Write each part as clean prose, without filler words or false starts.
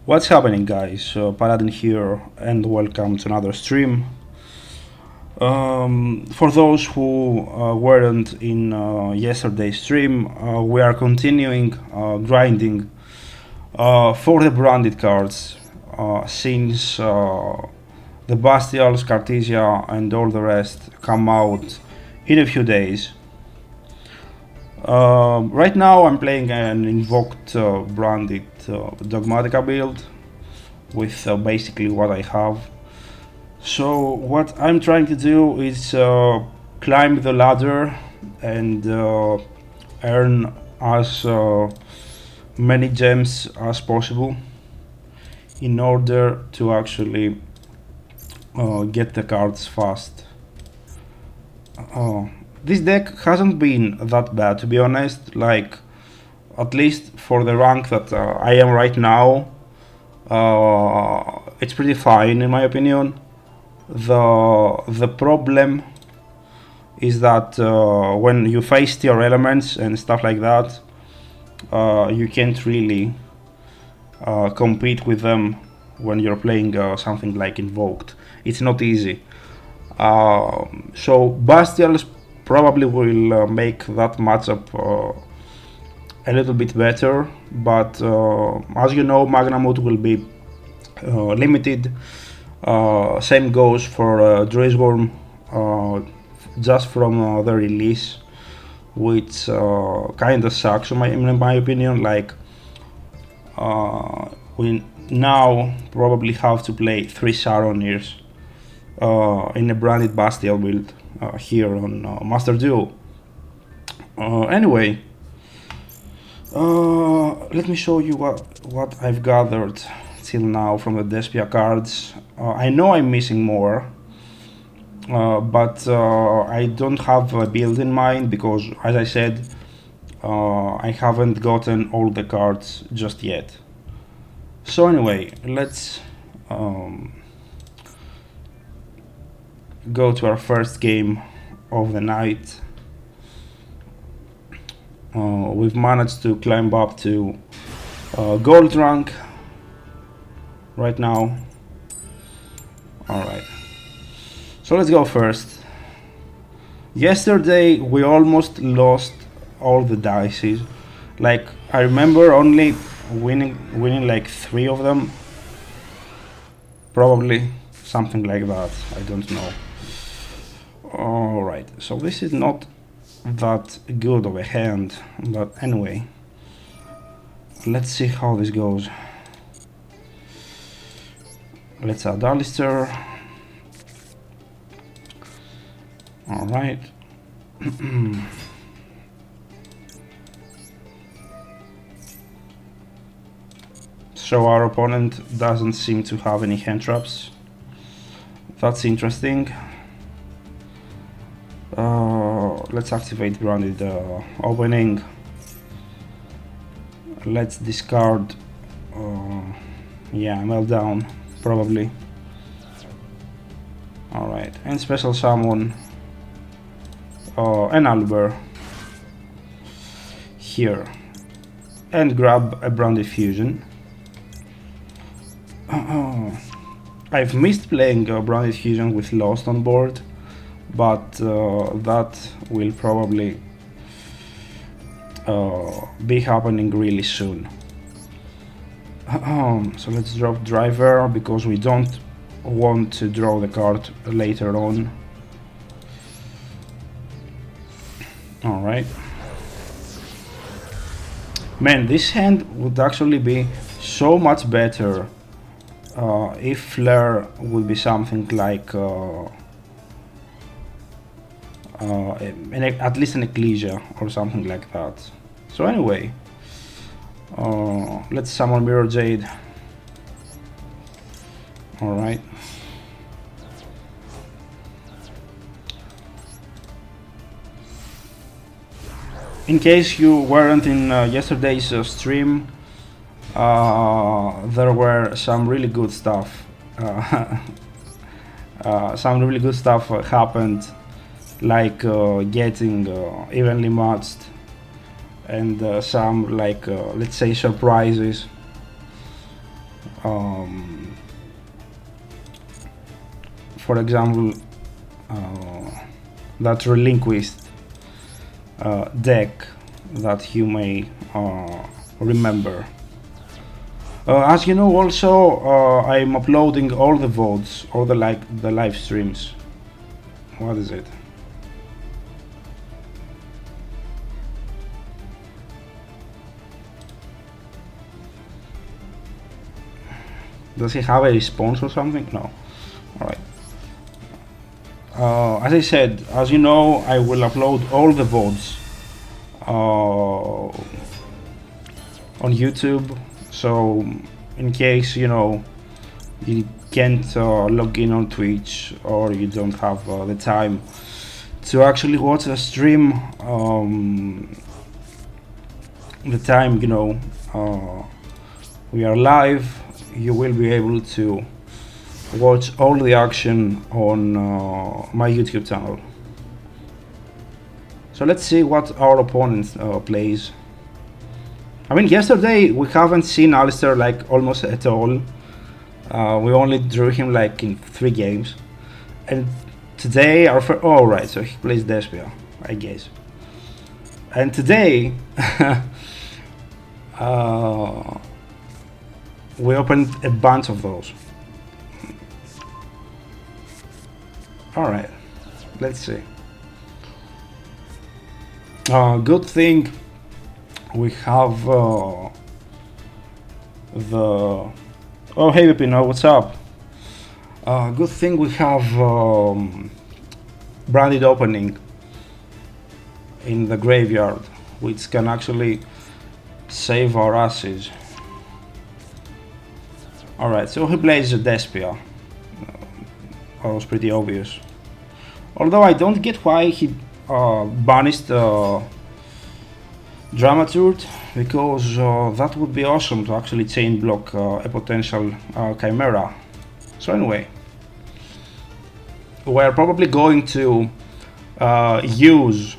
What's happening, guys? Paladin here, and welcome to another stream. For those who weren't in yesterday's stream, we are continuing grinding for the branded cards since the Bastials, Cartesia, and all the rest come out in a few days. Right now I'm playing an Invoked branded Dogmatica build with basically what I have. So what I'm trying to do is climb the ladder and earn as many gems as possible in order to actually get the cards fast. This deck hasn't been that bad, to be honest. Like, at least for the rank that I am right now, it's pretty fine in my opinion. The problem is that when you face tier elements and stuff like that, you can't really compete with them when you're playing something like Invoked. It's not easy. So Bastials probably will make that matchup a little bit better, but as you know, Magnamut will be limited. Same goes for Druisworm, just from the release, which kinda sucks in my opinion. Like, we now probably have to play 3 Saronniers in a branded Bastial build here on Master Duel. Anyway, let me show you what I've gathered till now from the Despia cards. I know I'm missing more, but I don't have a build in mind because, as I said, I haven't gotten all the cards just yet. So anyway, let's go to our first game of the night. We've managed to climb up to gold rank right now. Alright, so let's go first. Yesterday we almost lost all the dices. Like, I remember only winning like 3 of them, probably something like that, I don't know. Alright, so this is not that good of a hand, but anyway, let's see how this goes. Let's add Alistair. Alright. So our opponent doesn't seem to have any hand traps. That's interesting. Let's activate branded opening. Let's discard meltdown probably. Alright, and special summon an Albert here and grab a branded fusion. I've missed playing branded fusion with Lost on board, but that will probably be happening really soon. So let's drop driver because we don't want to draw the card later on. Alright. Man, this hand would actually be so much better if Flare would be something like at least an Ecclesia or something like that. So anyway, let's summon Mirror Jade. Alright. In case you weren't in yesterday's stream, there were some really good stuff. Some really good stuff happened, like getting evenly matched, and some like let's say surprises. for example, that relinquished deck that you may remember. As you know, also I'm uploading all the VODs, all the live streams. What is it? Does he have a response or something? No. Alright. As I said, as you know, I will upload all the VODs on YouTube. So, in case, you know, you can't log in on Twitch, or you don't have the time to actually watch the stream, the time, you know, we are live, you will be able to watch all the action on my YouTube channel. So let's see what our opponent plays. I mean, yesterday we haven't seen Alistair like almost at all. We only drew him like in 3 games, and today our oh right, so he plays Despia, I guess. And today we opened a bunch of those. All right, let's see. Good thing we have the oh hey Pepino, what's up? Good thing we have branded opening in the graveyard, which can actually save our asses. Alright, so he plays a Despia. That was pretty obvious. Although I don't get why he banished Dramaturge, because that would be awesome to actually chain block a potential Chimera. So anyway, we're probably going to use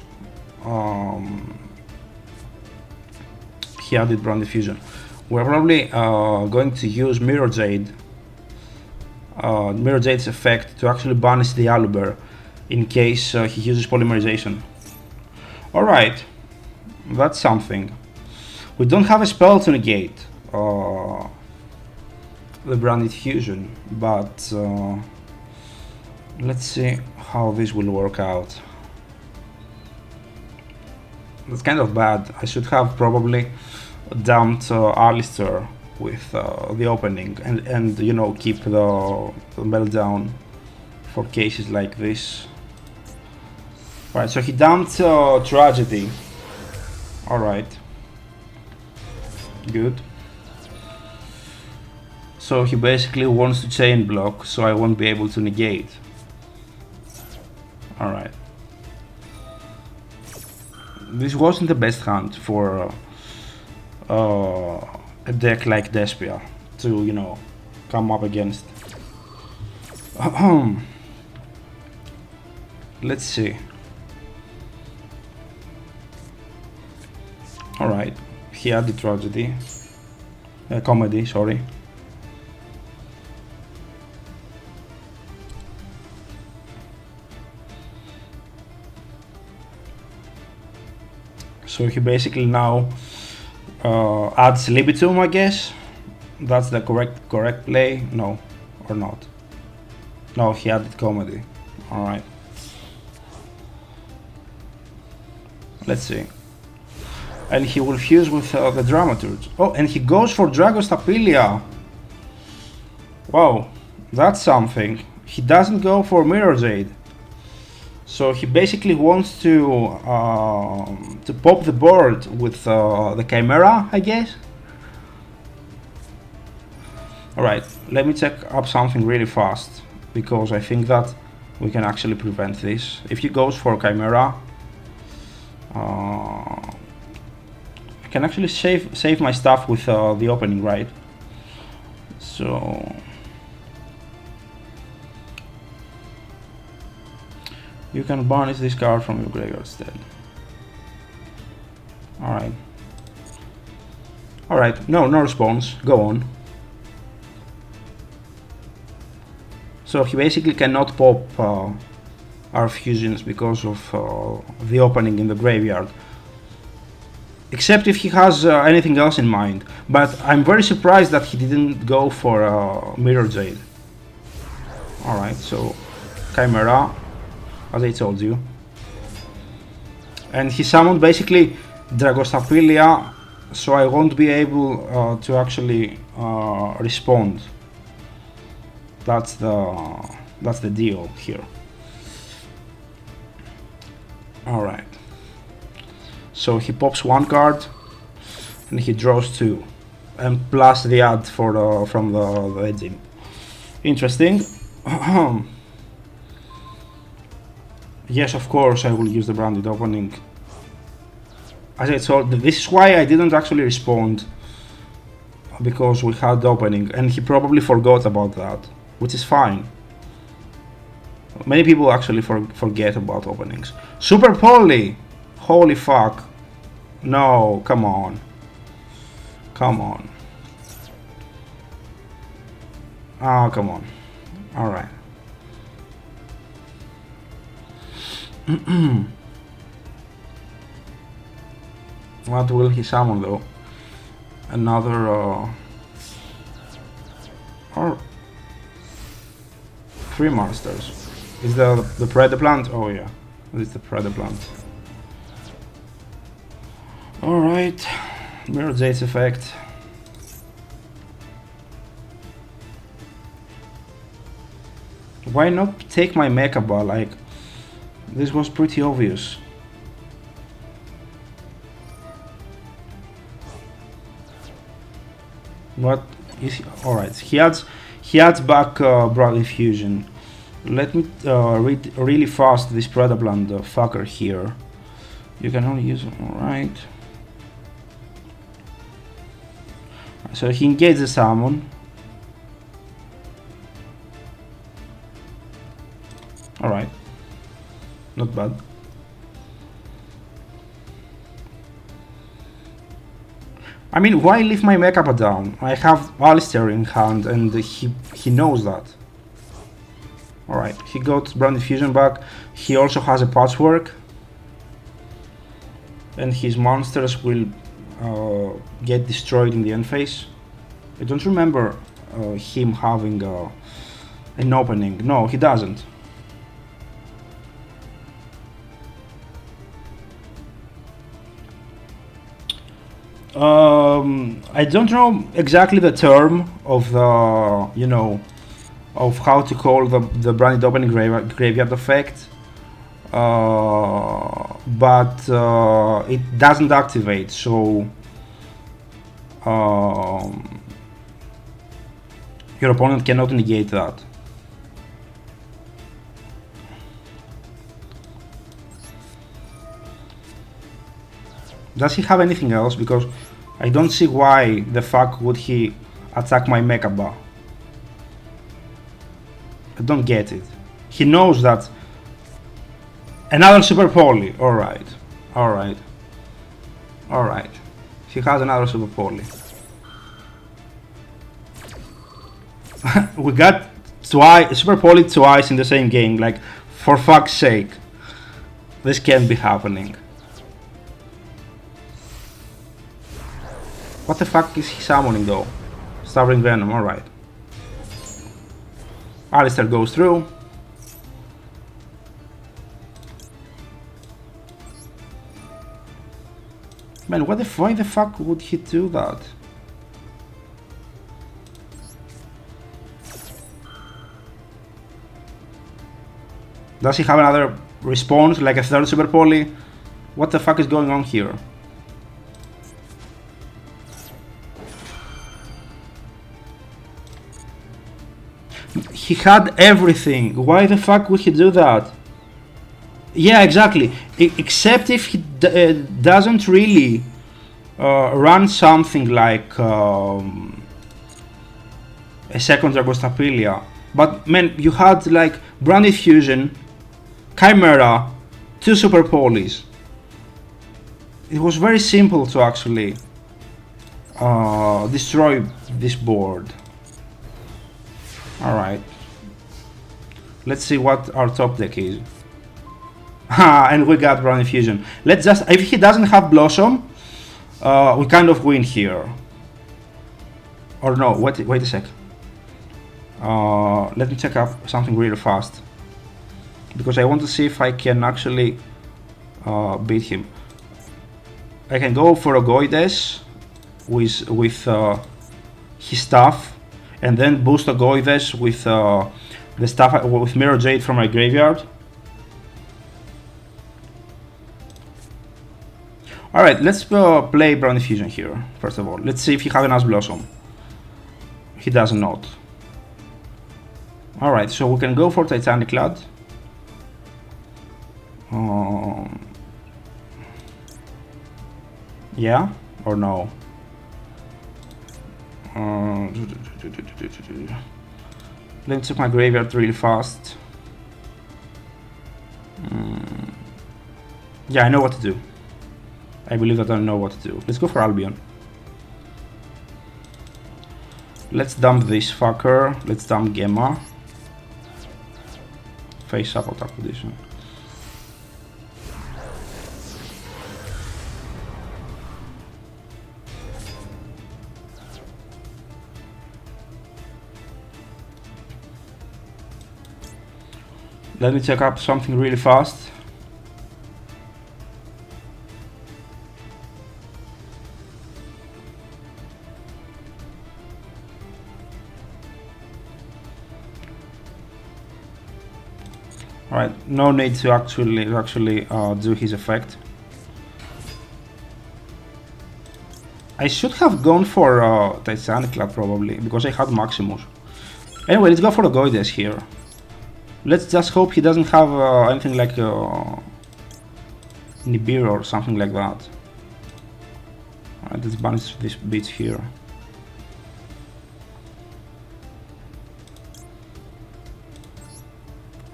he added Brand Diffusion. We're probably going to use Mirror Jade's effect to actually banish the Aluber in case he uses Polymerization. Alright, that's something. We don't have a spell to negate the Brand Diffusion, but let's see how this will work out. That's kind of bad. I should have probably dumped Alistair with the opening and you know, keep the meltdown for cases like this. Right, so he dumped Tragedy. Alright. Good. So he basically wants to chain block, so I won't be able to negate. Alright. This wasn't the best hand for a deck like Despia to, you know, come up against. Let's see. Alright, he had the Tragedy. Comedy, sorry. So he basically now adds Libitum, I guess. That's the correct play. No, or not. No, he added Comedy. Alright. Let's see. And he will fuse with the Dramaturge. Oh, and he goes for Dragostapelia. Wow, that's something. He doesn't go for Mirror Jade. So he basically wants to pop the board with the Chimera, I guess. Alright, let me check up something really fast, because I think that we can actually prevent this. If he goes for Chimera, I can actually save my stuff with the opening, right? So you can banish this card from your graveyard instead. Alright. Alright, no response. Go on. So he basically cannot pop our fusions because of the opening in the graveyard. Except if he has anything else in mind. But I'm very surprised that he didn't go for Mirror Jade. Alright, so Chimera, as I told you. And he summoned basically Dragostapelia, so I won't be able to actually respond. That's the deal here. Alright. So he pops one card and he draws two. And plus the ad for from the engine. Interesting. Yes, of course I will use the branded opening. As I told, this is why I didn't actually respond, because we had the opening, and he probably forgot about that, which is fine. Many people actually forget about openings. Super Poly! Holy fuck. No, come on. Come on. Oh, come on. Alright. What will he summon though? Another or 3 monsters. Is the Predaplant? Oh yeah, it's the Predaplant. Alright, Mirror Jade's effect. Why not take my Mecha Ball? Like, this was pretty obvious. What is he? Alright, he adds back Bradley Fusion. Let me read really fast this Predaplant fucker here. You can only use it. Alright. So he engages the summon. Alright. Not bad. I mean, why leave my Mecha down? I have Alistair in hand and he knows that. Alright, he got Branded Fusion back. He also has a Patchwork. And his monsters will get destroyed in the end phase. I don't remember him having an opening. No, he doesn't. I don't know exactly the term of the, you know, of how to call the branded opening graveyard effect, but it doesn't activate, so your opponent cannot negate that. Does he have anything else? Because I don't see why the fuck would he attack my Mecha Bar. I don't get it. He knows that. Another Super Poly. Alright. Alright. Alright. He has another Super Poly. We got Super Poly twice in the same game. Like, for fuck's sake. This can't be happening. What the fuck is he summoning though? Starving Venom, alright. Alistair goes through. Man, why the fuck would he do that? Does he have another response, like a third Super Poly? What the fuck is going on here? He had everything. Why the fuck would he do that? Yeah, exactly. Except if he doesn't really run something like a second Dragostapelia. But man, you had like Branded Fusion, Chimera, 2 Super Polys. It was very simple to actually destroy this board. Alright. Let's see what our top deck is. And we got Brown Infusion. Let's just, if he doesn't have Blossom, we kind of win here. Or no, wait a sec. Let me check up something really fast, because I want to see if I can actually beat him. I can go for a Goides with his stuff, and then boost a Goides with the stuff with Mirror Jade from my graveyard. Alright, let's play Brown Infusion here, first of all. Let's see if he has enough Blossom. He does not. Alright, so we can go for Titanic Lad. Yeah, or no? Let me check my graveyard really fast. Yeah, I know what to do. I believe that I know what to do. Let's go for Albion. Let's dump this fucker. Let's dump Gemma. Face up attack position. Let me check up something really fast. Alright, no need to actually do his effect. I should have gone for Titanic Lad probably, because I had Maximus. Anyway, let's go for the Goides here. Let's just hope he doesn't have anything like Nibiru or something like that. Alright, let's banish this bitch here.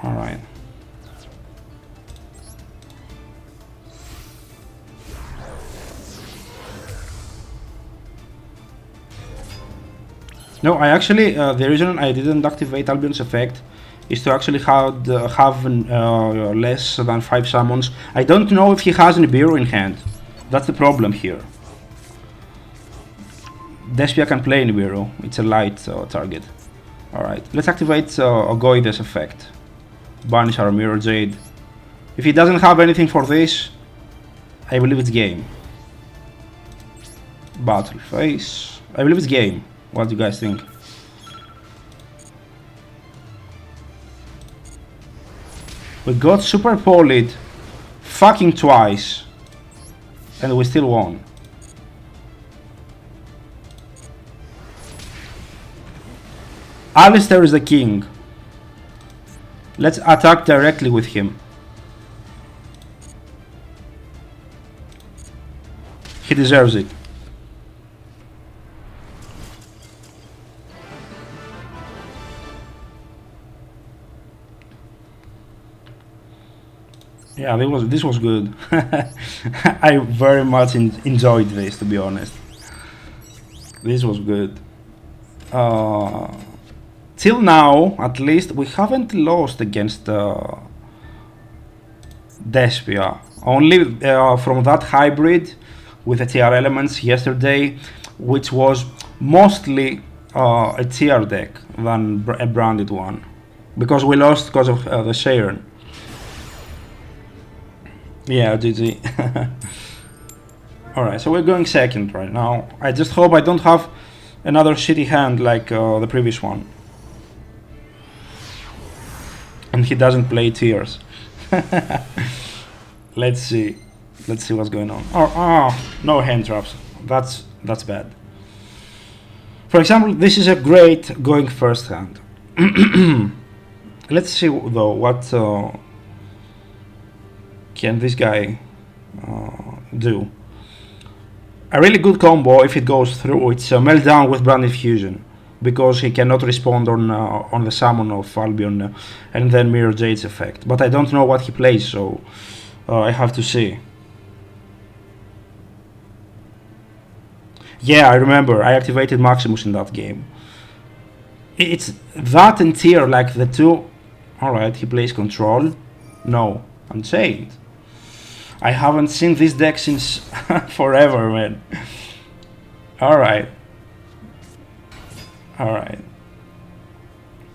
Alright. No, I actually, the reason I didn't activate Albion's effect is to actually have less than 5 summons. I don't know if he has Nibiru in hand. That's the problem here. Despia can play Nibiru. It's a light target. Alright, let's activate Ogoides effect. Banish our Mirror Jade. If he doesn't have anything for this, I believe it's game. Battle phase. I believe it's game. What do you guys think? We got super polyed fucking twice, and we still won. Alistair is the king. Let's attack directly with him. He deserves it. Yeah, this was good. I very much enjoyed this, to be honest. This was good. Till now, at least, we haven't lost against Despia. Only from that hybrid with the TR elements yesterday, which was mostly a TR deck than a branded one, because we lost because of the Sharon. Yeah, GG. Alright, so we're going second right now. I just hope I don't have another shitty hand like the previous one. And he doesn't play Tears. Let's see. Let's see what's going on. Oh, no hand traps. That's bad. For example, this is a great going first hand. Let's see though what can this guy do. A really good combo, if it goes through, it's Meltdown with Brand Infusion, because he cannot respond on the summon of Albion and then Mirror Jade's effect. But I don't know what he plays, so I have to see. Yeah, I remember, I activated Maximus in that game. It's that and Tier, like the two Alright, he plays Control. No, Unchained. I haven't seen this deck since forever, man. Alright. Alright.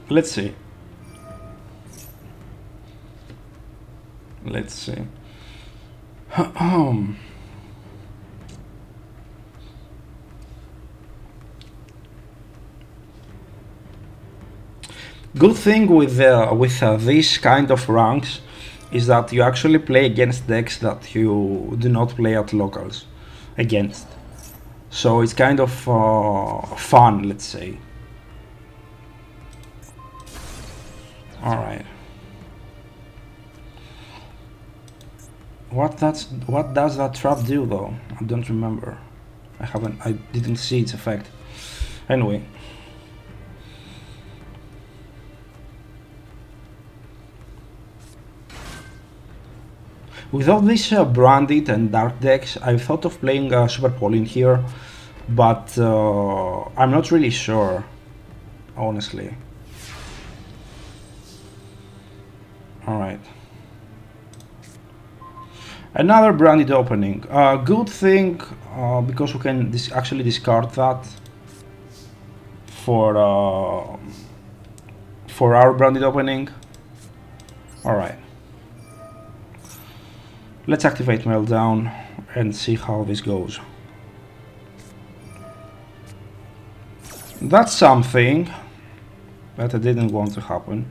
Let's see. Let's see. Good thing with this kind of ranks is that you actually play against decks that you do not play at locals against. So it's kind of fun, let's say. Alright. What does that trap do though? I don't remember. I didn't see its effect. Anyway. With all these branded and dark decks, I thought of playing Super Pole in here, but I'm not really sure, honestly. Alright. Another branded opening. Good thing, because we can actually discard that for our branded opening. Alright. Let's activate Meltdown and see how this goes. That's something that I didn't want to happen.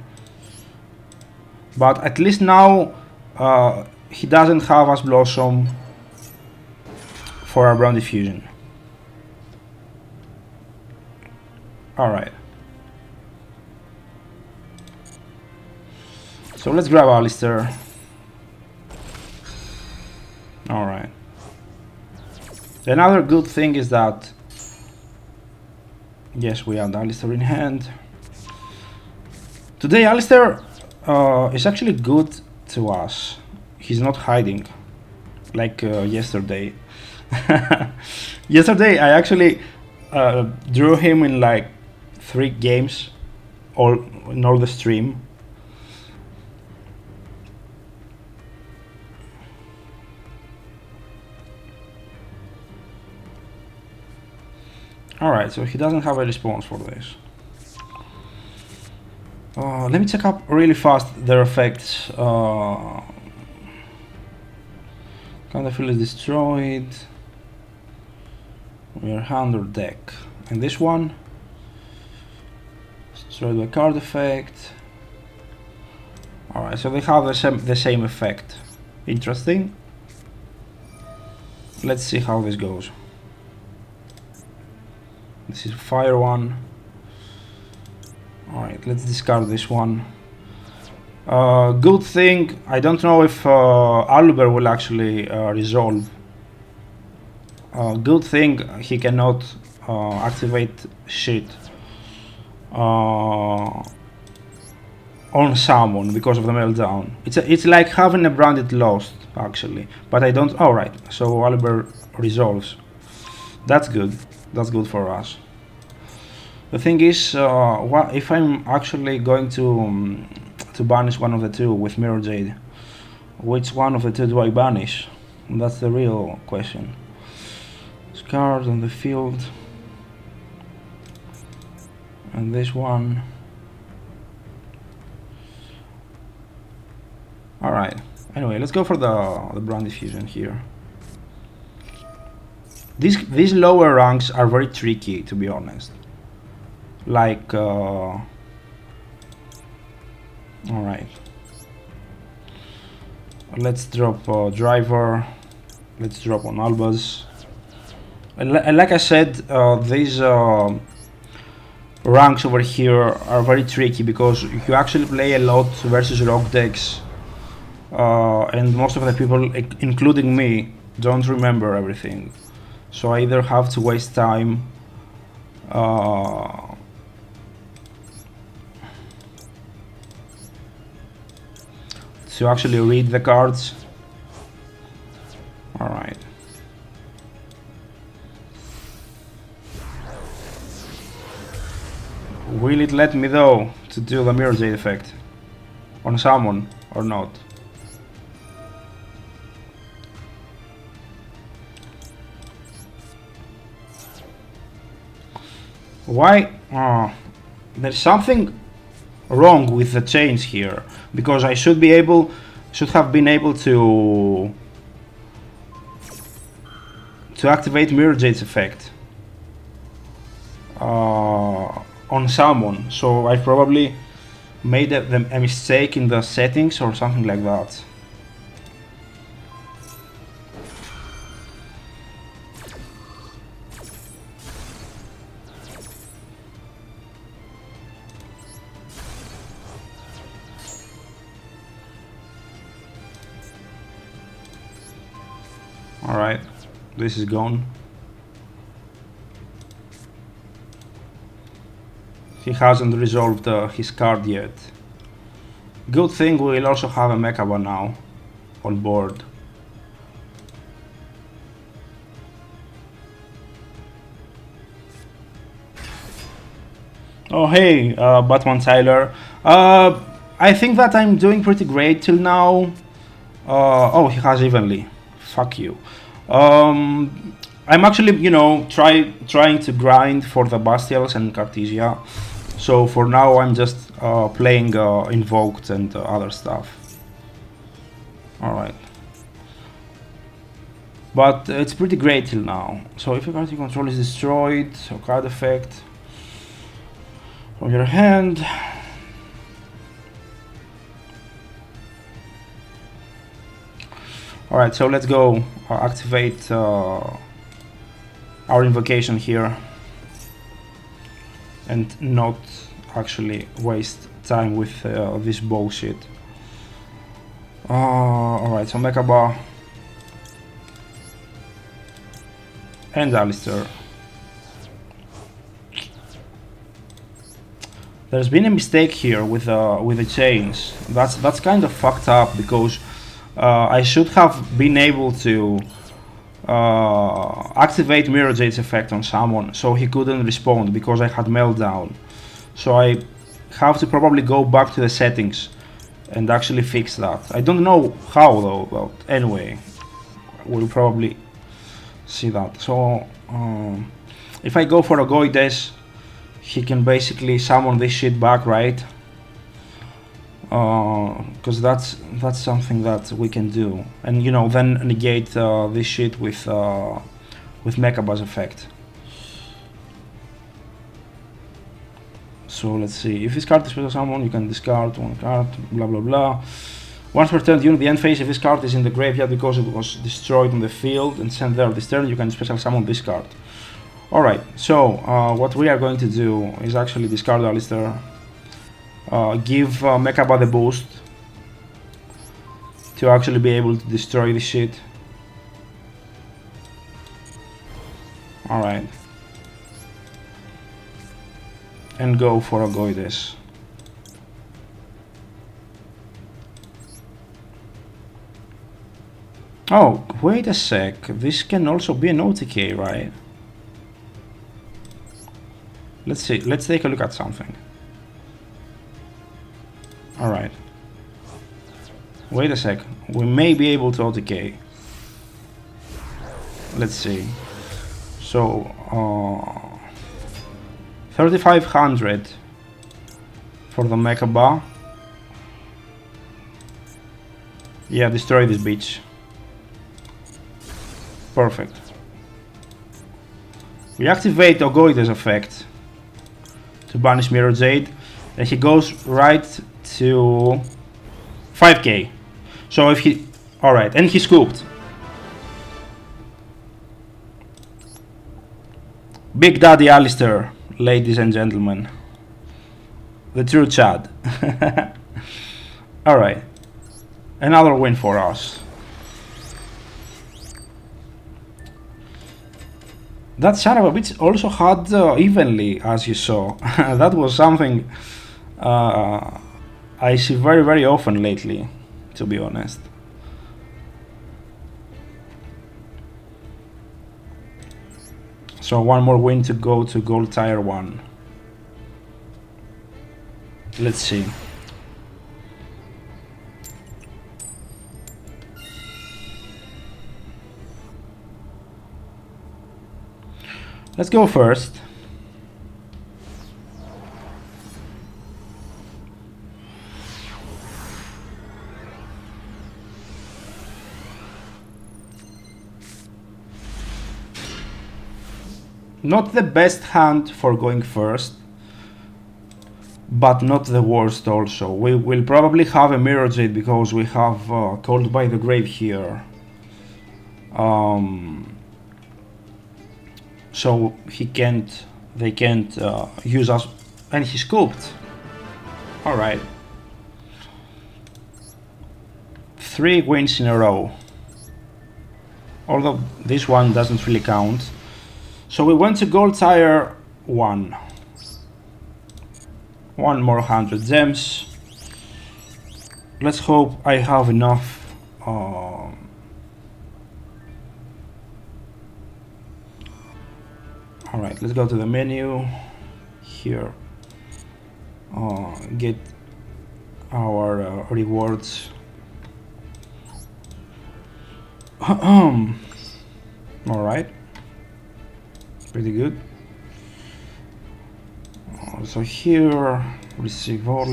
But at least now he doesn't have as Blossom for our Brown Diffusion. Alright. So let's grab Alistair. Alright. Another good thing is that, yes, we have Alistair in hand. Today Alistair is actually good to us. He's not hiding like yesterday. Yesterday I actually drew him in like 3 games in all the stream. Alright, so he doesn't have a response for this. Let me check up really fast their effects. Kind of field is destroyed. We are hand or deck. And this one, destroyed by card effect. Alright, so they have the same effect. Interesting. Let's see how this goes. This is a fire one. Alright, let's discard this one. Good thing, I don't know if Aluber will actually resolve. Good thing he cannot activate shit on someone because of the Meltdown. It's like having a branded lost actually, but I don't. Alright, so Aluber resolves. That's good. That's good for us. The thing is, what if I'm actually going to banish one of the two with Mirror Jade? Which one of the two do I banish? That's the real question. Scars on the field, and this one. All right. Anyway, let's go for the Brand Diffusion here. These lower ranks are very tricky, to be honest. Like, all right. Let's drop Driver. Let's drop on Albaz. And like I said, these ranks over here are very tricky because you actually play a lot versus rock decks, and most of the people, including me, don't remember everything. So I either have to waste time to actually read the cards. Alright. Will it let me though to do the Mirror Jade effect? on summon or not? Why? There's something wrong with the chains here, because I should have been able to activate Mirror Jade's effect on summon, so I probably made a mistake in the settings or something like that. Alright, this is gone. He hasn't resolved his card yet. Good thing we'll also have a Mechaba now on board. Oh hey, Batman Tyler. I think that I'm doing pretty great till now. Oh, he has evenly. Fuck you. I'm actually, you know, trying to grind for the Bastials and Cartesia. So for now, I'm just playing Invoked and other stuff. Alright. But it's pretty great till now. So if your card you control is destroyed, so card effect from your hand. Alright, so let's go activate our invocation here and not actually waste time with this bullshit. Alright, so Mechaba and Alistair. There's been a mistake here with the chains. That's kind of fucked up, because I should have been able to activate Mirror Jade's effect on someone, so he couldn't respond because I had Meltdown. So I have to probably go back to the settings and actually fix that. I don't know how though, but anyway, we'll probably see that. So if I go for a Goides, he can basically summon this shit back, right? Because that's something that we can do, and you know, then negate this shit with Mechaba's effect. So let's see. If this card is special summon, you can discard one card. Blah blah blah. Once per turn during the end phase, if this card is in the graveyard because it was destroyed on the field and sent there this turn, you can special summon this card. Alright, so what we are going to do is actually discard Alistair. Give Mechaba the boost to actually be able to destroy this shit. Alright. And go for a Goides. Oh, wait a sec. This can also be an OTK, right? Let's see. Let's take a look at something. Alright. Wait a sec. We may be able to OTK. Let's see. So, 3,500 for the Mechaba. Yeah, destroy this bitch. Perfect. We activate Ogoide's effect to banish Mirror Jade, and he goes right to 5k. So if he... Alright, and he scooped. Big Daddy Alistair, ladies and gentlemen. The true Chad. Alright. Another win for us. That son of a bitch also had evenly, as you saw. That was something I see very, very often lately, to be honest. So one more win to go to Gold Tier 1. Let's see. Let's go first. Not the best hand for going first, but not the worst also. We will probably have a Mirror Jade because we have Called by the Grave here. So they can't use us, and he scooped. Alright. 3 wins in a row. Although this one doesn't really count. So we went to gold tier 1. One more 100 gems. Let's hope I have enough. Alright, let's go to the menu. Here. Get our rewards. Alright. Pretty good. So here, receive all.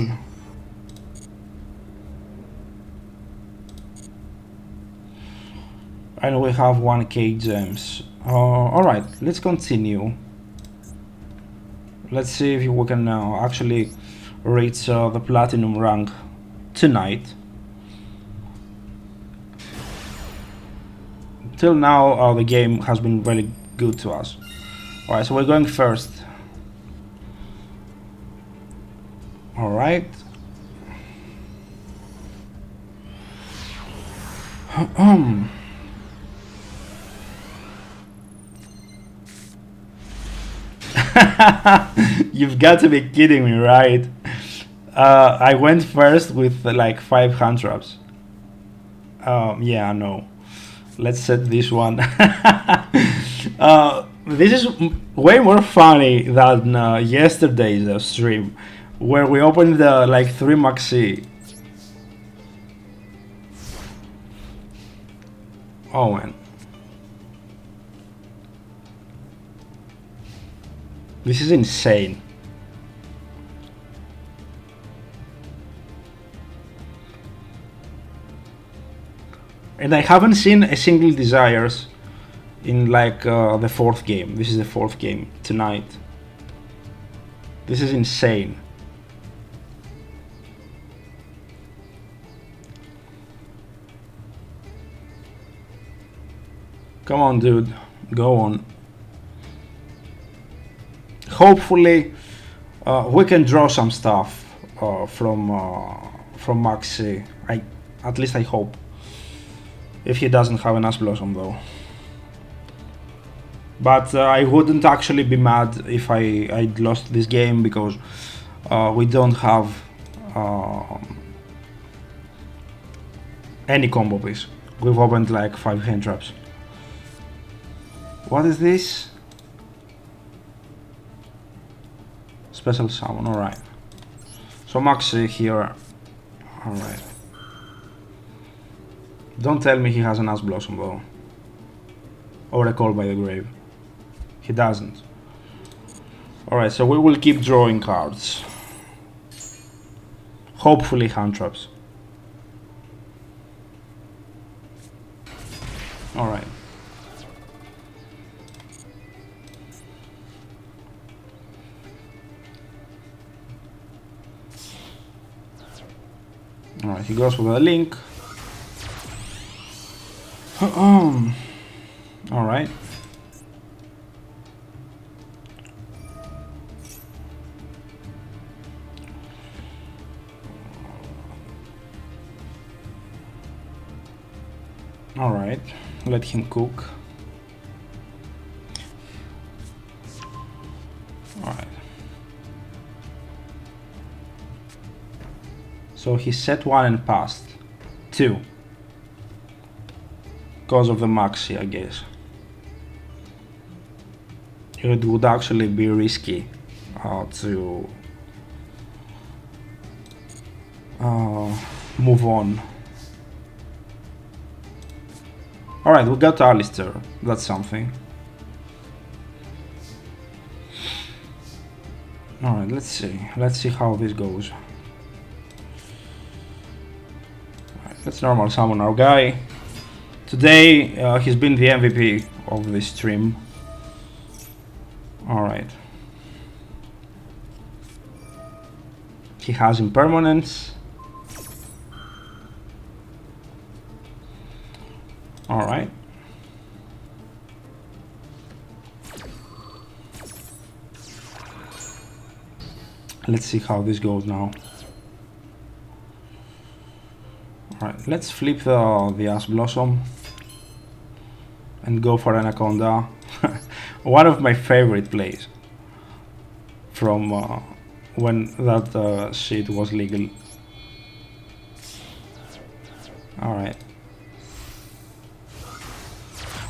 And we have 1k gems. Alright, let's continue. Let's see if we can actually reach the platinum rank tonight. Till now, the game has been really good to us. Alright, so we're going first. Alright. You've got to be kidding me, right? I went first with like 5 hand traps. Yeah, no. Let's set this one. This is way more funny than yesterday's stream, where we opened like 3 maxi. Oh man. This is insane. And I haven't seen a single desires in like the 4th game. This is the 4th game tonight. This is insane. Come on, dude. Go on. Hopefully, we can draw some stuff from Maxi. At least I hope. If he doesn't have an Ash Blossom, though. But I wouldn't actually be mad if I'd lost this game, because we don't have any combo piece. We've opened like 5 hand traps. What is this? Special summon, alright. So Maxi here. Alright. Don't tell me he has an Ash Blossom though. Or a Call by the Grave. He doesn't. Alright, so we will keep drawing cards. Hopefully hand traps. Alright. Alright, he goes with a link. Alright. Alright, let him cook. Alright. So he set 1 and passed 2. Because of the Maxi, I guess. It would actually be risky to move on. Alright, we got Alistair. That's something. Alright, let's see how this goes. Right, let's normal summon our guy. Today he's been the MVP of this stream. Alright. He has impermanence. Alright. Let's see how this goes now. Alright, let's flip the Ash Blossom and go for Anaconda. One of my favorite plays from when that shit was legal. Alright.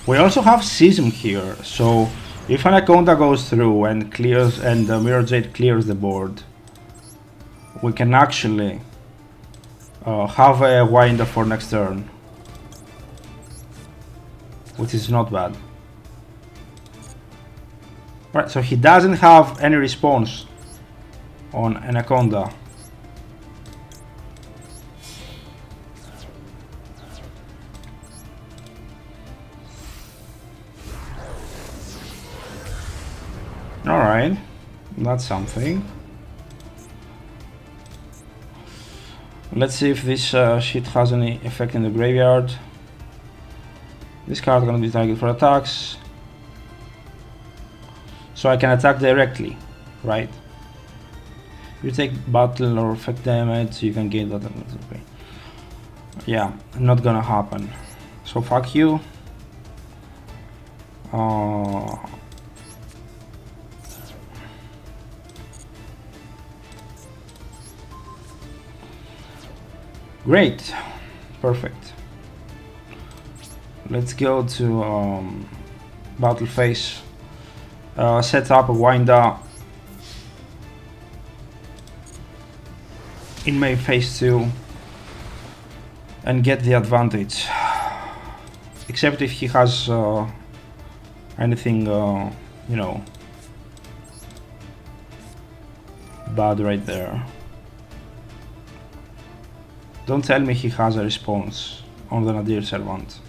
We also have Schism here, so if Anaconda goes through and clears and Mirror Jade clears the board, we can actually have a winder for next turn, which is not bad. Right, so he doesn't have any response on Anaconda. Alright, that's something. Let's see if this shit has any effect in the graveyard. This card is gonna be targeted for attacks. So I can attack directly, right? You take battle or effect damage, you can gain that. Okay. Yeah, not gonna happen. So fuck you. Great, perfect. Let's go to battle phase. Set up a winder in main phase 2 and get the advantage. Except if he has anything, you know, bad right there. Don't tell me he has a response on the Nadir Servant.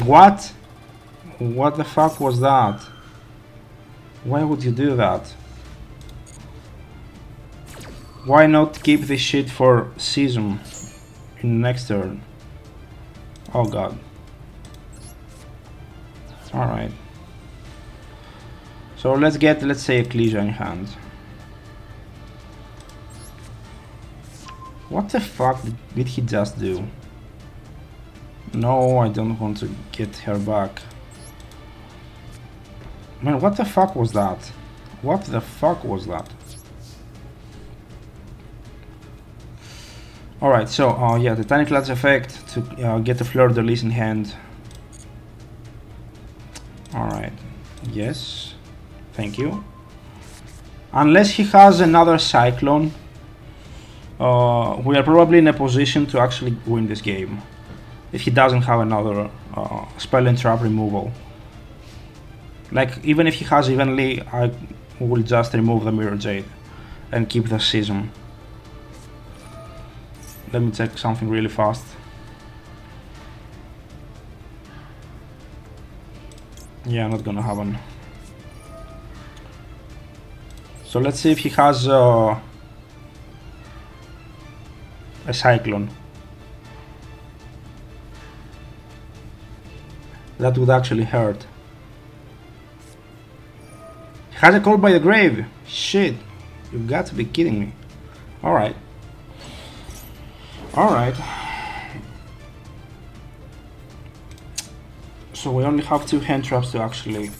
What? What the fuck was that? Why would you do that? Why not keep this shit for season in next turn? Oh god. Alright. So let's get, let's say, Ecclesia in hand. What the fuck did he just do? No, I don't want to get her back. Man, what the fuck was that? What the fuck was that? Alright, so, yeah, the Tiny Clutch effect to get the Fleur de Lis in hand. Alright, yes, thank you. Unless he has another Cyclone, we are probably in a position to actually win this game. If he doesn't have another spell and trap removal. Like, even if he has Evenly, I will just remove the Mirror Jade and keep the Schism. Let me check something really fast. Yeah, not gonna happen. So let's see if he has a Cyclone. That would actually hurt. He has a Call by the Grave. Shit, you've got to be kidding me. Alright. Alright. So we only have 2 hand traps to actually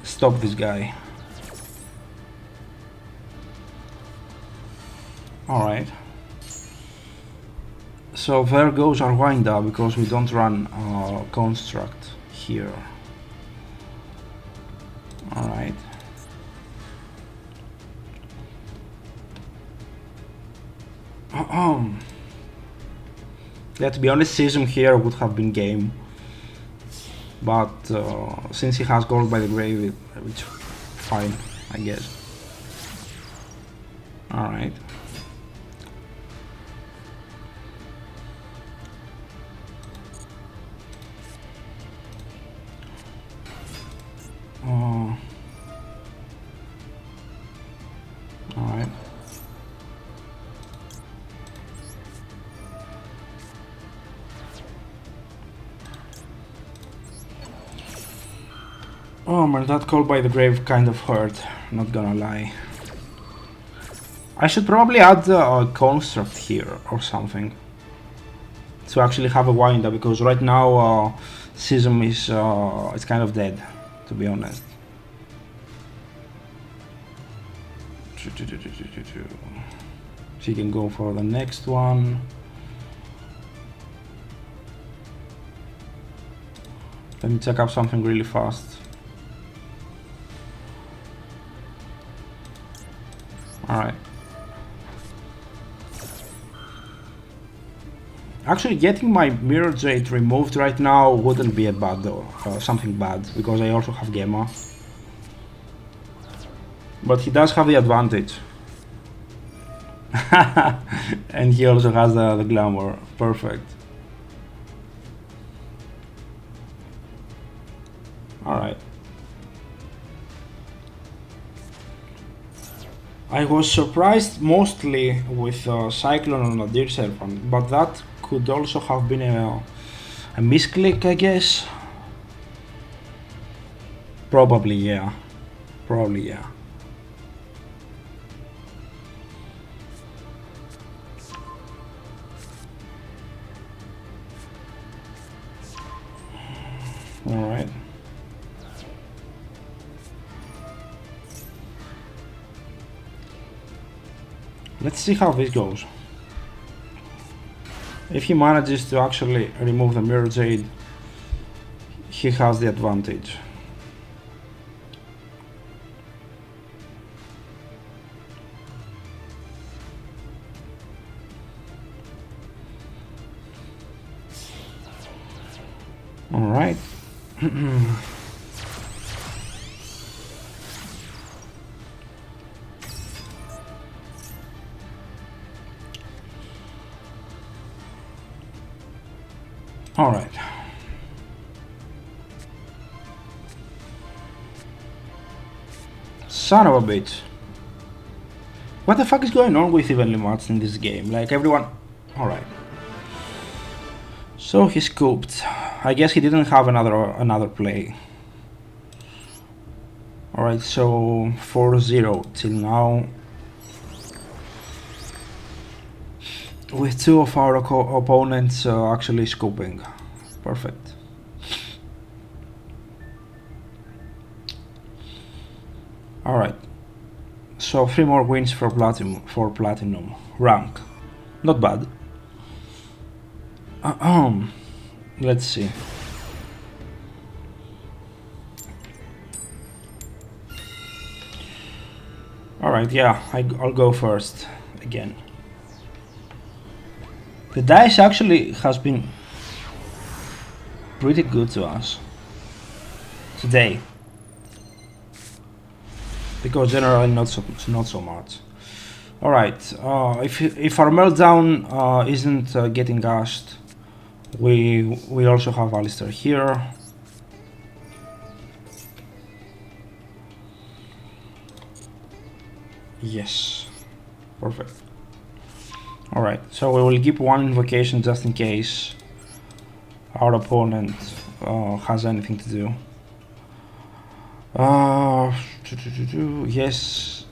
stop this guy. Alright. So there goes our winder because we don't run construct here. Alright. Yeah, to be honest, Season here would have been game, but since he has gold by the grave, it's fine, I guess. Alright. Alright. Oh man, that call by the grave kind of hurt, not gonna lie. I should probably add a construct here or something to actually have a wind up, because right now Sism is it's kind of dead, to be honest. So you can go for the next one. Let me check up something really fast. Alright. Actually, getting my Mirror Jade removed right now wouldn't be a bad though, something bad, because I also have Gemma. But he does have the advantage. And he also has the glamour. Perfect. Alright. I was surprised mostly with Cyclone on a Deer Serpent, but that could also have been a misclick, I guess. Probably, yeah. Probably, yeah. Alright. Let's see how this goes. If he manages to actually remove the Mirror Jade, he has the advantage. Alright. Alright. Son of a bitch. What the fuck is going on with evenly matched in this game? Like everyone... Alright. So he scooped. I guess he didn't have another play. Alright, so 4-0 till now. With two of our opponents actually scooping. Perfect. Alright. So 3 more wins for platinum rank. Not bad. Let's see. Alright, yeah, I'll go first again. The dice actually has been pretty good to us today, because generally not so much. Alright, if our meltdown isn't getting gashed, we also have Alistair here. Yes, perfect. Alright, so we will keep one invocation just in case our opponent has anything to do. Yes,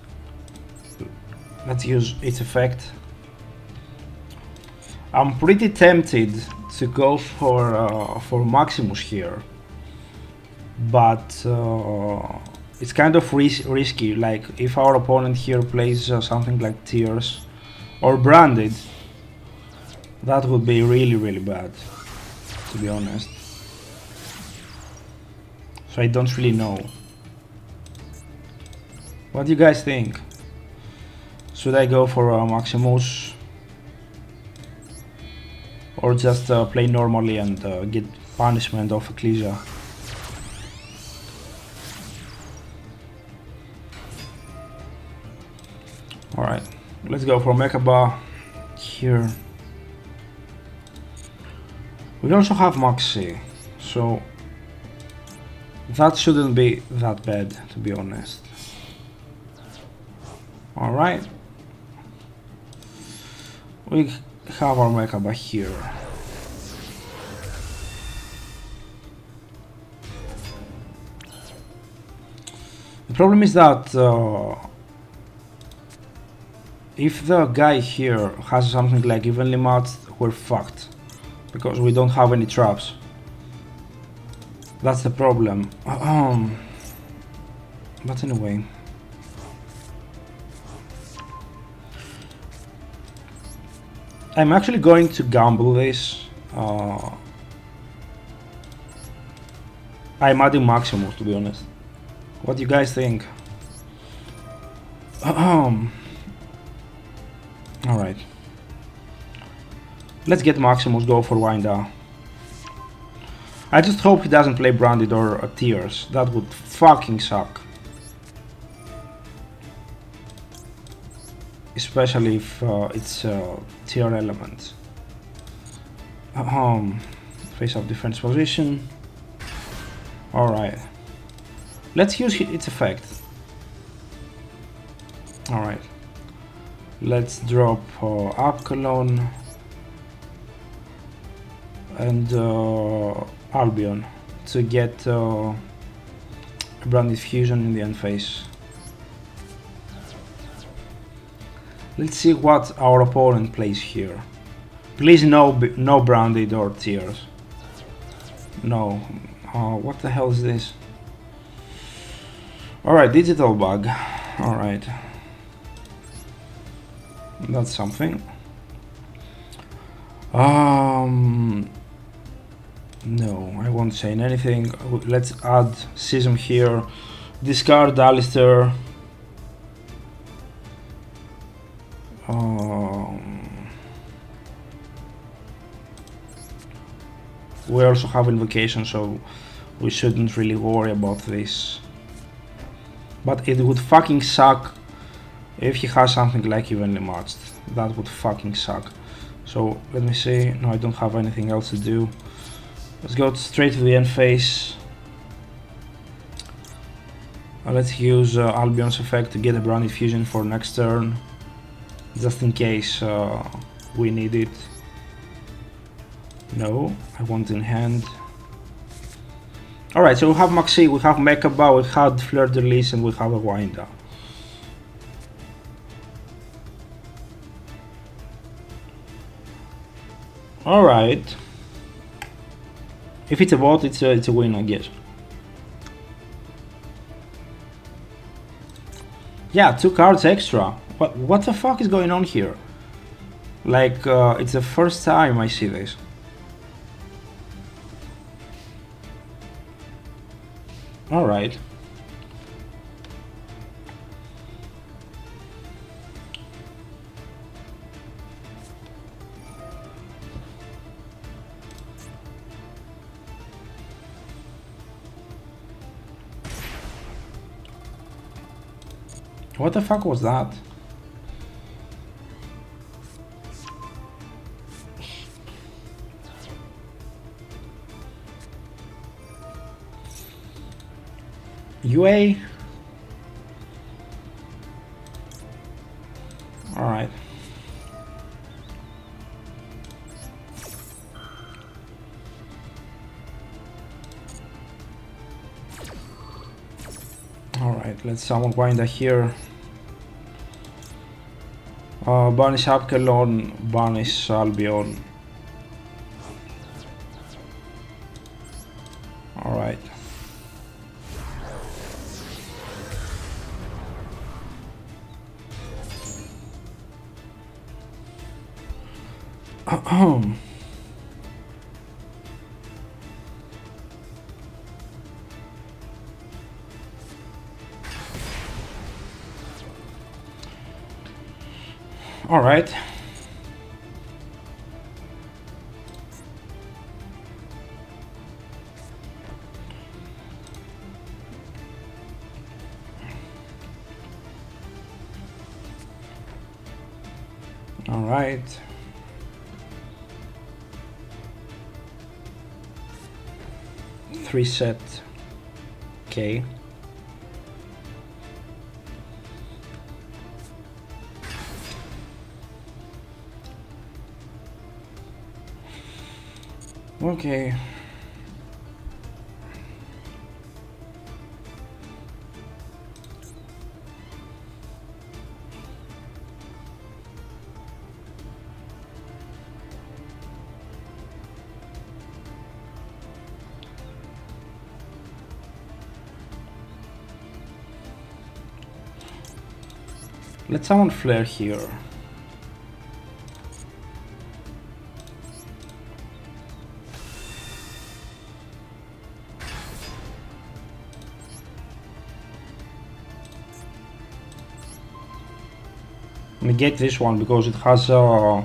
let's use its effect. I'm pretty tempted to go for Maximus here, but it's kind of risky. Like if our opponent here plays something like Tears or Branded, that would be really bad, to be honest. So I don't really know. What do you guys think? Should I go for Maximus? or just play normally and get punishment of Ecclesia. Alright, let's go for Mechaba here. We also have Maxi, so that shouldn't be that bad, to be honest. Alright, we have our Mechaba here. The problem is that if the guy here has something like evenly matched, we're fucked, because we don't have any traps. That's the problem. But anyway, I'm actually going to gamble this. I'm adding Maximus, to be honest. What do you guys think? Alright. Let's get Maximus, go for Winda. I just hope he doesn't play Branded or Tears. That would fucking suck. Especially if it's tier element. Face up defense position. Alright. Let's use its effect. Alright. Let's drop Abkalon and Albion to get a Branded Fusion in the end phase. Let's see what our opponent plays here. Please no Branded or Tears. No. What the hell is this? Alright, digital bug. Alright. That's something. No, I won't say anything. Let's add Sism here. Discard Alistair. We also have Invocation, so we shouldn't really worry about this. But it would fucking suck if he has something like evenly matched. That would fucking suck. So let me see. No, I don't have anything else to do. Let's go straight to the end phase. Let's use Albion's effect to get a Branded Fusion for next turn, just in case we need it. No, I want in hand. Alright, so we have Maxi, we have Mechaba, we had Fleur de Lis, and we have a Winda. Alright. If it's a bot, it's a win, I guess. Yeah, 2 cards extra. What the fuck is going on here? Like, it's the first time I see this. Alright. What the fuck was that? UA? Alright. Alright, let's summon Winda here. Banish Abkalon, banish Albion. Alright. All right. Alright. Three set. Okay. Okay. Let's summon Flare here. Negate this one because it has a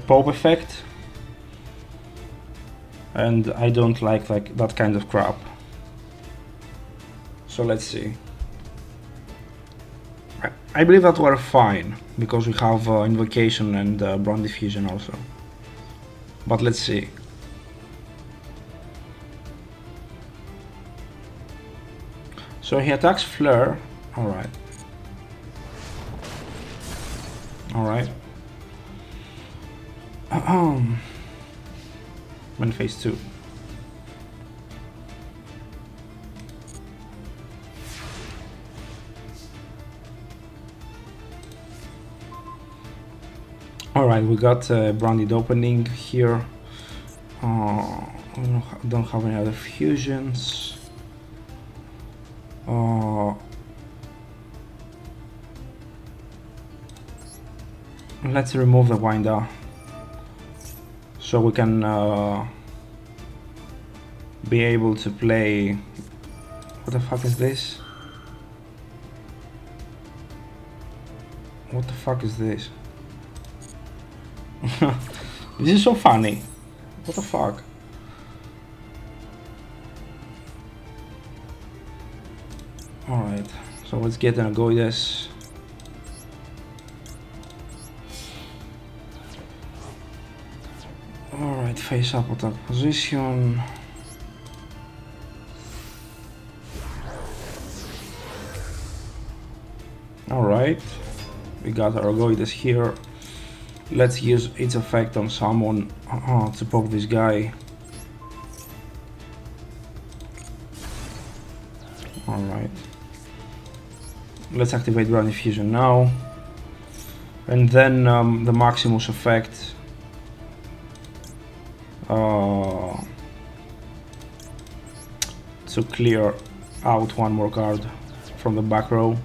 pop effect, and I don't like that kind of crap. So let's see. I believe that we're fine because we have Invocation and Brand Diffusion also. But let's see. So he attacks Flare. Alright. Alright. When phase 2. Alright, we got branded opening here. Don't have any other fusions. Let's remove the winder so we can be able to play. What the fuck is this? What the fuck is this? This is so funny. What the fuck? Alright, so let's get an Agoides. Alright, face up attack position. Alright, we got our Agoides here. Let's use its effect on someone to pop this guy. Alright. Let's activate Brand Diffusion now. And then the Maximus effect. To clear out one more card from the back row.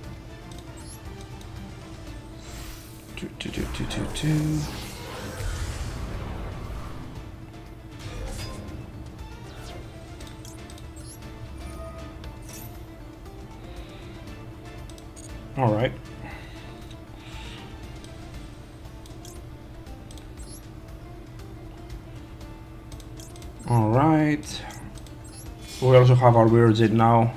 Two. All right. All right. We also have our Virgin now.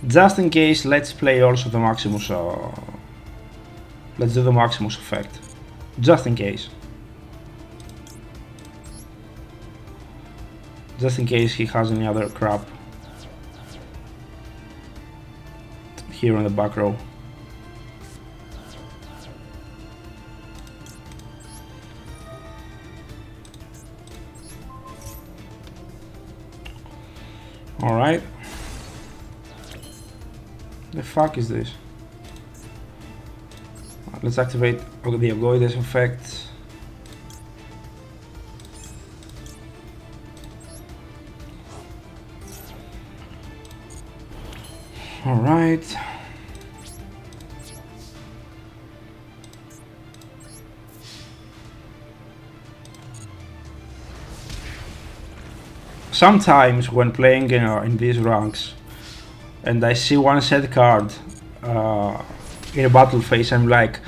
Just in case, let's play also the Maximus. Let's do the Maximus effect. Just in case. Just in case he has any other crap here on the back row. All right. The fuck is this? Let's activate the Agoides effect. All right. Sometimes when playing in these ranks, and I see one set card in a battle phase, I'm like,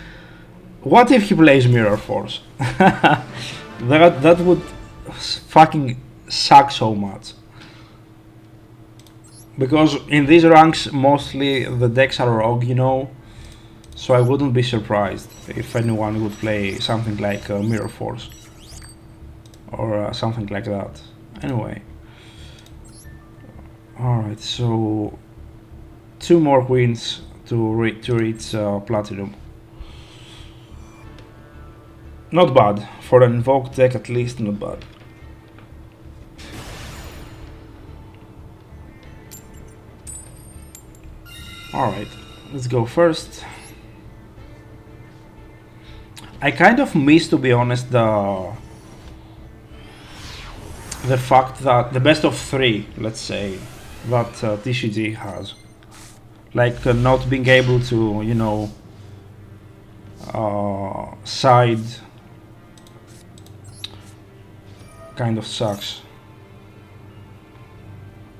What if he plays Mirror Force? that would fucking suck so much. Because in these ranks mostly the decks are rogue, you know, so I wouldn't be surprised if anyone would play something like Mirror Force or something like that. Anyway, alright, so 2 more wins to reach Platinum. Not bad, for an Invoked deck at least, not bad. Alright, let's go first. I kind of miss, to be honest, the fact that the best of 3, let's say, that TCG has. Like not being able to, you know, side kind of sucks.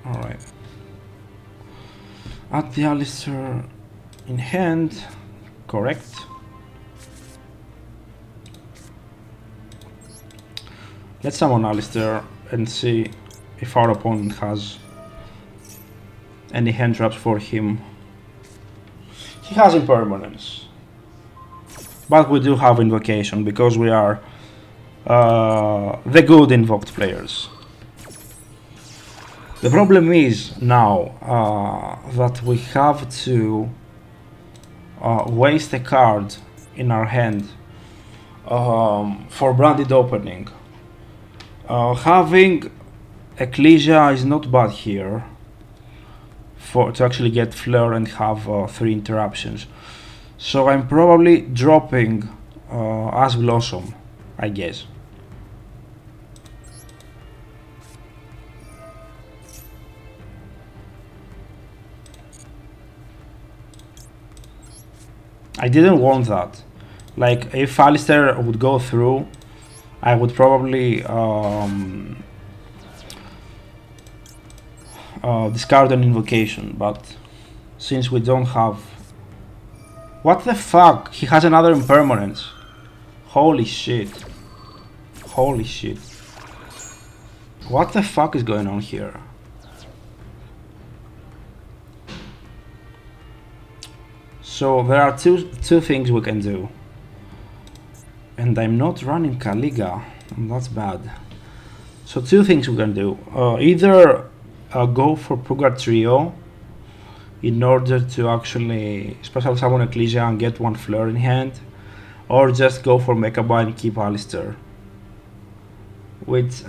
Alright. Add the Alistair in hand, correct. Let's summon Alistair and see if our opponent has any hand traps for him. He has Impermanence, but we do have Invocation because we are the good Invoked players. The problem is now that we have to waste a card in our hand for Branded Opening. Having Ecclesia is not bad here to actually get Flare and have 3 interruptions. So I'm probably dropping Ash Blossom, I guess. I didn't want that. Like, if Alistair would go through, I would probably discard an Invocation, but since we don't have... What the fuck? He has another Impermanence. Holy shit. Holy shit. What the fuck is going on here? So there are two things we can do. And I'm not running Kaliga, and that's bad. So 2 things we can do. Either go for Pugard Trio in order to actually special summon Ecclesia and get 1 Flare in hand, or just go for Mechaba and keep Alistair. Which,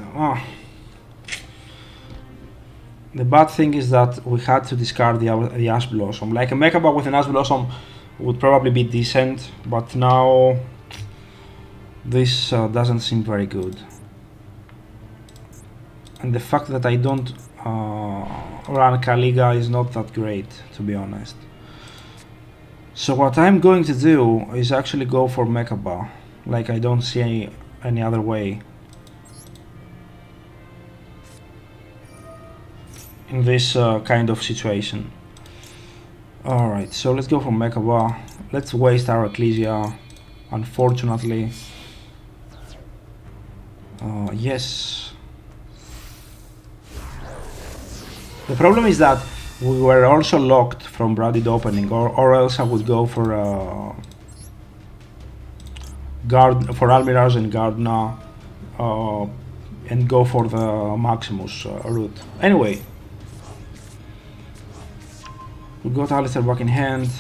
the bad thing is that we had to discard the Ash Blossom. Like a Mechaba with an Ash Blossom would probably be decent, but now this doesn't seem very good. And the fact that I don't run Kaliga is not that great, to be honest. So what I'm going to do is actually go for Mechaba. Like, I don't see any other way in this kind of situation. Alright, so let's go for Mechaba. Let's waste our Ecclesia, unfortunately. Yes. The problem is that we were also locked from Branded Opening, or else I would go for Almiraj and Gardna and go for the Maximus route. Anyway, we got Alistair back in hand.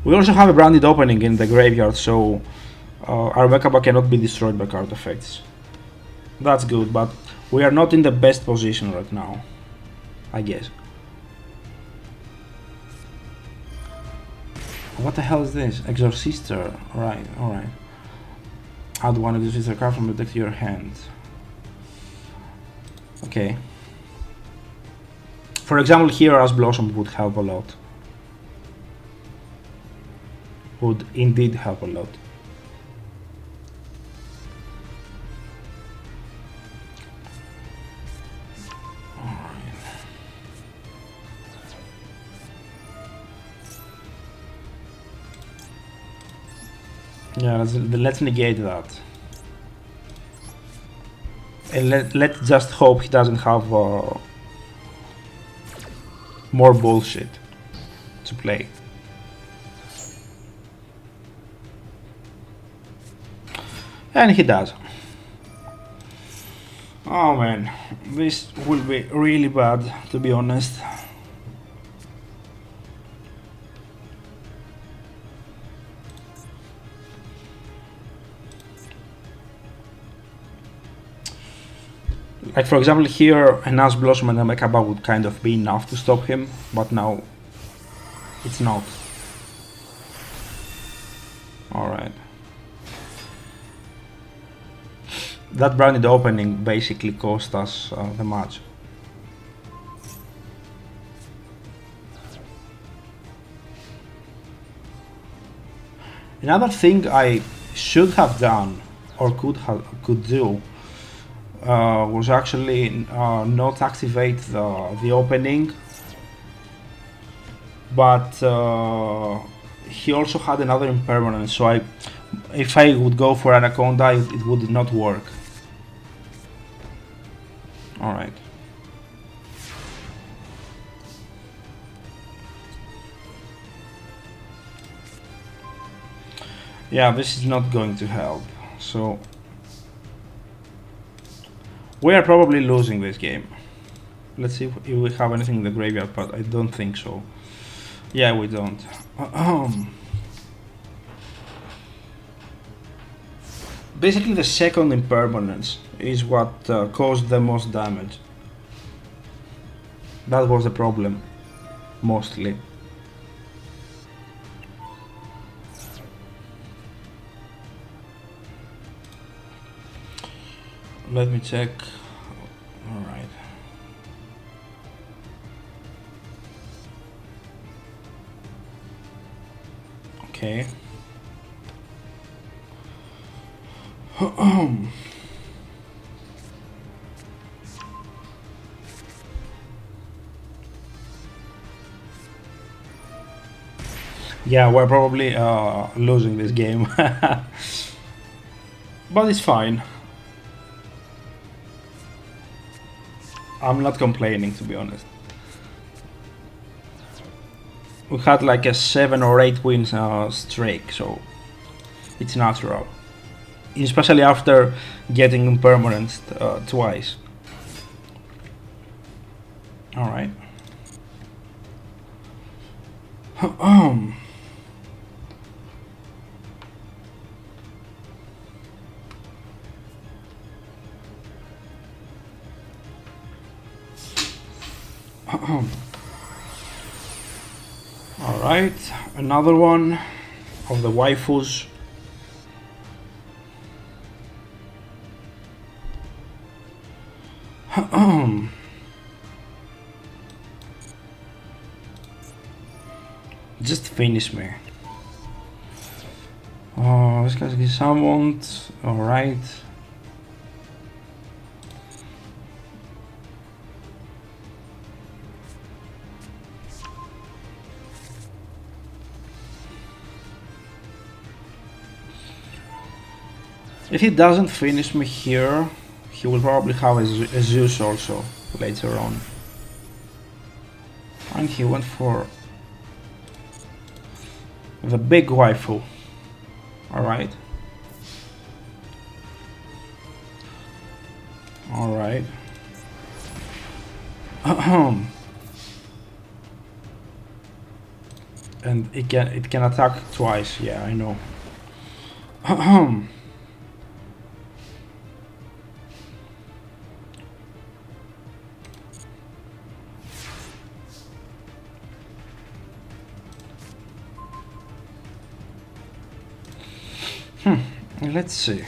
We also have a Branded Opening in the graveyard, so our Mechaba cannot be destroyed by card effects. That's good, but we are not in the best position right now, I guess. What the hell is this? Exorcister. Right, alright. Add 1 Exorcister card from the deck to your hand. Okay. For example, here Ash Blossom would help a lot. Would indeed help a lot. Yeah, let's negate that. And let's just hope he doesn't have more bullshit to play. And he does. Oh man, this will be really bad, to be honest. Like for example here, an Ash Blossom and a Mekaba would kind of be enough to stop him, but now it's not. Alright. That branded opening basically cost us the match. Another thing I should have done or could do was actually not activate the opening, but he also had another impermanence, so if I would go for Anaconda it would not work. Alright. Yeah, this is not going to help, so we are probably losing this game. Let's see if we have anything in the graveyard, but I don't think so. Yeah, we don't. Basically the second impermanence is what caused the most damage. That was the problem, mostly. Let me check. Alright. Okay. Yeah, we're probably losing this game. But it's fine. I'm not complaining, to be honest. We had like a 7 or 8 wins streak, so it's natural. Especially after getting impermanence twice. Alright. Alright, another one of the waifus. Just finish me. Oh, this guy's getting summoned. Alright. If he doesn't finish me here, he will probably have a Zeus also later on. And he went for the big waifu. Alright. Alright. And it can attack twice, yeah, I know. Let's see.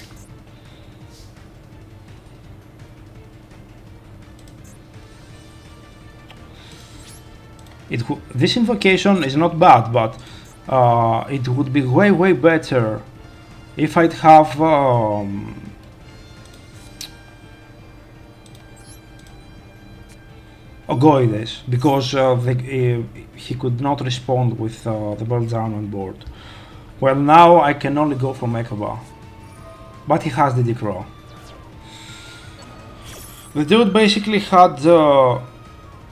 This invocation is not bad, but it would be way better if I'd have Ogoides, because he could not respond with the Balzano on board. Well, now I can only go for Mechaba. But he has the Decro. The dude basically had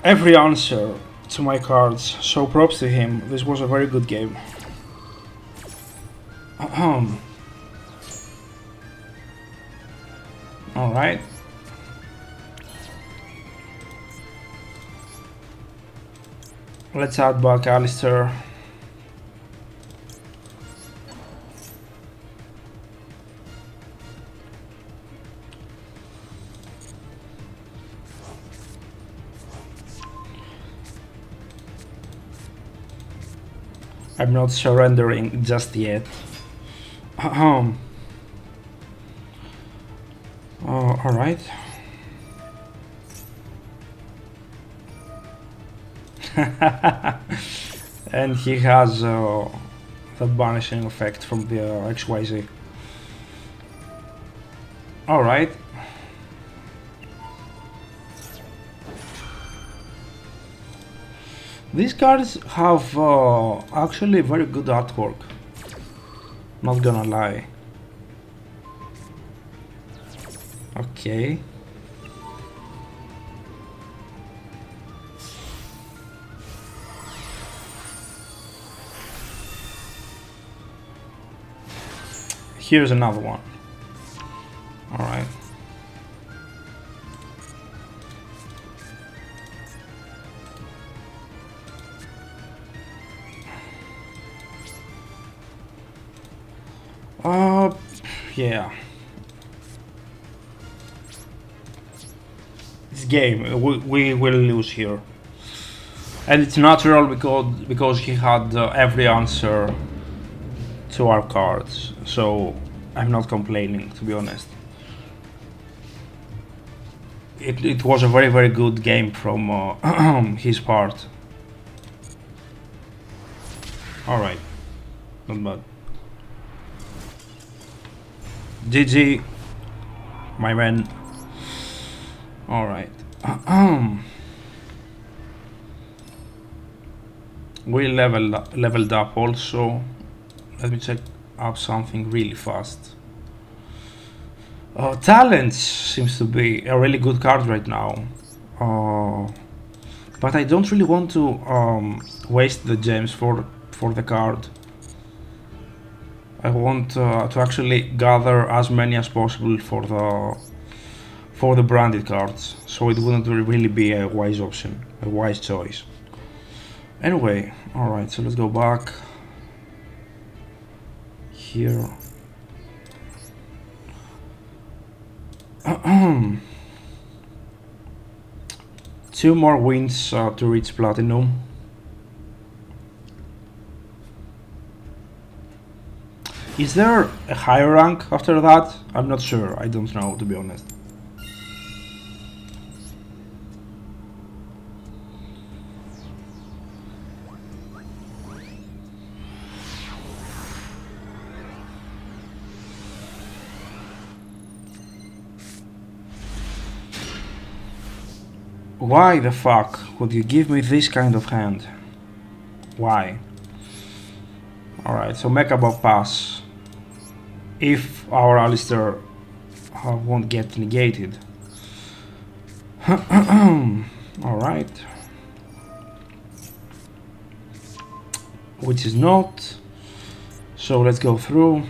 every answer to my cards, so props to him. This was a very good game. Alright. Let's add back Alistair. I'm not surrendering just yet. Alright. And he has the banishing effect from the XYZ. Alright. These cards have actually very good artwork. Not gonna lie. Okay. Here's another one. All right. Yeah. This game, we will lose here. And it's natural because he had every answer to our cards. So I'm not complaining, to be honest. It was a very good game from his part. Alright. Not bad. GG, my man. Alright. We leveled up also. Let me check out something really fast. Talents seems to be a really good card right now. But I don't really want to waste the gems for the card. I want to actually gather as many as possible for the branded cards, so it wouldn't really be a wise option, a wise choice. Anyway, alright, so let's go back here. Two more wins to reach platinum. Is there a higher rank after that? I'm not sure, I don't know, to be honest. Why the fuck would you give me this kind of hand? Why? Alright, so Mechaba pass. If our Alistair won't get negated. Alright. Which is not. So let's go through.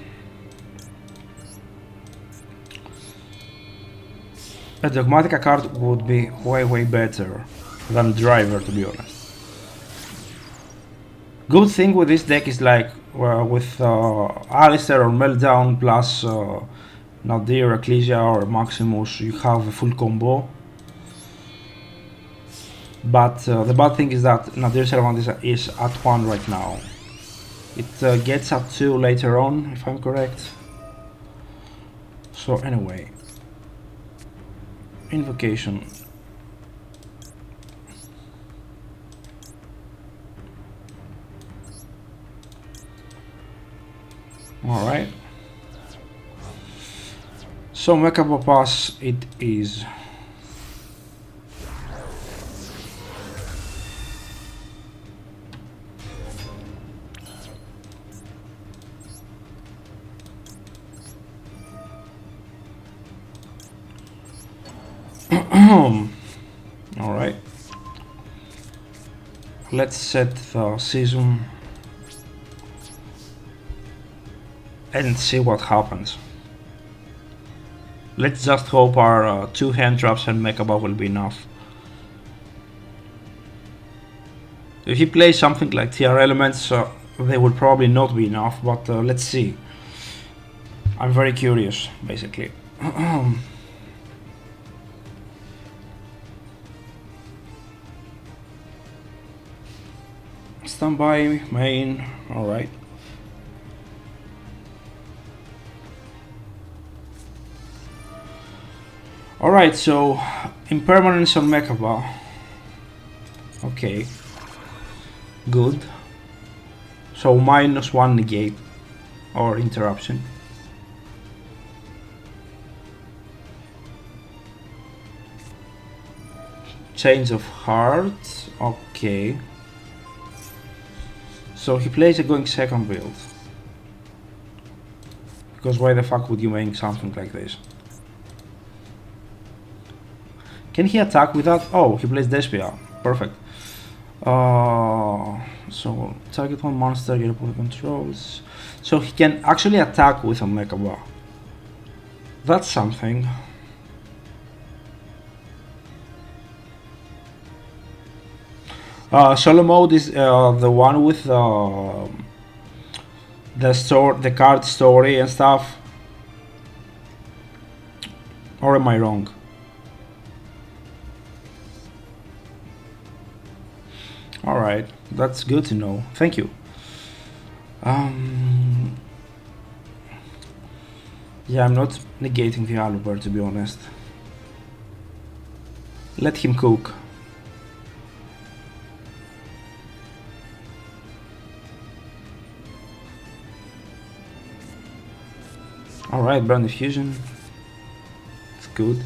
A Dogmatica card would be way better than Driver, to be honest. Good thing with this deck is like with Alistair or Meltdown plus Nadir, Ecclesia or Maximus, you have a full combo. But the bad thing is that Nadir Servant is at 1 right now. It gets at 2 later on, if I'm correct. So anyway. Invocation. Alright. So Mechaba pass it is. Alright. Let's set the season and see what happens. Let's just hope our 2 hand traps and Mechaba will be enough. If he plays something like TR elements, they will probably not be enough, but let's see. I'm very curious, basically. Standby, main, alright. Alright, so impermanence on Mechaba. Okay. Good. So -1 negate or interruption. Change of heart. Okay. So he plays a going second build. Because why the fuck would you make something like this? Can he attack with that? Oh, he plays Despia. Perfect. So target one monster your opponent controls. So he can actually attack with a Mechaba. That's something. Solo mode is the one with the card story and stuff. Or am I wrong? Alright, that's good to know. Thank you. Yeah, I'm not negating the Albert, to be honest. Let him cook. Alright, brand diffusion. It's good.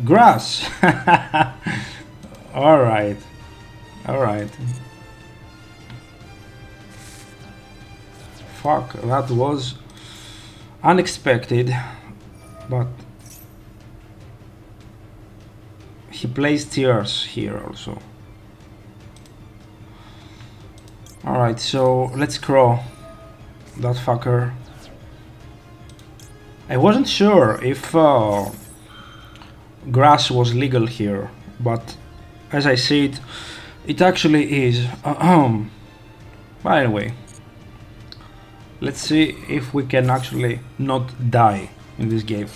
Grass! Alright. Alright. Fuck, that was unexpected, but he plays tears here also. Alright, so let's crawl that fucker. I wasn't sure if grass was legal here, but as I see it, it actually is. But anyway, let's see if we can actually not die in this game.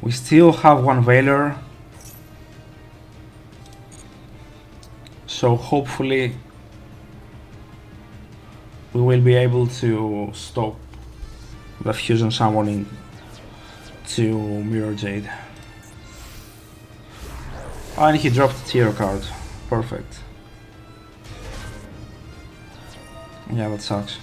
We still have one Veiler, so hopefully we will be able to stop the fusion summoning to Mirror Jade. And he dropped a tier card. Perfect. Yeah, that sucks.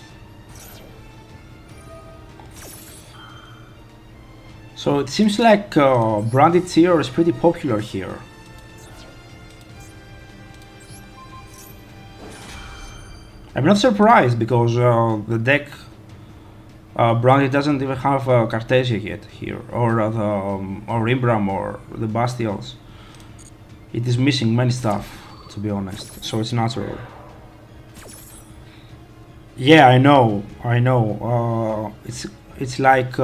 So it seems like branded tier is pretty popular here. I'm not surprised because the deck branded doesn't even have Cartesia yet here, or Imbram or the Bastials. It is missing many stuff, to be honest, so it's natural. Yeah, I know. It's like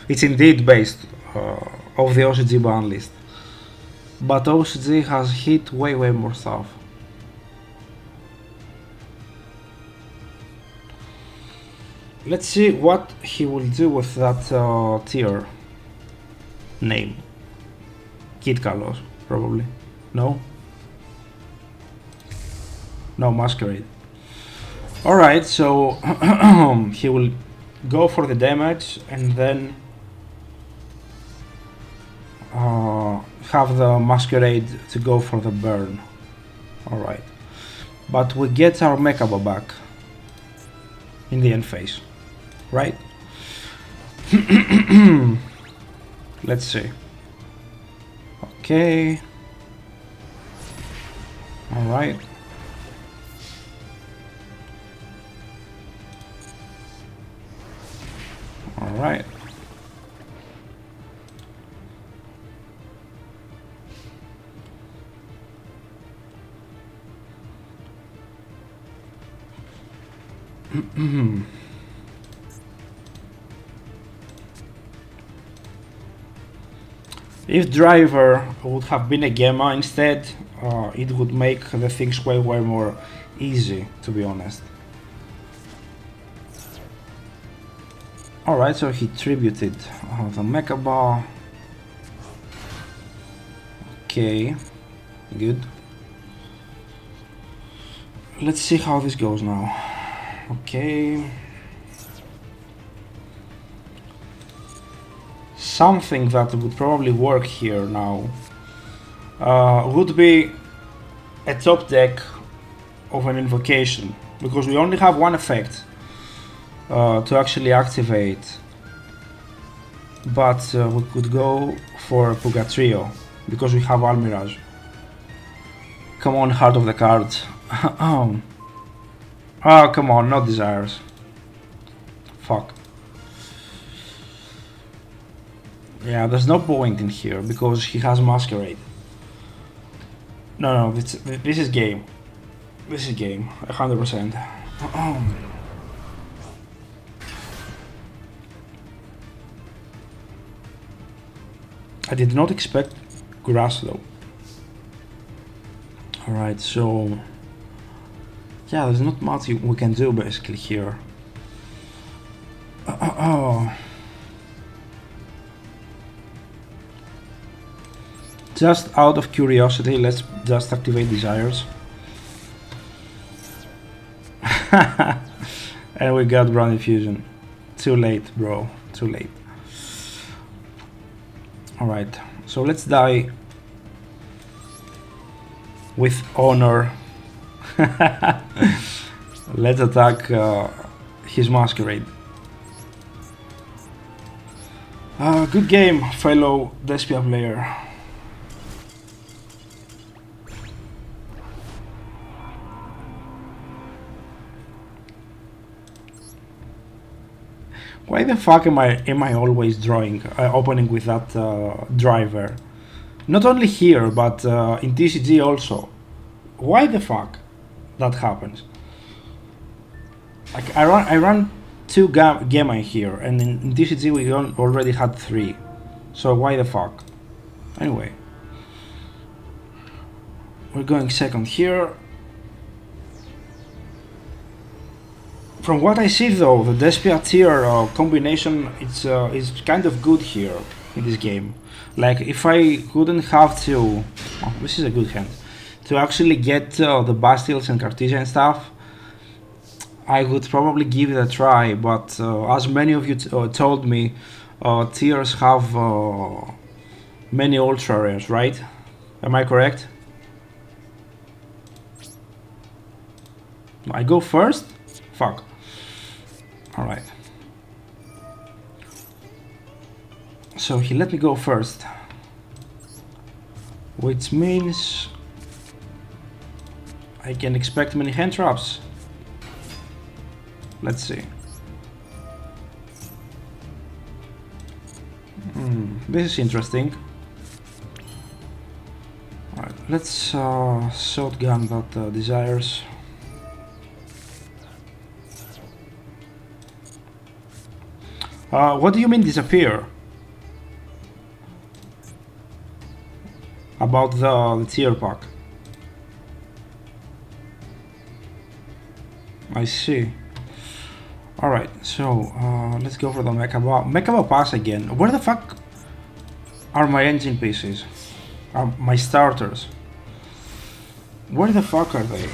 it's indeed based of the OCG ban list, but OCG has hit way more stuff. Let's see what he will do with that tier name. Kid Kalos, probably. No? No, Masquerade. Alright, so he will go for the damage and then have the Masquerade to go for the burn. Alright. But we get our Mechaba back in the end phase. Right? Let's see. Okay. Alright. Alright. If driver would have been a Gemma instead, it would make the things way more easy, to be honest. Alright, so he tributed the Mecha Bar. Okay, good. Let's see how this goes now. Okay. Something that would probably work here now would be a top deck of an invocation, because we only have one effect to actually activate, but we could go for Pugatrio because we have Almirage. Come on, Heart of the Cards. Oh, come on, not Desires. Fuck. Yeah, there's no point in here because he has Masquerade. No, this is game. This is game, 100%. I did not expect grass though. Alright, so yeah, there's not much we can do basically here. Just out of curiosity, let's just activate Desires. And we got Brown Infusion. Too late, bro. Too late. Alright, so let's die with honor. Let's attack his Masquerade. Good game, fellow Despia player. Why the fuck am I always drawing opening with that driver? Not only here, but in TCG also. Why the fuck that happens? Like I run 2 Gamma here, and in TCG we already had 3. So why the fuck? Anyway, we're going second here. From what I see though, the Despia tier combination is kind of good here in this game. Like if I wouldn't have to, oh, this is a good hand, to actually get the Bastilles and Cartesian stuff, I would probably give it a try, but as many of you told me, tiers have many ultra rares, right? Am I correct? I go first? Fuck. Alright. So he let me go first, which means I can expect many hand traps. Let's see. This is interesting. Alright, let's shotgun that Desires. What do you mean disappear? About the tier pack. I see. Alright, so let's go for the Mechaba pass again. Where the fuck are my engine pieces? My starters? Where the fuck are they?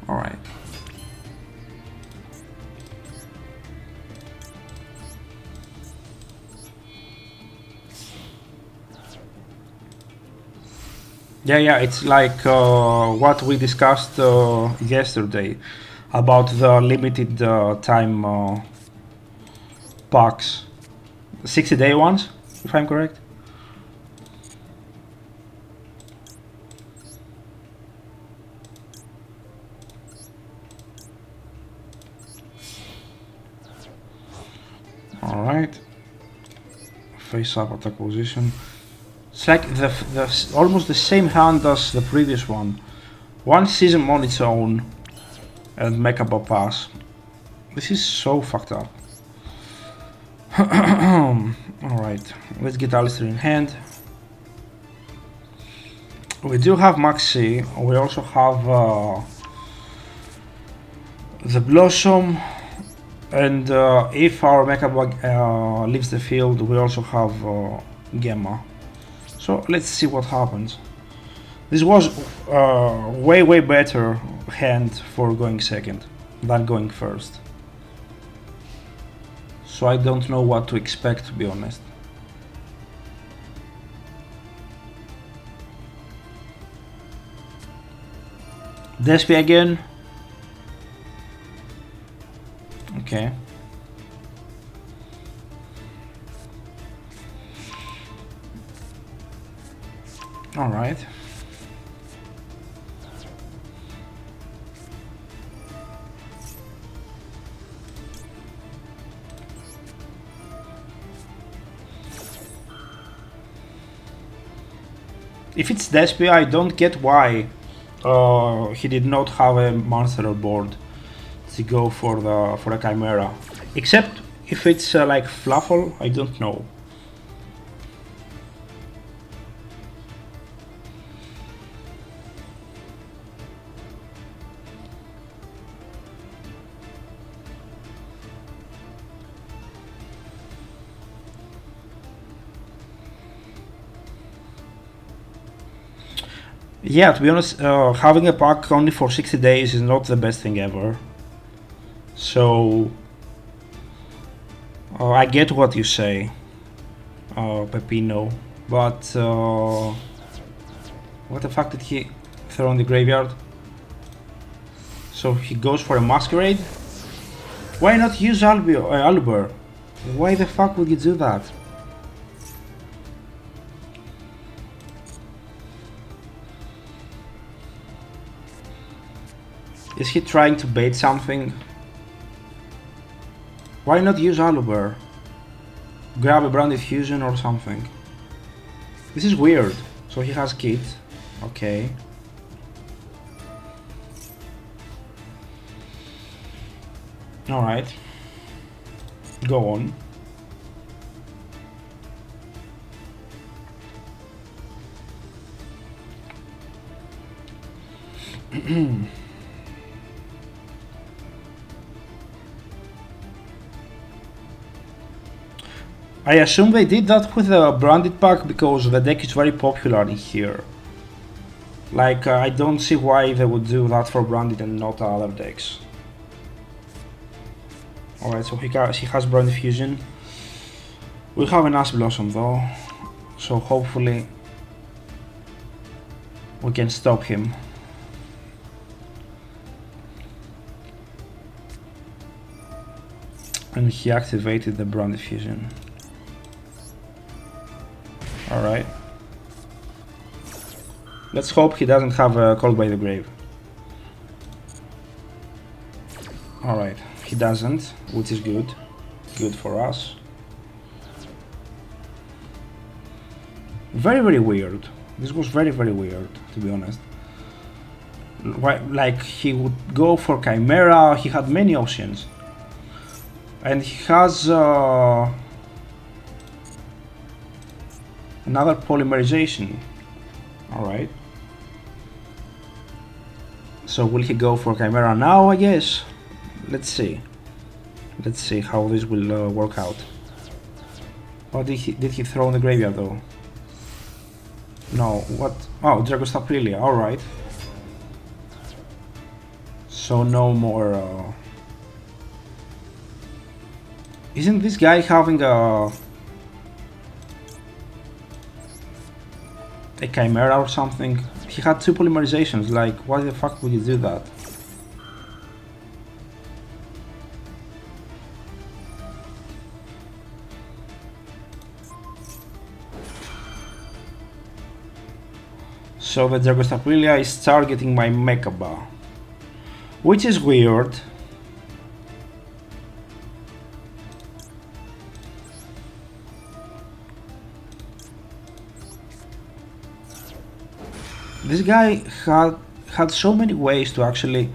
Alright. Yeah, it's like what we discussed yesterday about the limited time packs. 60-day ones, if I'm correct. Alright. Face up attack position. It's like almost the same hand as the previous one. One season on its own and Mechaba pass. This is so fucked up. Alright, let's get Alistair in hand. We do have Maxi, we also have the Blossom, and if our Mechaba leaves the field, we also have Gemma. So let's see what happens. This was way better hand for going second than going first. So I don't know what to expect, to be honest. Despy again. Okay. All right. If it's Despy, I don't get why he did not have a monster board to go for a Chimera. Except if it's like Fluffle, I don't know. Yeah, to be honest, having a pack only for 60 days is not the best thing ever. So, I get what you say, Pepino, but what the fuck did he throw in the graveyard? So he goes for a Masquerade? Why not use Albert? Why the fuck would you do that? Is he trying to bait something? Why not use Aluber? Grab a Branded Fusion or something. This is weird. So he has Kit. Okay. Alright. Go on. I assume they did that with the branded pack because the deck is very popular in here. Like, I don't see why they would do that for branded and not other decks. Alright, so he has Branded Fusion. We have an Ash Blossom though, so hopefully we can stop him. And he activated the Branded Fusion. Alright. Let's hope he doesn't have a Called by the Grave. Alright, he doesn't, which is good. Good for us. Very weird. This was very weird, to be honest. Like, he would go for Chimera, he had many options. And he has another polymerization. Alright. So will he go for Chimera now, I guess? Let's see. Let's see how this will work out. What did he throw in the graveyard though? No, what? Oh, Dragostaprilia, alright. So no more... Isn't this guy having a Chimera or something? He had 2 polymerizations, like, why the fuck would you do that? So the Dragostaprilia is targeting my Mechaba, which is weird. This guy had so many ways to actually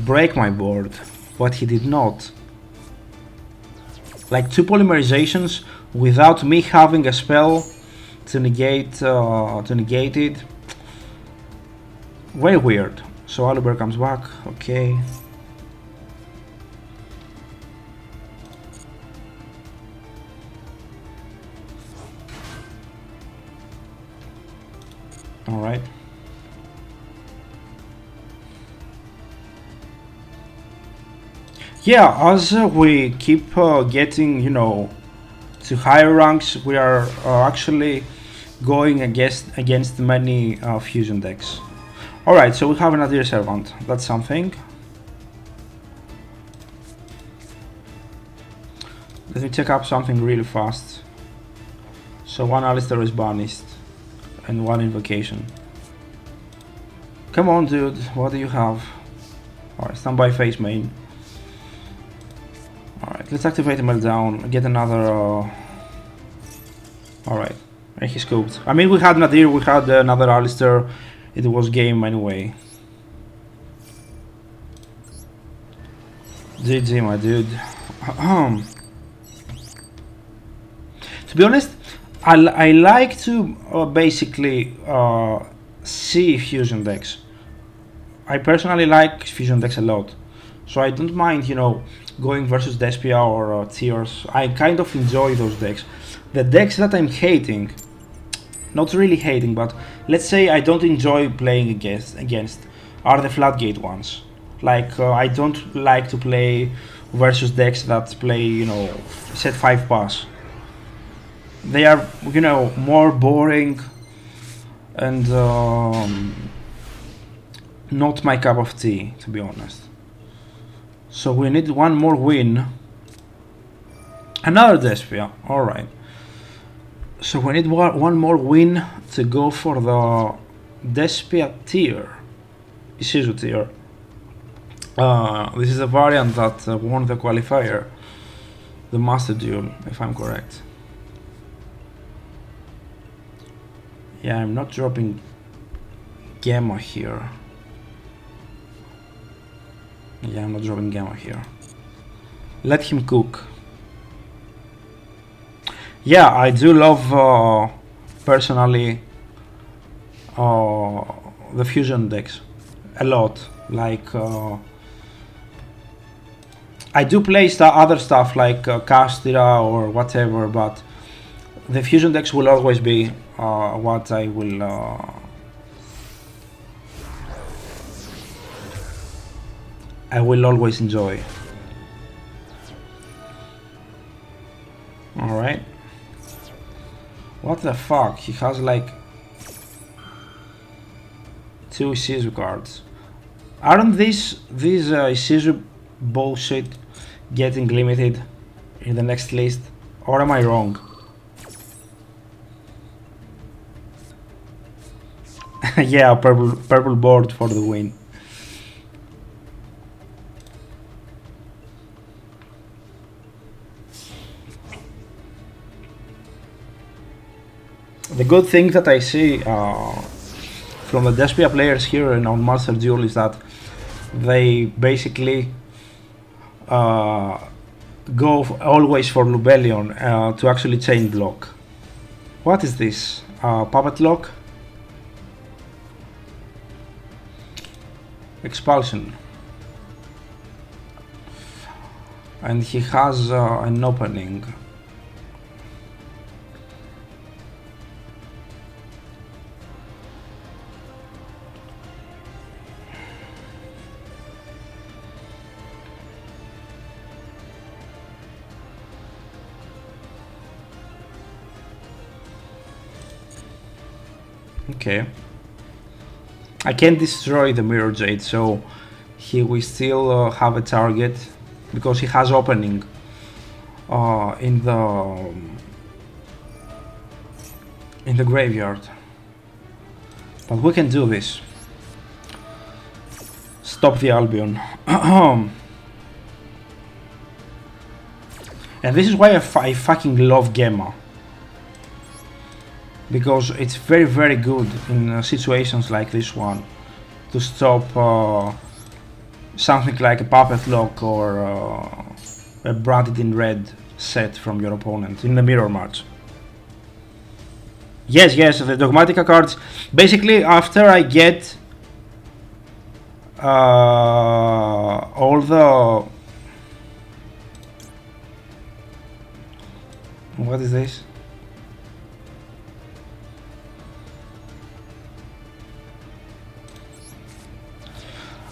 break my board, but he did not. Like 2 polymerizations without me having a spell to negate it. Very weird. So Aluber comes back. Okay. All right. Yeah, as we keep getting, you know, to higher ranks, we are actually going against many fusion decks. All right, so we have an Nadir Servant. That's something. Let me check up something really fast. So 1 Alistair is banished and 1 Invocation. Come on, dude. What do you have? Alright, standby face main. Alright, let's activate a Meltdown. Get another... Alright, and he scooped. I mean, we had Nadir, we had another Alistair. It was game anyway. GG, my dude. To be honest, I like to basically see fusion decks. I personally like fusion decks a lot, so I don't mind, you know, going versus Despia or Tears. I kind of enjoy those decks. The decks that I'm hating, not really hating, but let's say I don't enjoy playing against are the Floodgate ones. Like I don't like to play versus decks that play, you know, set 5 pass. They are, you know, more boring and not my cup of tea, to be honest. So we need 1 more win. Another Despia, alright. So we need 1 more win to go for the Despia tier, Isuzu tier. This is a variant that won the qualifier, the Master Duel, if I'm correct. Yeah, I'm not dropping Gamma here. Yeah, I'm not dropping Gamma here. Let him cook. Yeah, I do love personally the fusion decks a lot. Like I do play other stuff like Castira or whatever, but the fusion decks will always be what I will always enjoy. Alright. What the fuck? He has like 2 Isuzu cards. Aren't these Isuzu bullshit getting limited in the next list? Or am I wrong? Yeah, purple board for the win. The good thing that I see from the Despia players here and on Master Duel is that they basically go always for Lubellion to actually chain block. What is this? Puppet lock? Expulsion. And he has an opening. Okay. I can't destroy the Mirror Jade, so he will still have a target because he has opening in the graveyard. But we can do this. Stop the Albion. And this is why I fucking love Gemma. because it's very good in situations like this one to stop something like a puppet lock or a branded in red set from your opponent in the mirror match. Yes, the Dogmatica cards. Basically, after I get all the... What is this?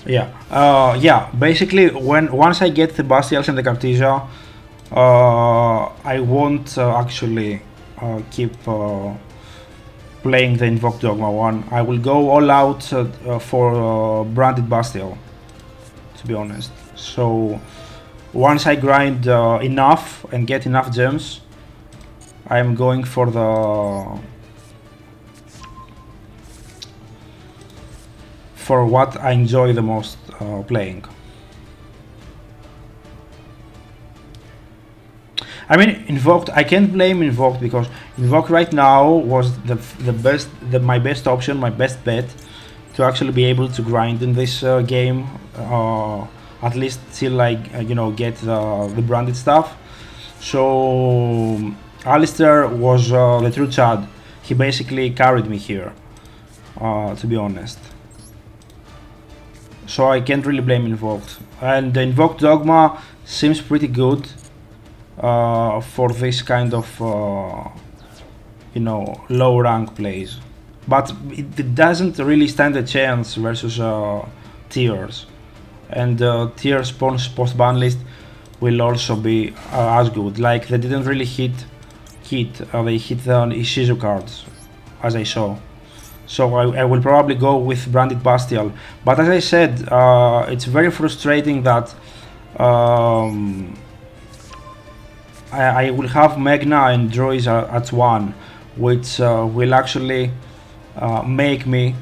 Yeah, basically once I get the Bastials and the Cartesia, I won't actually keep playing the Invoked Dogma one. I will go all out for branded Bastial, to be honest. So once I grind enough and get enough gems, I'm going for what I enjoy the most playing. I mean, Invoked, I can't blame Invoked because Invoked right now was my best option, my best bet to actually be able to grind in this game, at least till I get the branded stuff. So Alistair was the true Chad. He basically carried me here, to be honest. So I can't really blame Invoked. And the Invoked Dogma seems pretty good for this kind of low rank plays, but it doesn't really stand a chance versus tiers, and tiers post ban list will also be as good. Like they didn't really hit they hit the Ishizu cards, as I saw. So I will probably go with branded Bastial, but as I said, it's very frustrating that I will have Megna and Droids at 1, which will actually make me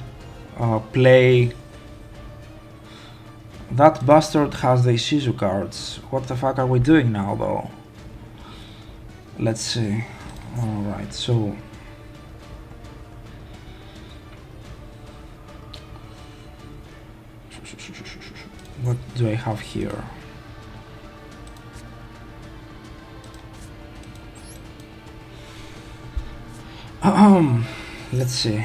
play. That bastard has the Ishizu cards. What the fuck are we doing now, though? Let's see. Alright, so... What do I have here? Let's see.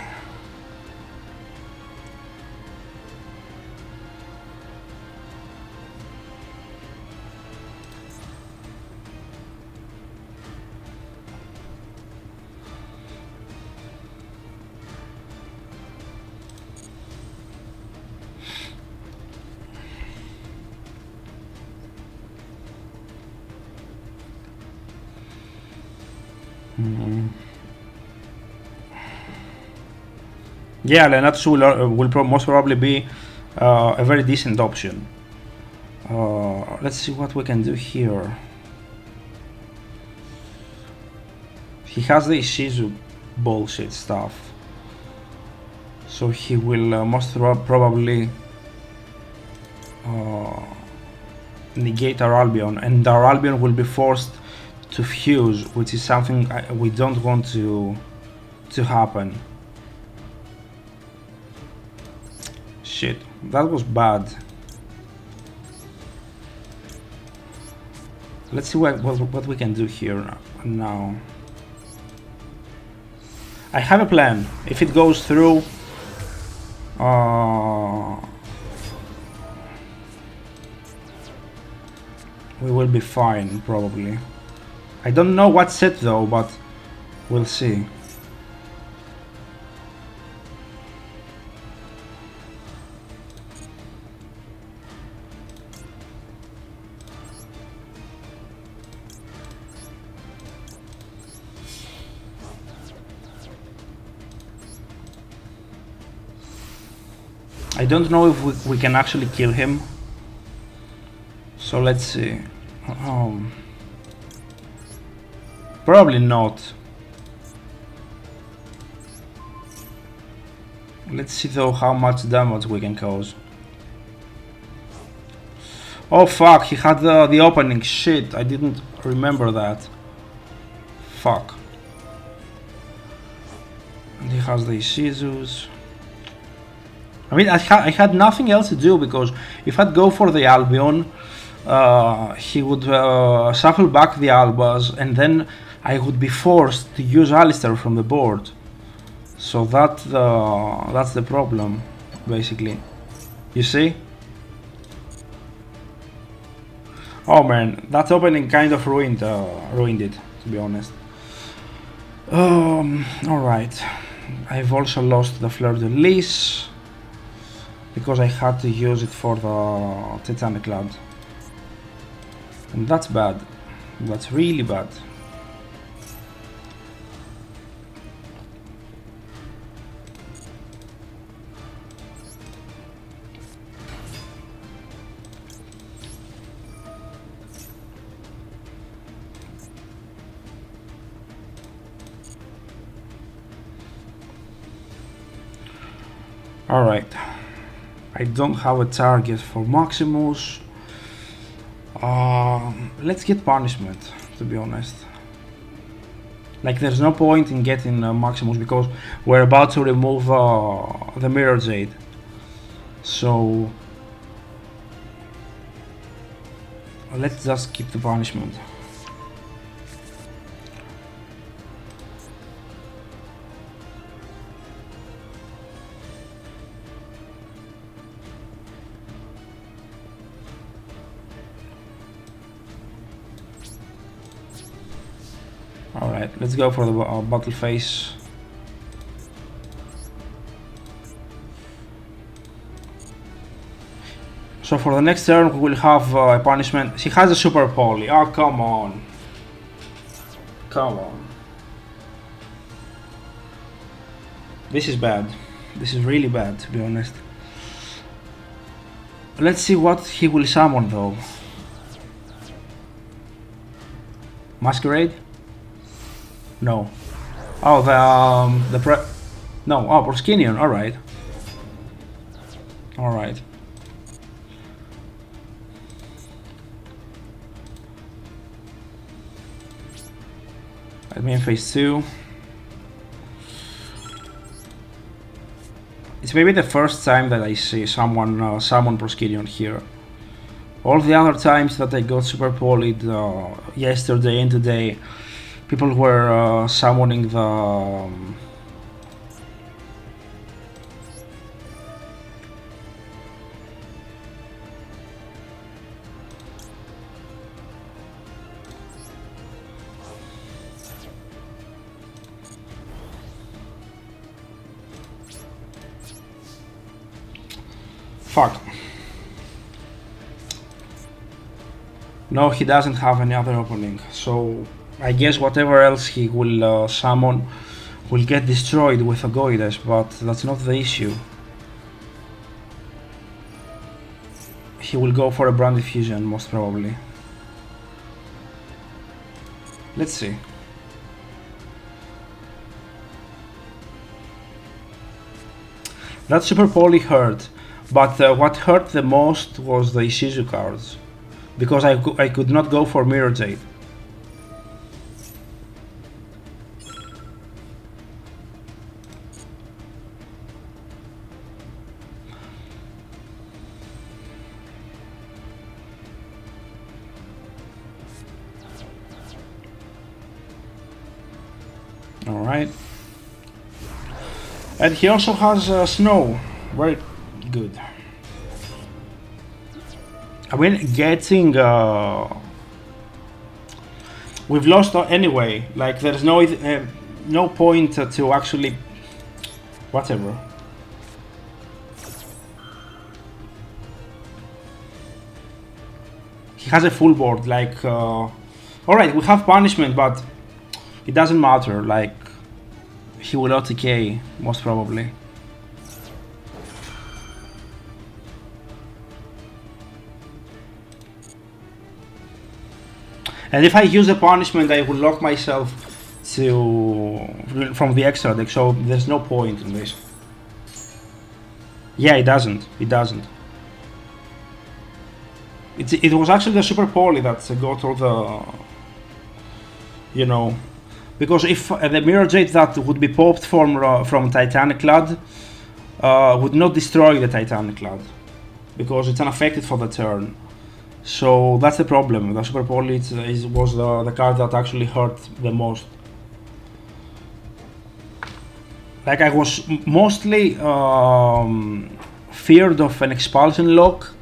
Yeah, Lenatsu will most probably be a very decent option. Let's see what we can do here. He has the Ishizu bullshit stuff, so he will most probably negate our Albion, and our Albion will be forced to fuse, which is something we don't want to happen. Shit, that was bad. Let's see what we can do here now. I have a plan. If it goes through, we will be fine, probably. I don't know what set though, but we'll see. I don't know if we can actually kill him. So let's see. Probably not. Let's see though how much damage we can cause. Oh fuck, he had the opening. Shit, I didn't remember that. Fuck. has the Shizus. I mean, I had nothing else to do, because if I'd go for the Albion, he would shuffle back the Albas, and then I would be forced to use Alistair from the board. So that's the problem, basically. You see? Oh man, that opening kind of ruined it, to be honest. Alright. I've also lost the Fleur de Lis, because I had to use it for the Titanic Lad. And that's bad. That's really bad. Alright, I don't have a target for Maximus. Let's get punishment, to be honest. Like, there's no point in getting Maximus, because we're about to remove the Mirror Jade. So let's just keep the punishment. Alright, let's go for the battle phase. So for the next turn we will have a punishment. She has a super poly. Oh, come on. Come on. This is bad. This is really bad, to be honest. Let's see what he will summon though. Masquerade? No. Oh, no, oh, Proskinion, alright. Alright. Admin phase 2. It's maybe the first time that I see someone summon Proskinion here. All the other times that I got super polyed yesterday and today, people were summoning the fuck. No, he doesn't have any other opening, so I guess whatever else he will summon will get destroyed with a Goides, but that's not the issue. He will go for a Brand Diffusion, most probably. Let's see. That super poly hurt, but what hurt the most was the Ishizu cards, because I could not go for Mirror Jade. Alright. And he also has snow. Very good. I mean, getting... we've lost anyway. Like, there's no point to actually... Whatever. He has a full board, like... Alright, we have punishment, but... It doesn't matter, like... He will OTK, most probably. And if I use a punishment, I will lock myself from the extra deck, so there's no point in this. Yeah, it doesn't. It doesn't. It was actually the super poly that got all the, you know, Because if the Mirror Jade that would be popped from Titanic Clad would not destroy the Titanic Clad, because it's unaffected for the turn. So that's the problem. The Super Poly was the card that actually hurt the most. Like, I was mostly feared of an expulsion lock,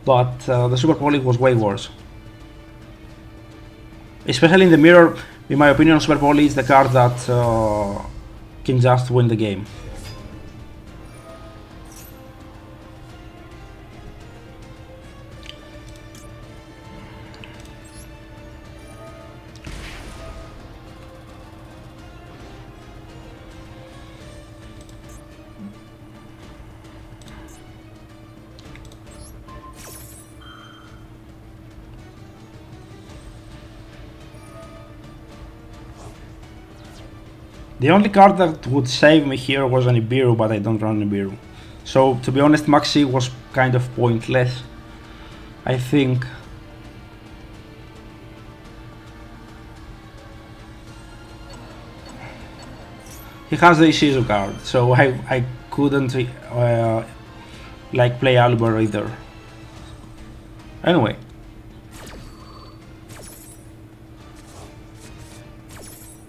but the Super Poly was way worse. Especially in the mirror, in my opinion, Super Poly is the card that can just win the game. The only card that would save me here was an Nibiru, but I don't run Nibiru. So, to be honest, Maxi was kind of pointless, I think. He has the Ishizu card, so I couldn't like play Albert either. Anyway.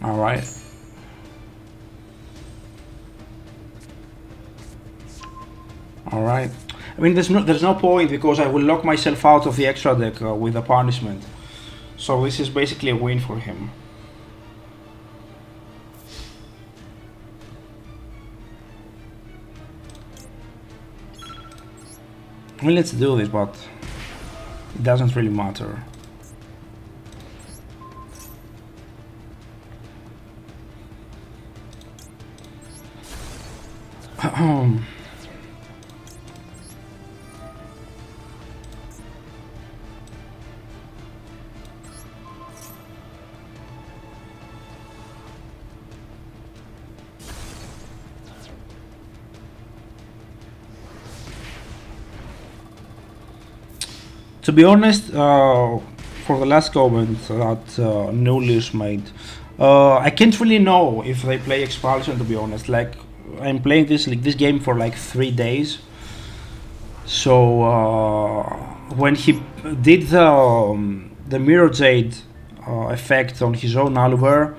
Alright. Alright. I mean, there's no point, because I will lock myself out of the extra deck with a punishment. So this is basically a win for him. I mean, let's do this, but it doesn't really matter. To be honest, for the last comment that Nullius made, I can't really know if they play Expulsion, to be honest. Like, I'm playing this game for like 3 days. So when he did the Mirror Jade effect on his own Aluber,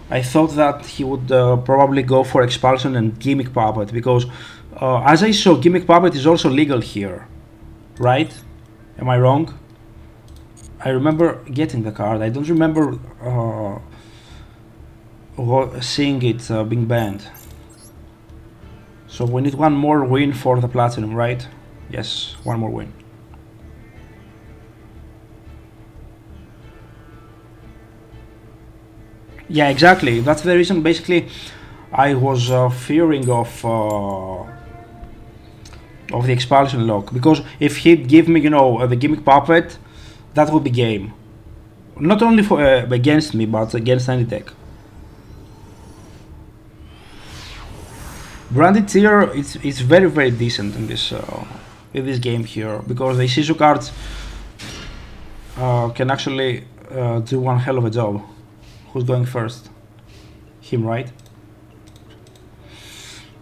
I thought that he would probably go for Expulsion and Gimmick Puppet, because as I saw, Gimmick Puppet is also legal here, right? Am I wrong? I remember getting the card. I don't remember seeing it being banned. So we need one more win for the Platinum, right? Yes, one more win. Yeah, exactly. That's the reason, basically, I was fearing of the Expulsion lock, because if he'd give me, you know, the Gimmick Puppet, that would be game. Not only for against me, but against any deck. Branded tier it's very, very decent in this game here, because the Shizu cards can actually do one hell of a job. Who's going first? Him, right?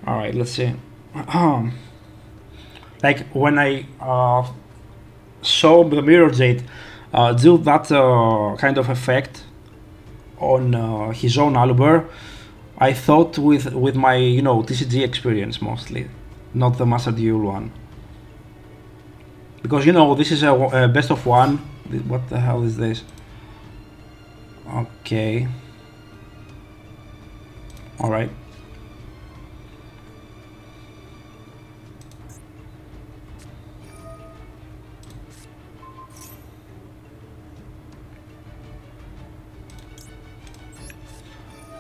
Alright, let's see. Like, when I saw the Mirror Jade do that kind of effect on his own Aluber, I thought with my, you know, TCG experience mostly, not the Master Duel one. Because, you know, this is a best of one. What the hell is this? Okay. Alright.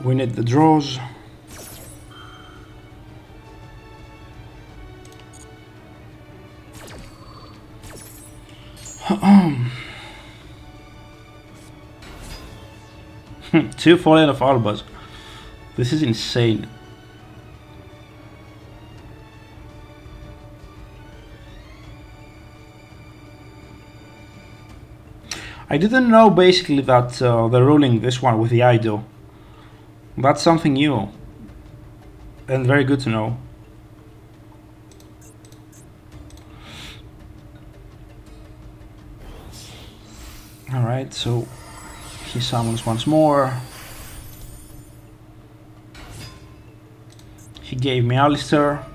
We need the draws. Two Fallen of Albas. This is insane. I didn't know basically that they're ruling this one with the Ido. That's something new and very good to know. Alright, so he summons once more. He gave me Alistair.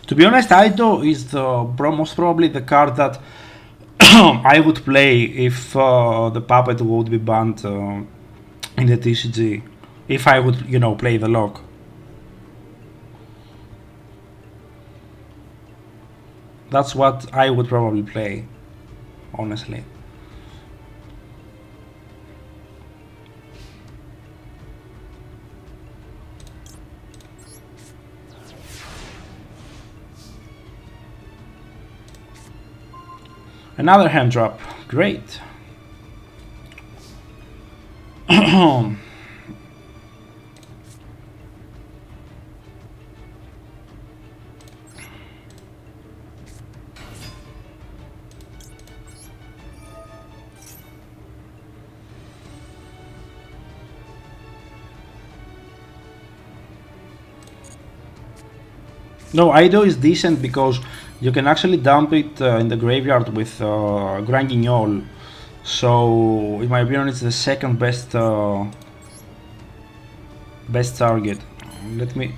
To be honest, Aido is the most probably the card that I would play if the puppet would be banned in the TCG. If I would, you know, play the lock. That's what I would probably play, honestly. Another hand drop, great. No, Aido is decent because you can actually dump it in the graveyard with Granguignol. So, in my opinion, it's the second best best target. Let me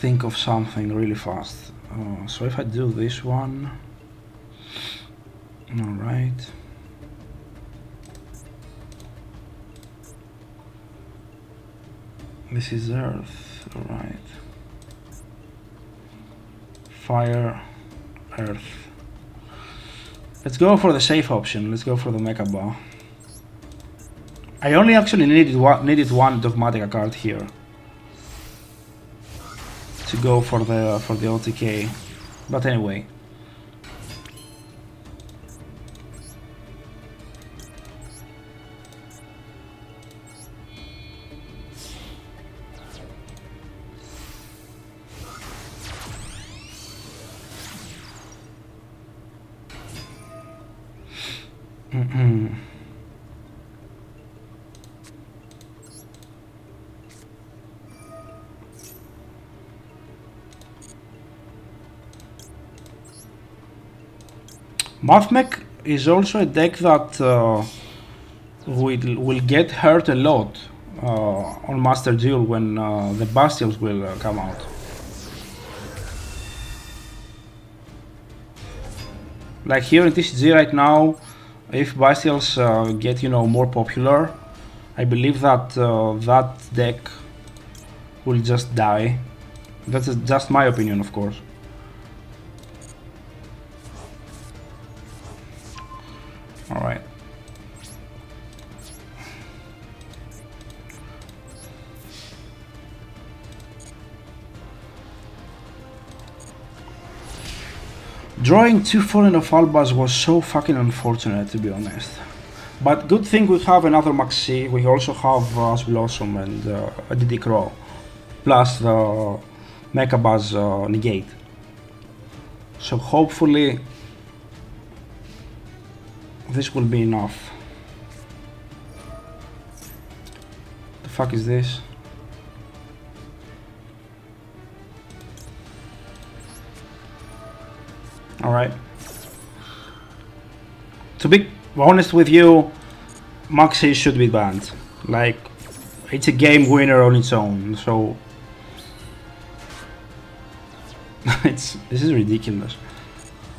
think of something really fast. So if I do this one, all right. This is Earth, all right. Fire, Earth. Let's go for the safe option. Let's go for the Mecha Bow. I only actually needed one Dogmatica card here to go for the OTK. But anyway. Mathmech is also a deck that will get hurt a lot on Master Duel when the Bastions will come out. Like here in TCG right now, if Bastions get, you know, more popular, I believe that that deck will just die. That's just my opinion, of course. All right. Drawing 2 Fallen of Albaz was so fucking unfortunate, to be honest. But good thing we have another Maxi. We also have Blossom and DD Crow, plus the Mechabuzz Negate. So hopefully this will be enough. The fuck is this? Alright. To be honest with you, Maxi should be banned. Like, it's a game winner on its own, so this is ridiculous.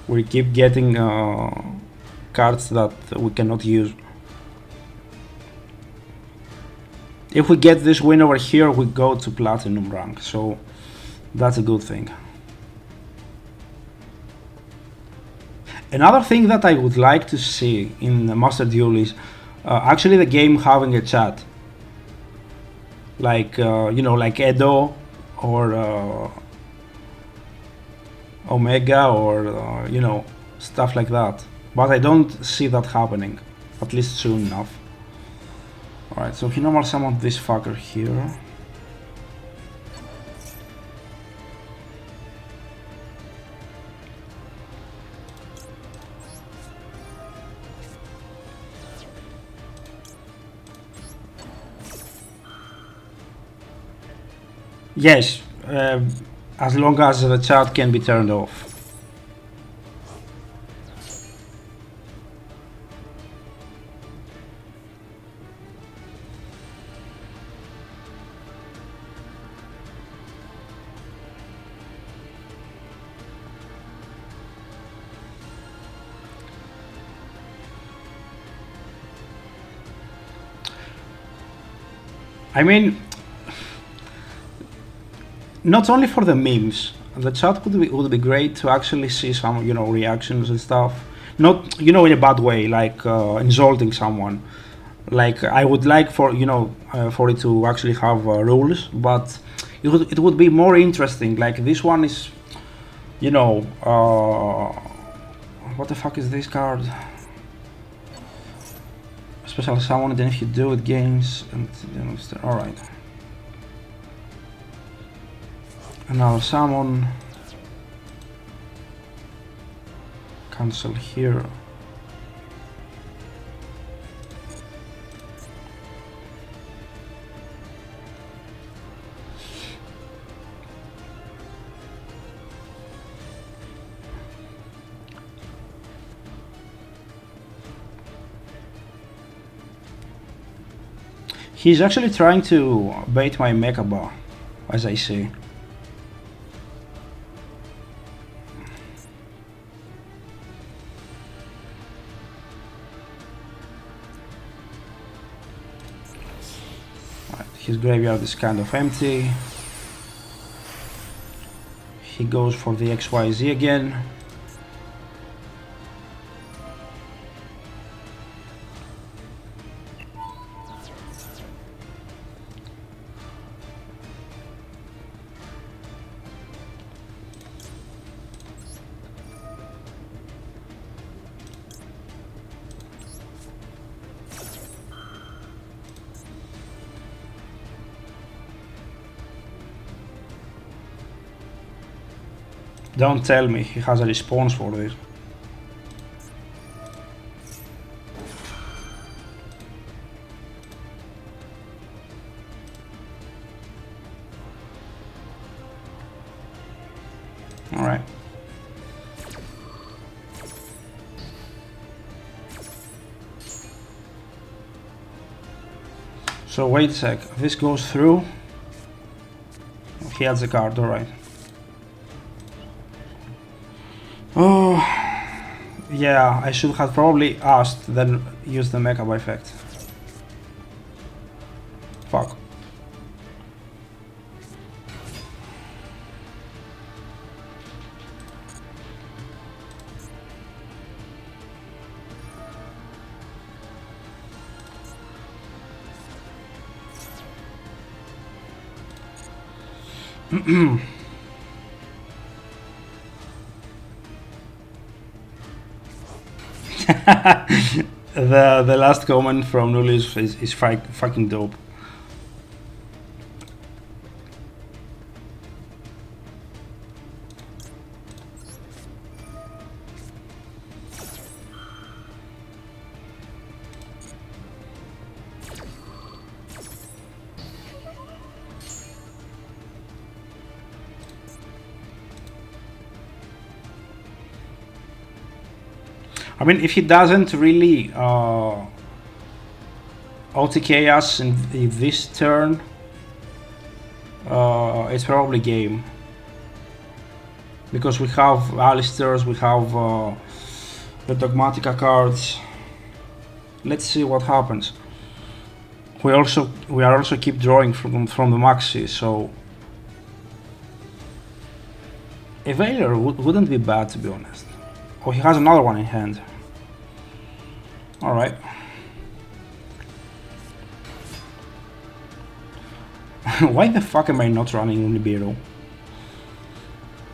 We keep getting cards that we cannot use. If we get this win over here, we go to Platinum rank, so that's a good thing. Another thing that I would like to see in the Master Duel is actually the game having a chat. Like, you know, like Edo or Omega or you know, stuff like that. But I don't see that happening, at least soon enough. Alright, so he normal summoned this fucker here. Yes, as long as the chat can be turned off. I mean, not only for the memes, the chat would be great to actually see some, you know, reactions and stuff. Not, you know, in a bad way, like insulting someone. Like I would like for, you know, for it to actually have rules, but it would be more interesting. Like this one is, you know, what the fuck is this card? Special summon, then if you do it games and you know, all right. Another summon. Cancel here. He's actually trying to bait my Mecha Bar, as I see. Right, his graveyard is kind of empty. He goes for the XYZ again. Don't tell me he has a response for this. All right. So wait a sec, this goes through. He has the card, all right. Oh, yeah, I should have probably asked, then used the Mecha by effect. Fuck. The last comment from Nulis is fucking dope. I mean, if he doesn't really OTK us in this turn, it's probably game. Because we have Alistairs, we have the Dogmatica cards. Let's see what happens. We are also keep drawing from the maxi, so a Veiler wouldn't be bad, to be honest. Oh, he has another one in hand. Alright. Why the fuck am I not running Nibiru?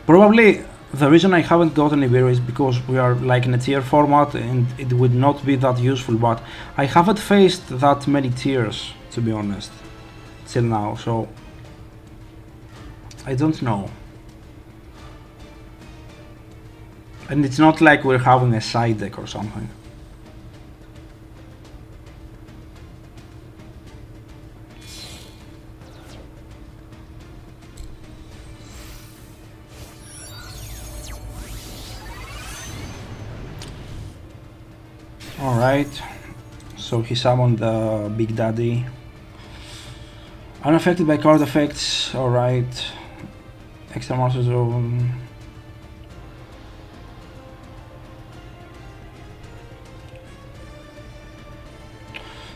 Probably The reason I haven't gotten Ibero is because we are like in a tier format and it would not be that useful, but I haven't faced that many tiers, to be honest, till now, so I don't know. And it's not like we're having a side deck or something. Alright, so he summoned the Big Daddy. Unaffected by card effects, alright. Extra Master Zone.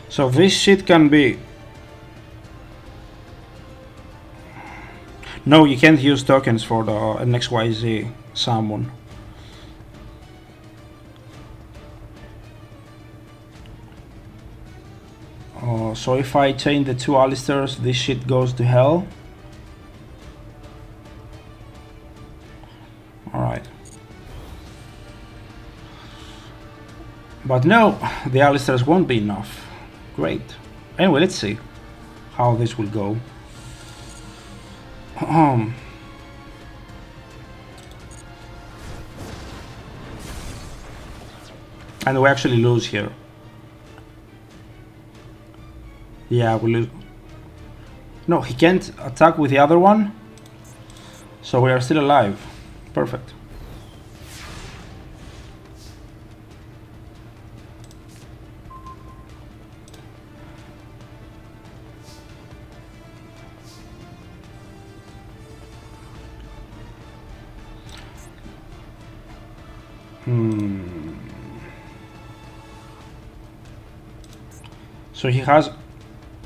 So this shit can be... No, you can't use tokens for the NXYZ summon. So if I chain the two Alistairs, this shit goes to hell. Alright. But no, the Alistairs won't be enough. Great. Anyway, let's see how this will go. And we actually lose here. Yeah, we lose. No, he can't attack with the other one. So we are still alive. Perfect. So he has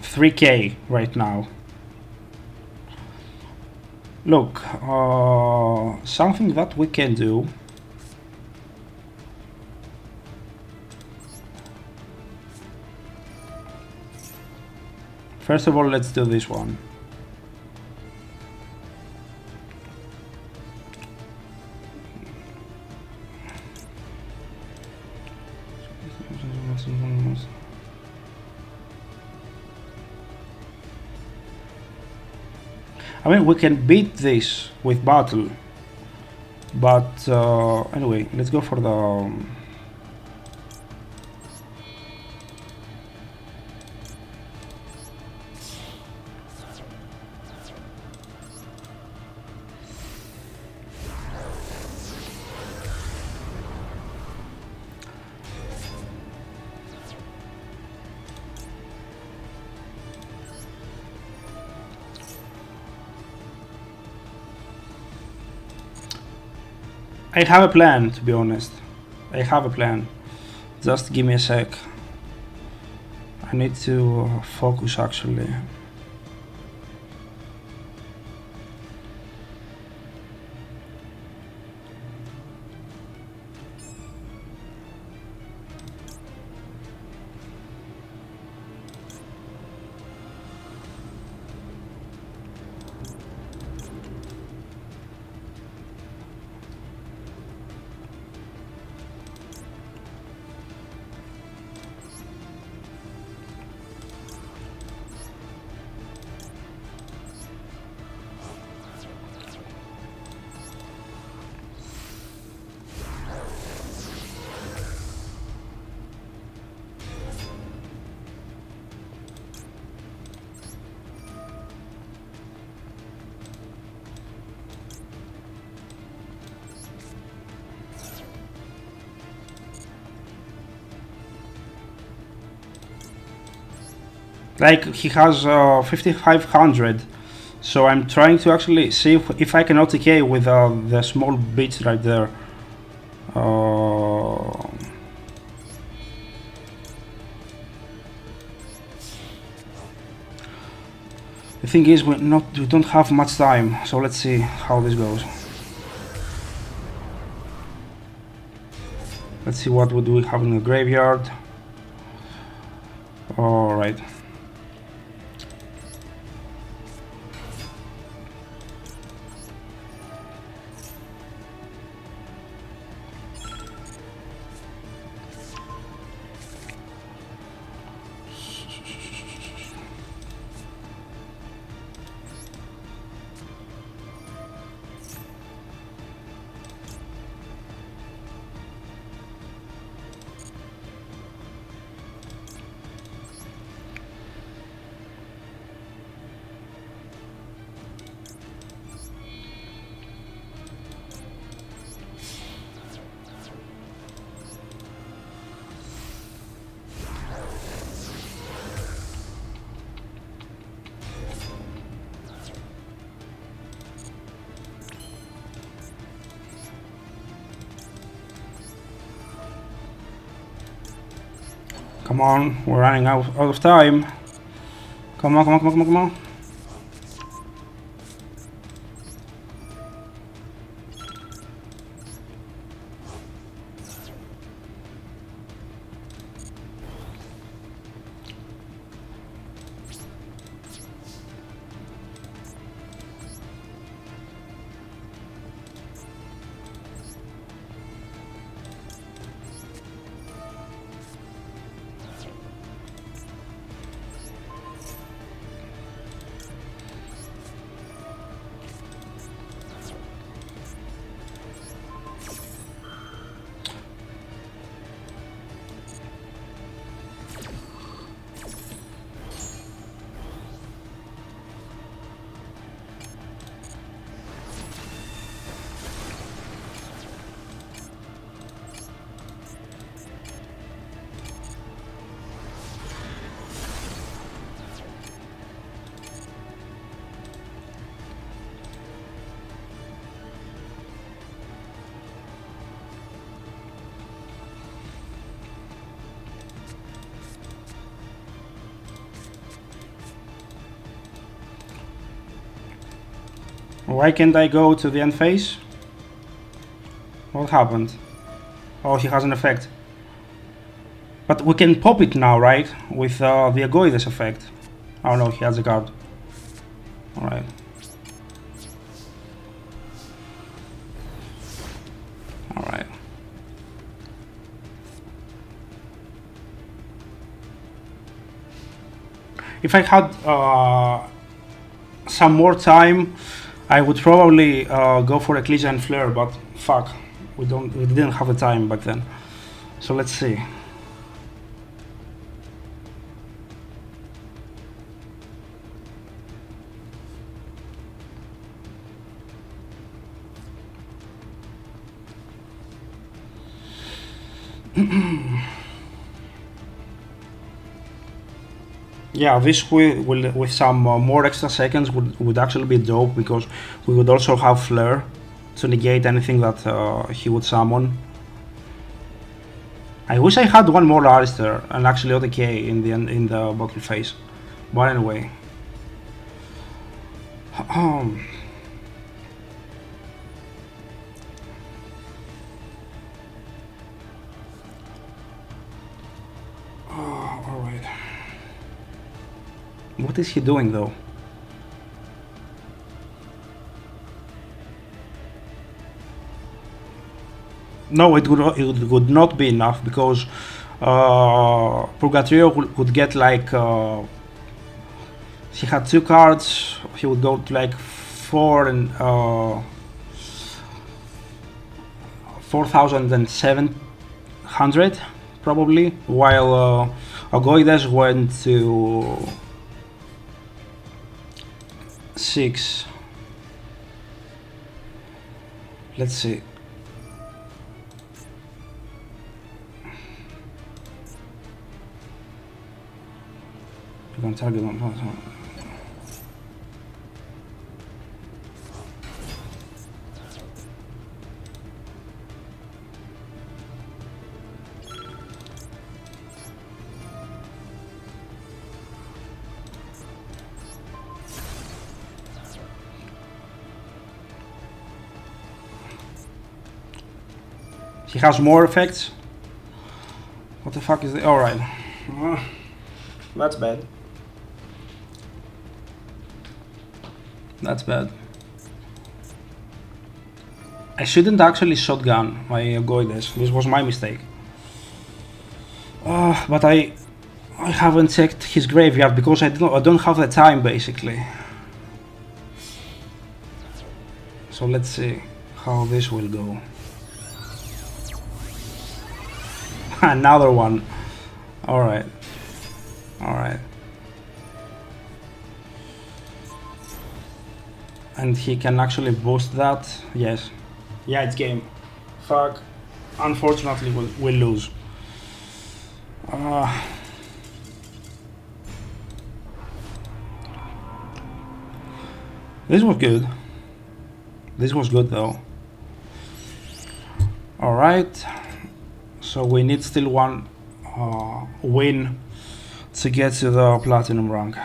3k right now. Look, something that we can do. First of all, let's do this one. I mean, we can beat this with battle, but anyway, let's go for the... I have a plan, to be honest. I have a plan. Just give me a sec. I need to focus actually. Like, he has 5500, so I'm trying to actually see if I can OTK with the small bits right there. The thing is, we don't have much time, so let's see how this goes. Let's see what would we have in the graveyard. All right. Come on, we're running out of time. Come on, come on, come on, come on, come on. Why can't I go to the end phase? What happened? Oh, he has an effect. But we can pop it now, right? With the Agoides effect. Oh no, he has a card. Alright. Alright. If I had some more time, I would probably go for Ecclesia and Flare, but fuck, we didn't have the time back then. So let's see. Yeah, this with some more extra seconds would actually be dope, because we would also have Flare to negate anything that he would summon. I wish I had one more Alistair and actually OTK in the bottle phase, but anyway. Alright. What is he doing though? No, it would not be enough, because Purgatorio would get like he had 2 cards, he would go to like 4,700 probably, while Agoides went to 6. Let's see. You can target one. He has more effects. What the fuck is it? Alright. That's bad. That's bad. I shouldn't actually shotgun my Agoides. This was my mistake. But I haven't checked his graveyard because I don't have the time basically. So let's see how this will go. Another one. Alright. Alright. And he can actually boost that. Yes. Yeah, it's game. Fuck. Unfortunately, we'll lose. This was good. This was good though. Alright. So we need still one win to get to the platinum rank.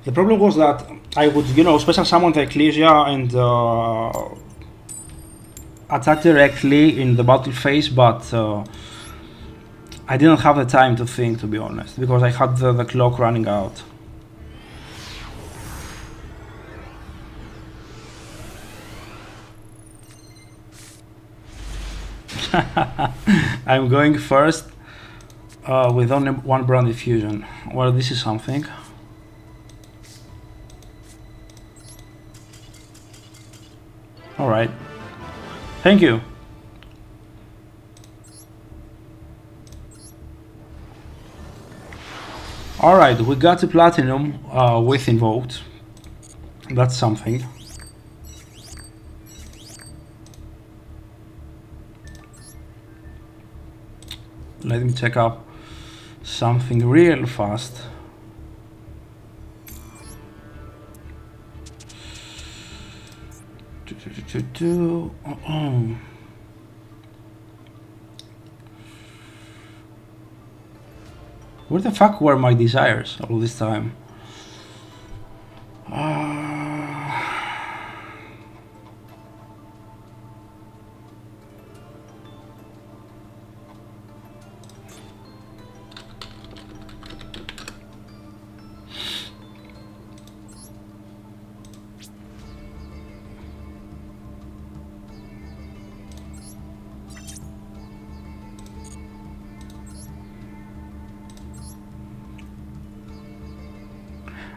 The problem was that I would, special summon the Ecclesia and attack directly in the battle phase, but I didn't have the time to think, to be honest, because I had the clock running out. I'm going first with only one brand fusion. Well, this is something. Alright. Thank you. Alright, we got to platinum with Invoked. That's something. Let me check up something real fast. Where the fuck were my desires all this time?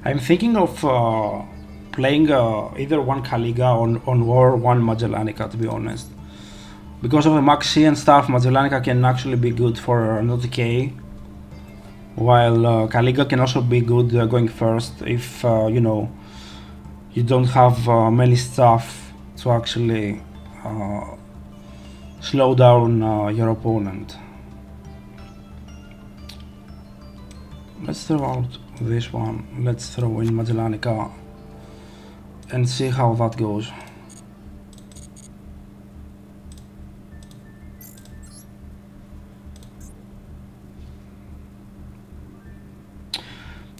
I'm thinking of playing either one Kaliga or one Magellanica, to be honest. Because of the Max C and stuff, Magellanica can actually be good for no decay, while Kaliga can also be good going first if you don't have many stuff to actually slow down your opponent. Let's throw out this one. Let's throw in Magellanica and see how that goes.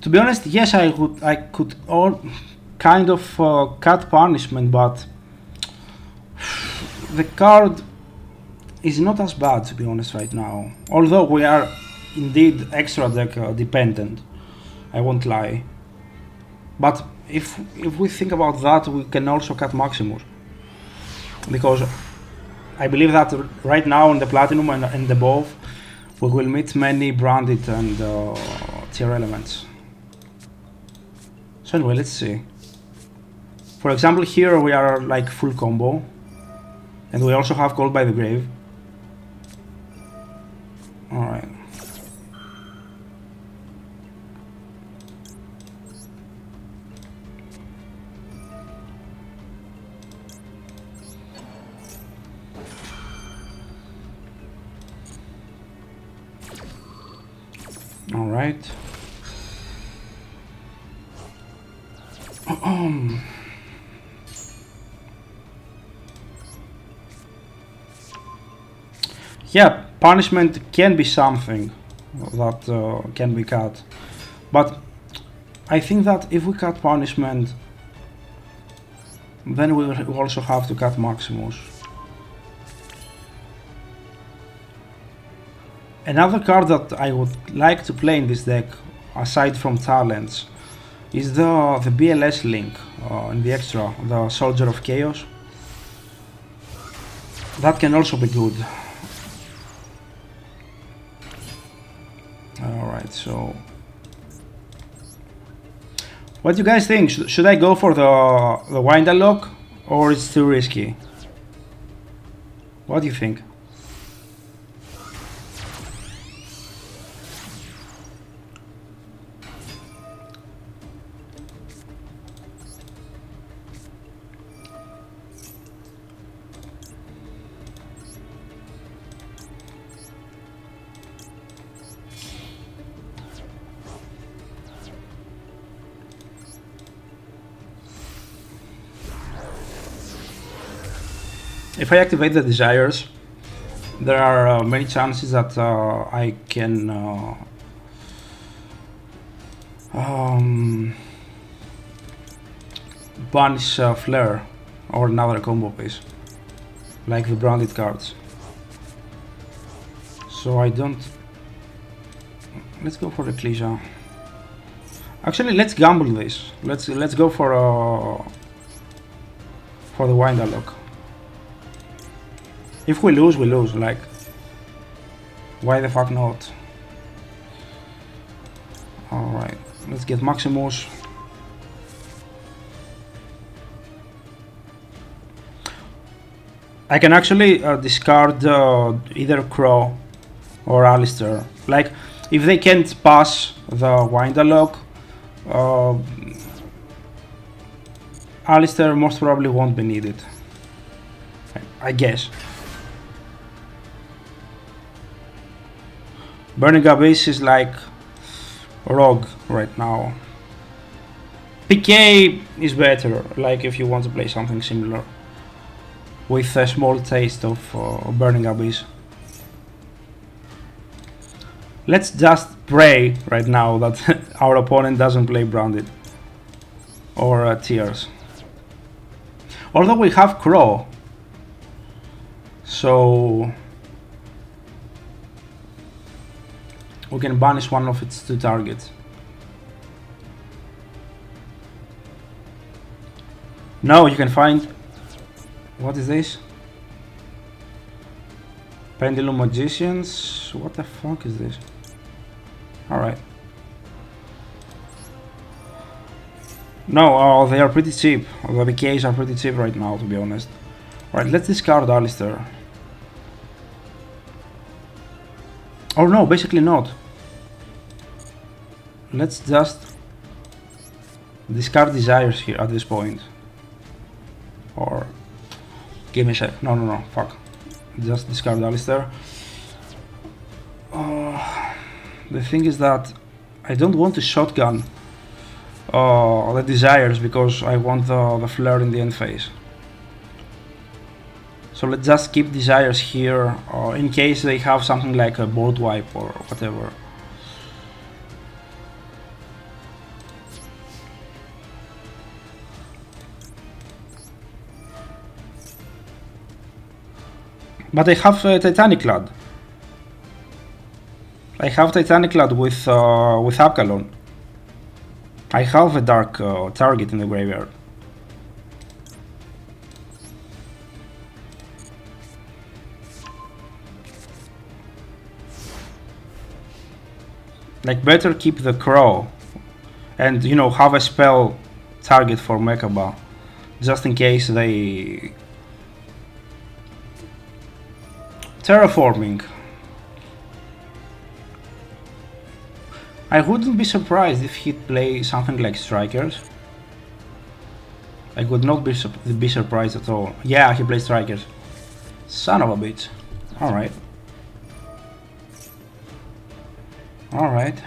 To be honest, yes, I could all kind of cut punishment, but the card is not as bad, to be honest, right now. Although we are indeed extra deck dependent, I won't lie. But if we think about that, we can also cut Maximus, because I believe that right now in the Platinum and above, we will meet many branded and tier elements. So anyway, let's see. For example, here we are like full combo, and we also have Called by the Grave. Alright. Alright. Yeah, punishment can be something that can be cut, but I think that if we cut punishment, then we will also have to cut Maximus. Another card that I would like to play in this deck, aside from talents, is the BLS link in the extra, the Soldier of Chaos. That can also be good. Alright, so what do you guys think? Should I go for the Wind Unlock, or it's too risky? What do you think? If I activate the desires, there are many chances that I can banish Flare or another combo piece, like the branded cards. So I don't. Let's go for the Ecclesia. Actually, let's gamble this. Let's go for the Winderlock. If we lose, we lose. Like, why the fuck not? All right, let's get Maximus. I can actually discard either Crow or Alistair. Like, if they can't pass the Winderlock, Alistair most probably won't be needed, I guess. Burning Abyss is like Rogue right now. PK is better, like if you want to play something similar, with a small taste of Burning Abyss. Let's just pray right now that our opponent doesn't play Branded or Tears. Although we have Crow, so we can banish one of its two targets. No, you can find... What is this? Pendulum Magicians? What the fuck is this? Alright. No, they are pretty cheap. The BKs are pretty cheap right now, to be honest. Alright, let's discard Alistair. Or no, basically not. Let's just discard Desires here at this point. Or... Give me a sec. No, fuck. Just discard Alistair. The thing is that I don't want to shotgun the Desires because I want the Flare in the end phase. So let's just keep Desires here in case they have something like a board wipe or whatever. But I have Titanic Lad. I have Titanic Lad with Abkalon. I have a dark target in the graveyard. Like, better keep the Crow and, you know, have a spell target for Mechaba, just in case they... Terraforming. I wouldn't be surprised if he'd play something like Strikers. I would not be surprised at all. Yeah, he plays Strikers. Son of a bitch. Alright. Alright.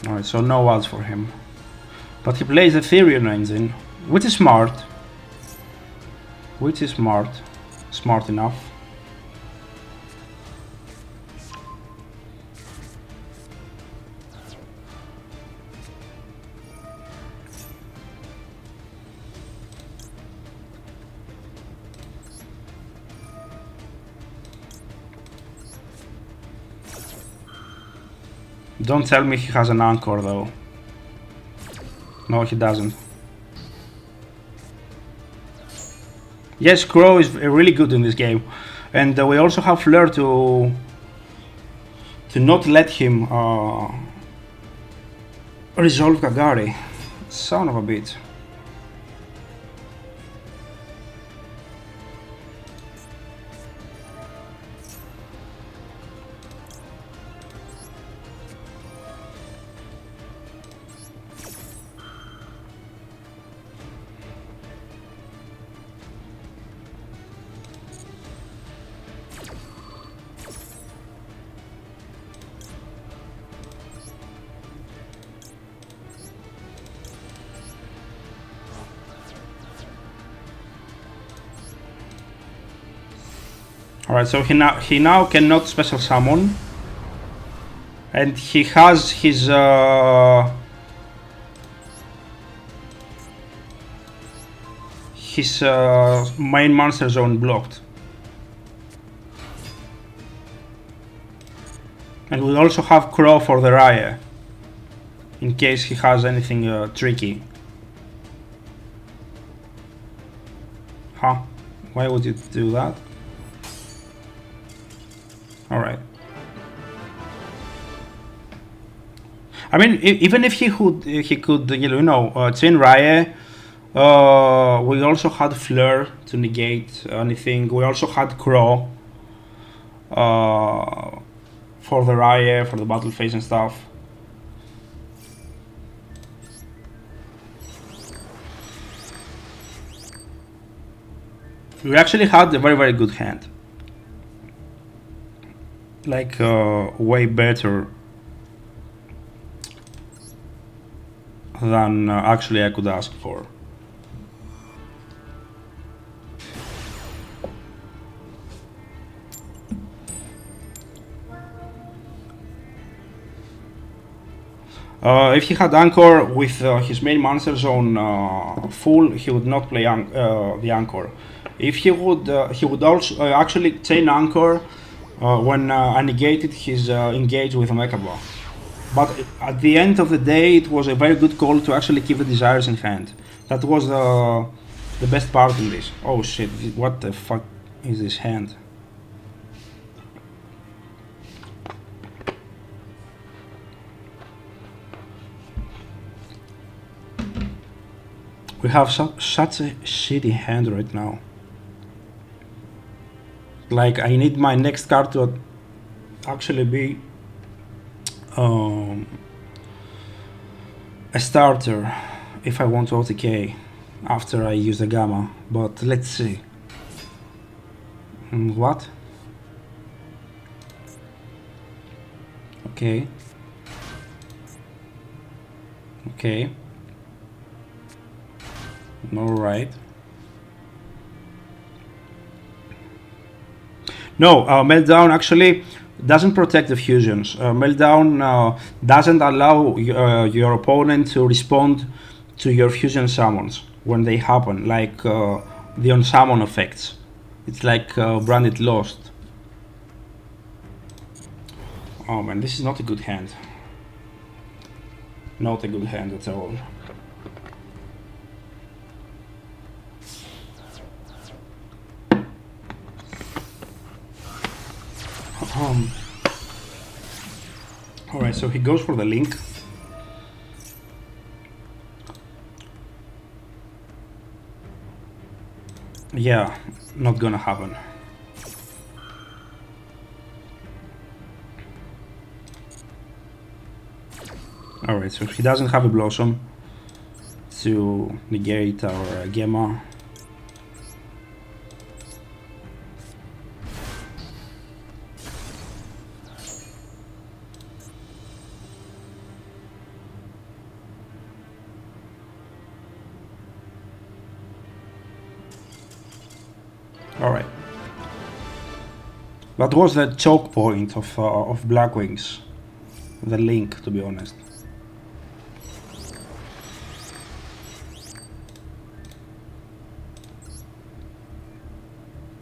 Alright, so no odds for him. But he plays Ethereum engine, which is smart. Which is smart. Smart enough. Don't tell me he has an anchor though. No, he doesn't. Yes, Crow is really good in this game, and we also have Flare to not let him resolve Kagari. Son of a bitch. Alright, so he now cannot special summon, and he has his main monster zone blocked. And we also have Crow for the Raya, in case he has anything tricky. Huh? Why would you do that? Alright. I mean, even if he could, you know, chain Raya. We also had Flare to negate anything. We also had Crow for the Raya, for the battle phase and stuff. We actually had a very good hand. Like, way better than actually I could ask for. If he had Anchor with his main monster zone full, he would not play the Anchor. If he would also actually chain Anchor when negated his engage with a Mecha Blow. But at the end of the day, it was a very good call to actually keep the desires in hand. That was the best part in this. Oh shit, what the fuck is this hand? We have such a shitty hand right now. Like, I need my next card to actually be a starter if I want to OTK after I use the Gamma. But let's see. What? Okay. Okay. Alright. No, Meltdown actually doesn't protect the fusions. Meltdown doesn't allow your opponent to respond to your fusion summons when they happen, like the unsummon effects. It's like Branded Lost. Oh man, this is not a good hand. Not a good hand at all. Alright, so he goes for the link. Yeah, not gonna happen. Alright, so he doesn't have a Blossom to negate our Gemma. Alright. That was the choke point of Blackwings. The link, to be honest.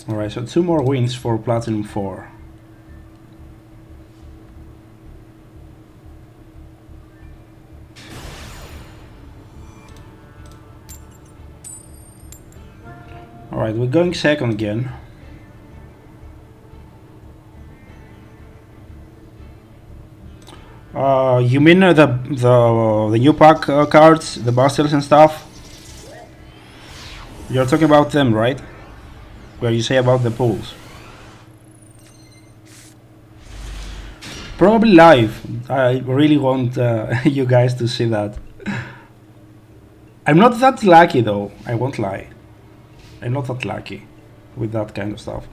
Alright, so 2 more wins for Platinum 4. Alright, we're going second again. You mean the new pack cards, the busters and stuff? You're talking about them, right? Where you say about the pools. Probably live. I really want you guys to see that. I'm not that lucky though, I won't lie. I'm not that lucky with that kind of stuff.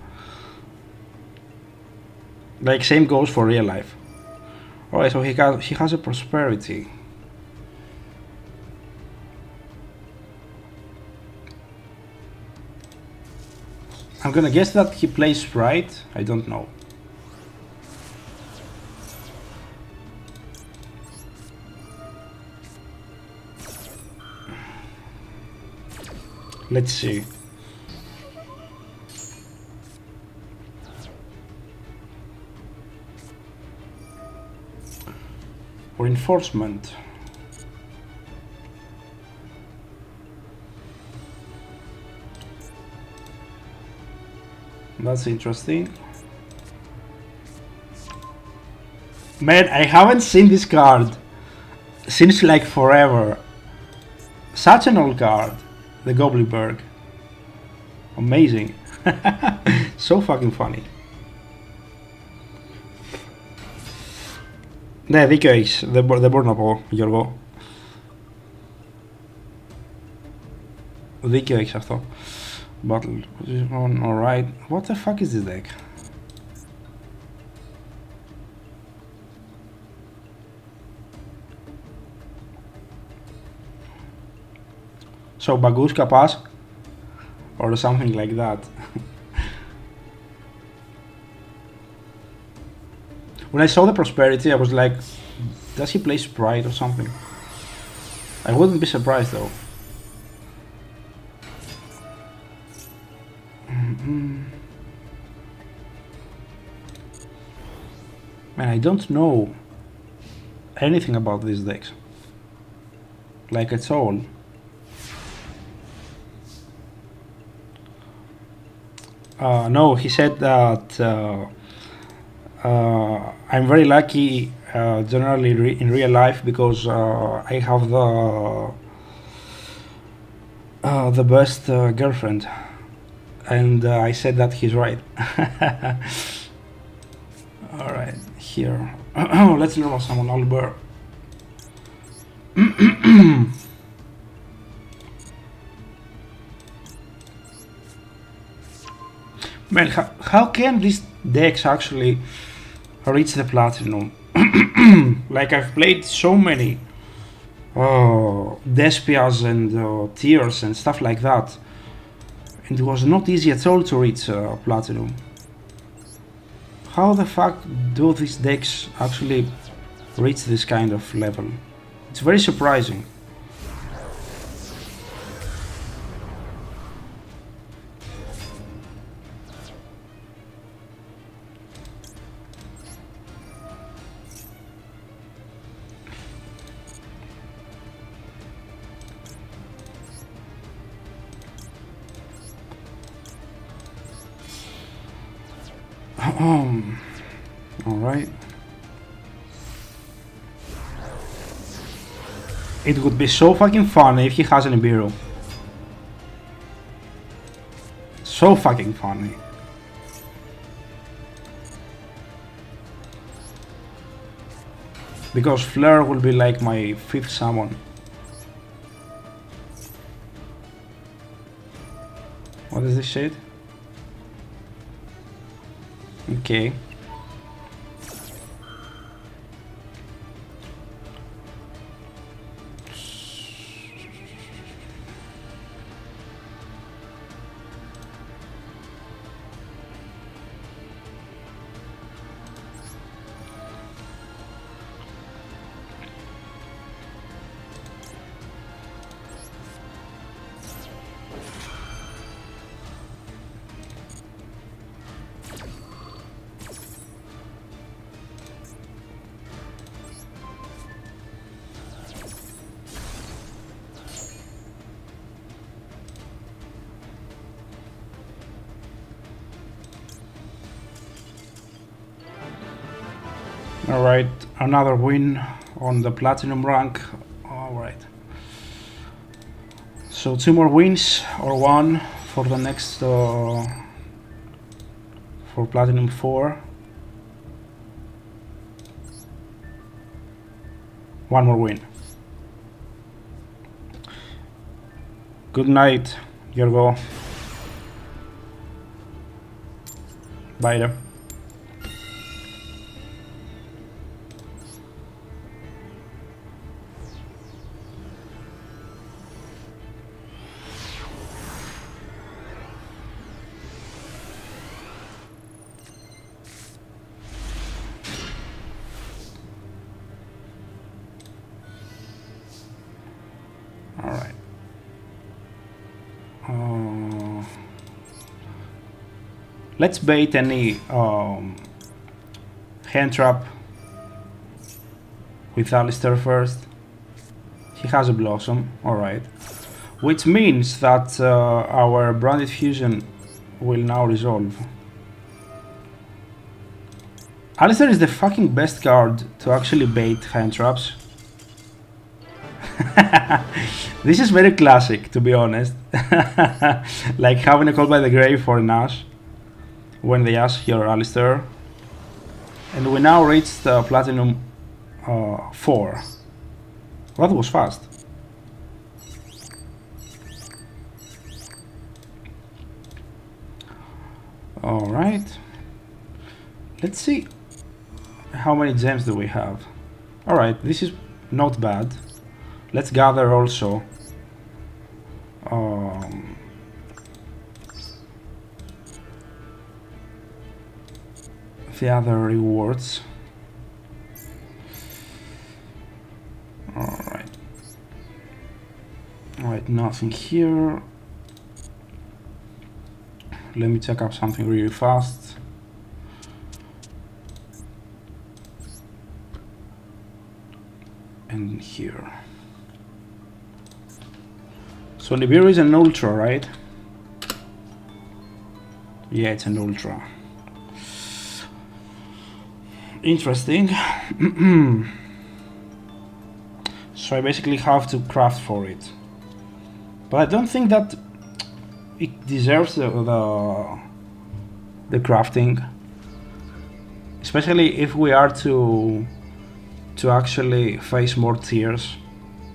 Like, same goes for real life. Alright, so he has a prosperity. I'm gonna guess that he plays Sprite. I don't know. Let's see. Reinforcement. That's interesting. Man, I haven't seen this card since like forever. Such an old card. The Goblinberg. Amazing. So fucking funny. Ναι, δίκιο έχεις. Δεν μπορώ να πω, Γιώργο. Δίκιο έχεις αυτό. Battle position, alright. What the fuck is this deck? So Baguska pass? Or something like that. When I saw the prosperity, I was like, does he play Sprite or something? I wouldn't be surprised though. Man, I don't know anything about these decks. Like at all. No, he said that I'm very lucky generally in real life because I have the best girlfriend, and I said that he's right. All right, here. Let's learn someone Albert. Man, how can these decks actually reach the platinum? Like, I've played so many Despias and Tears and stuff like that, and it was not easy at all to reach platinum. How the fuck do these decks actually reach this kind of level? It's very surprising. Alright. It would be so fucking funny if he has an Nibiru. So fucking funny. Because Flare will be like my 5th summon. What is this shit? Okay. Alright, another win on the platinum rank. Alright. So 2 more wins or 1 for the next for platinum 4. 1 more win. Good night, Yorgo. Bye there. Let's bait any hand trap with Alistair first. He has a Blossom, alright. Which means that our Branded Fusion will now resolve. Alistair is the fucking best card to actually bait hand traps. This is very classic, to be honest. Like having a Call by the Grave for an Ash when they ask your Alistair. And we now reached Platinum 4. That was fast. Alright. Let's see how many gems do we have. Alright, this is not bad. Let's gather also the other rewards. Alright. Alright, nothing here. Let me check up something really fast. And here. So Nibiru is an ultra, right? Yeah, it's an ultra. Interesting. So I basically have to craft for it. But I don't think that it deserves the crafting. Especially if we are to actually face more tiers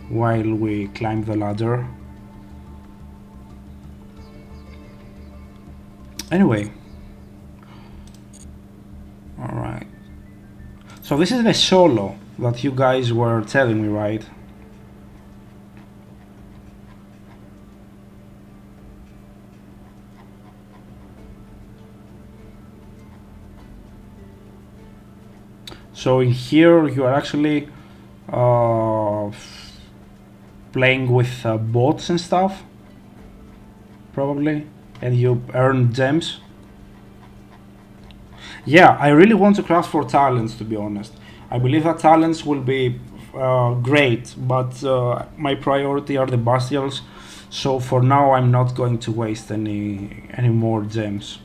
while we climb the ladder. Anyway. Alright. So this is the solo that you guys were telling me, right? So in here you are actually playing with bots and stuff, probably, and you earn gems. Yeah, I really want to craft for talents, to be honest. I believe that talents will be great, but my priority are the Bastials, so for now I'm not going to waste any more gems.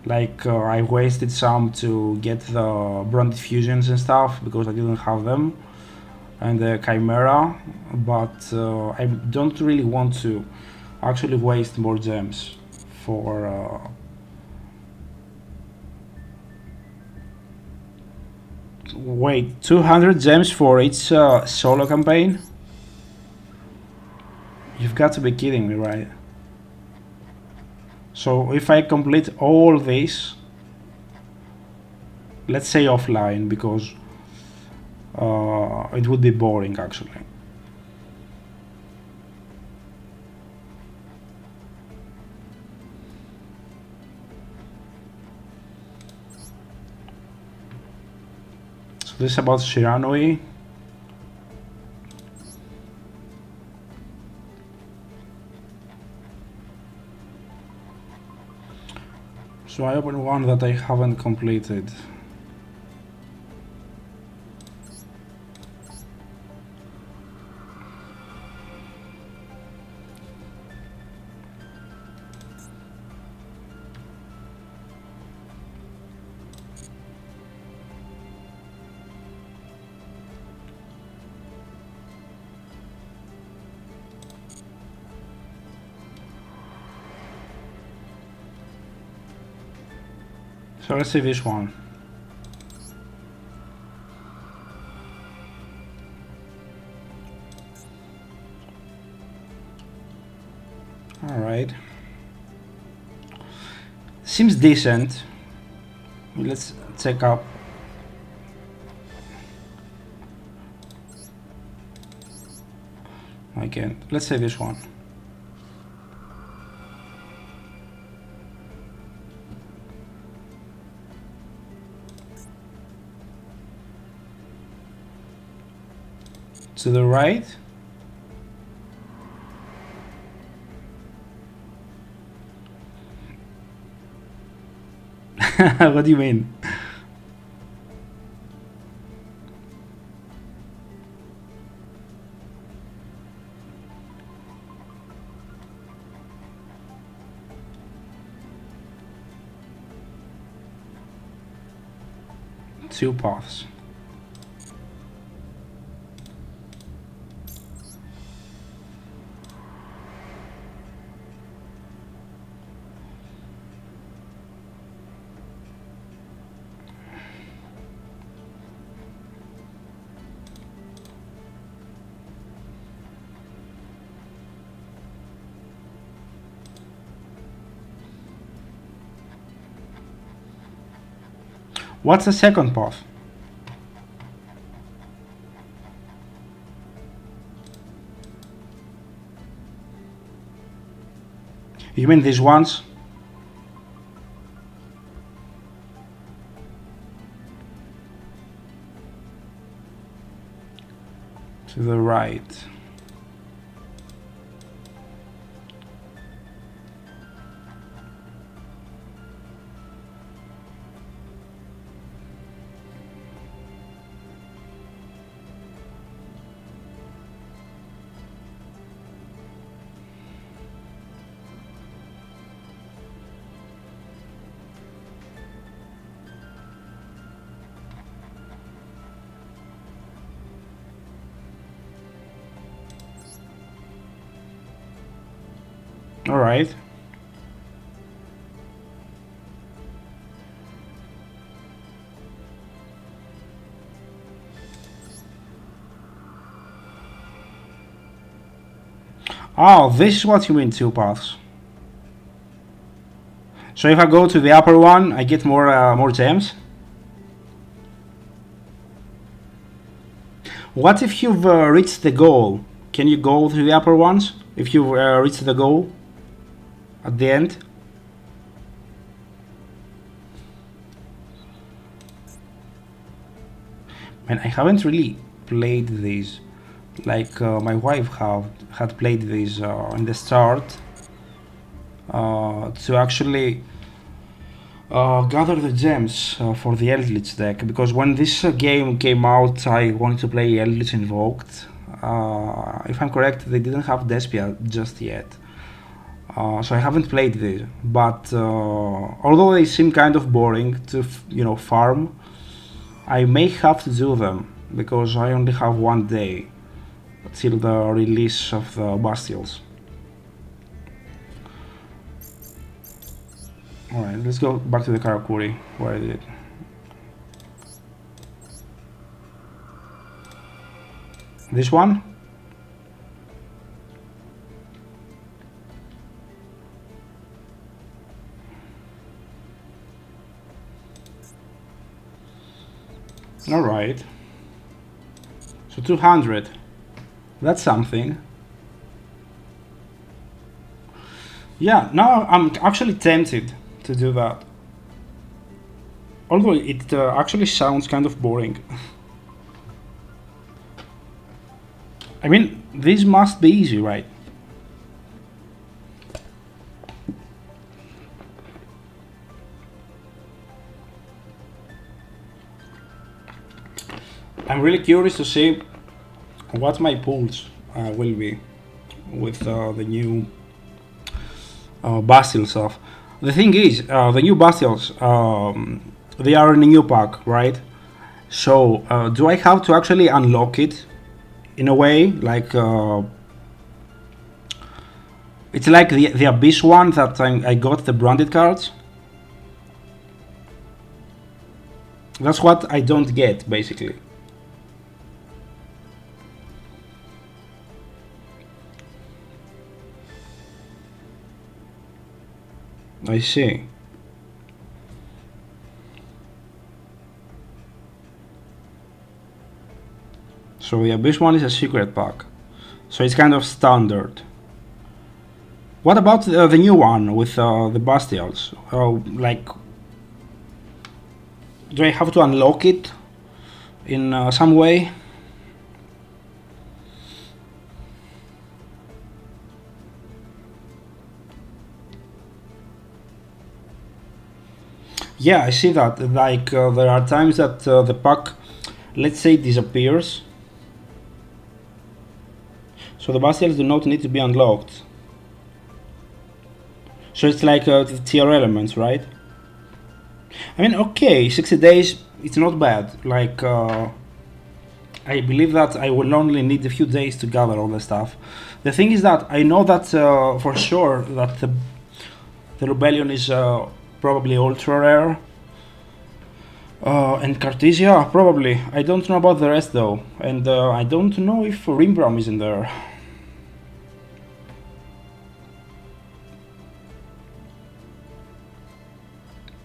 Like I wasted some to get the Branded Fusions and stuff because I didn't have them, and the Chimera, but I don't really want to actually waste more gems for wait, 200 gems for each solo campaign? You've got to be kidding me, right? So if I complete all this, let's say offline, because it would be boring actually. So this is about Shiranui. So I opened one that I haven't completed. So let's see this one. All right. Seems decent. Let's check up. I can't. Let's say this one. To the right. What do you mean? Two paths. What's the second path? You mean these ones? To the right. All right. Oh, this is what you mean, two paths. So if I go to the upper one, I get more gems. What if you've reached the goal? Can you go to the upper ones if you've reached the goal at the end? Man, I haven't really played these. Like my wife had played these in the start to actually gather the gems for the Eldritch deck, because when this game came out I wanted to play Eldritch Invoked. If I'm correct, they didn't have Despia just yet, so I haven't played these, but although they seem kind of boring to farm, I may have to do them because I only have one day till the release of the Bastions. Alright, let's go back to the Karakuri where I did it. This one? Alright. So 200. That's something. Yeah, now I'm actually tempted to do that. Although it actually sounds kind of boring. I mean, this must be easy, right? I'm really curious to see what my pulls will be with the new Bastille stuff. The thing is, the new Bastilles, they are in a new pack, right? So, do I have to actually unlock it in a way? Like, it's like the Abyss one that I got the branded cards. That's what I don't get, basically. I see. So the Abyss one is a secret pack. So it's kind of standard. What about the new one with the Bastilles? Like, do I have to unlock it in some way? Yeah, I see that. Like there are times that the pack, let's say, disappears. So the bastions do not need to be unlocked. So it's like the tier elements, right? I mean, okay, 60 days, it's not bad. Like, I believe that I will only need a few days to gather all the stuff. The thing is that I know that for sure that the rebellion is probably ultra rare. And Cartesia, probably. I don't know about the rest though. And I don't know if Rimbram is in there.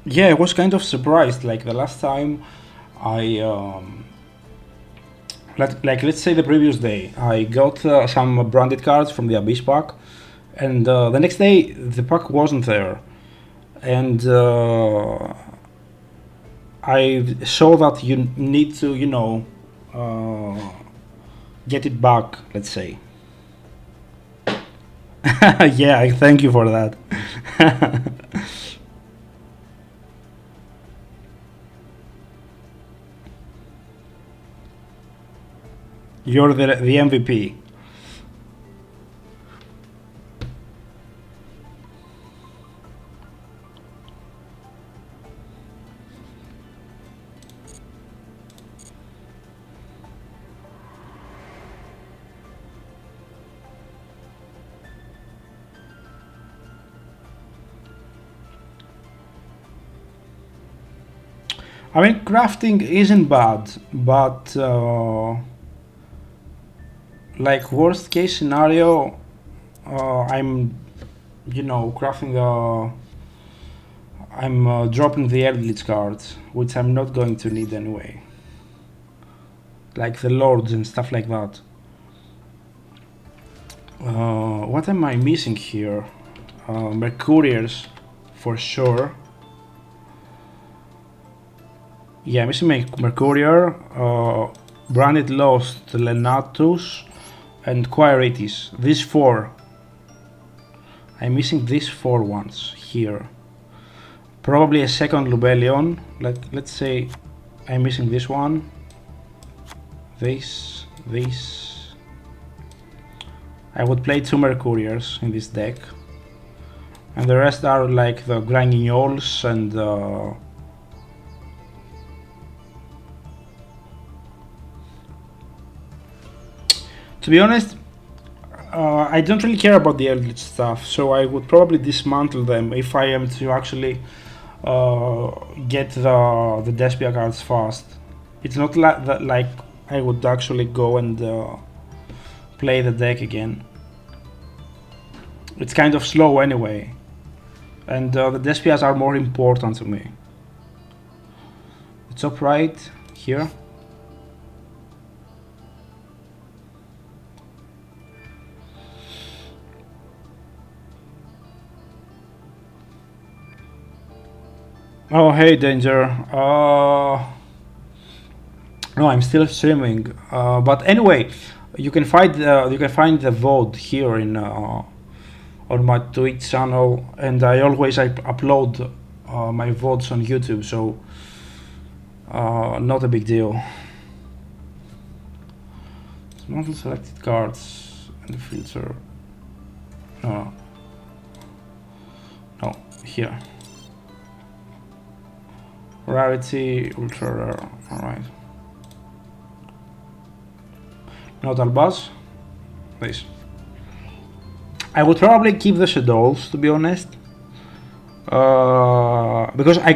Yeah, I was kind of surprised. Like the last time I like let's say the previous day I got some branded cards from the Abyss pack, and the next day the pack wasn't there, and I saw that you need to, you know, get it back, let's say. Yeah, I thank you for that. You're the MVP. I mean, crafting isn't bad, but like worst case scenario, I'm, you know, crafting I'm dropping the Eldritch cards, which I'm not going to need anyway. Like the Lords and stuff like that. What am I missing here? Mercuriers, for sure. Yeah, missing Mercurier, Branded Lost, Lenatus, and Quirites. These four. I'm missing these four ones here. Probably a second Lubellion. Let's say I'm missing this one. This. I would play two Mercuriers in this deck. And the rest are like the Grangignols and to be honest, I don't really care about the Eldritch stuff, so I would probably dismantle them if I am to actually get the Despia cards fast. It's not like I would actually go and play the deck again. It's kind of slow anyway, and the Despias are more important to me. The top right here. Oh, hey, Danger. No, I'm still streaming. But anyway, you can find the VOD here in on my Twitch channel, and I always upload my VODs on YouTube, so not a big deal. Model selected cards and filter. No, here. Rarity, ultra rare. Alright. Nodal Buzz. This. I would probably keep the Shadows, to be honest. Because I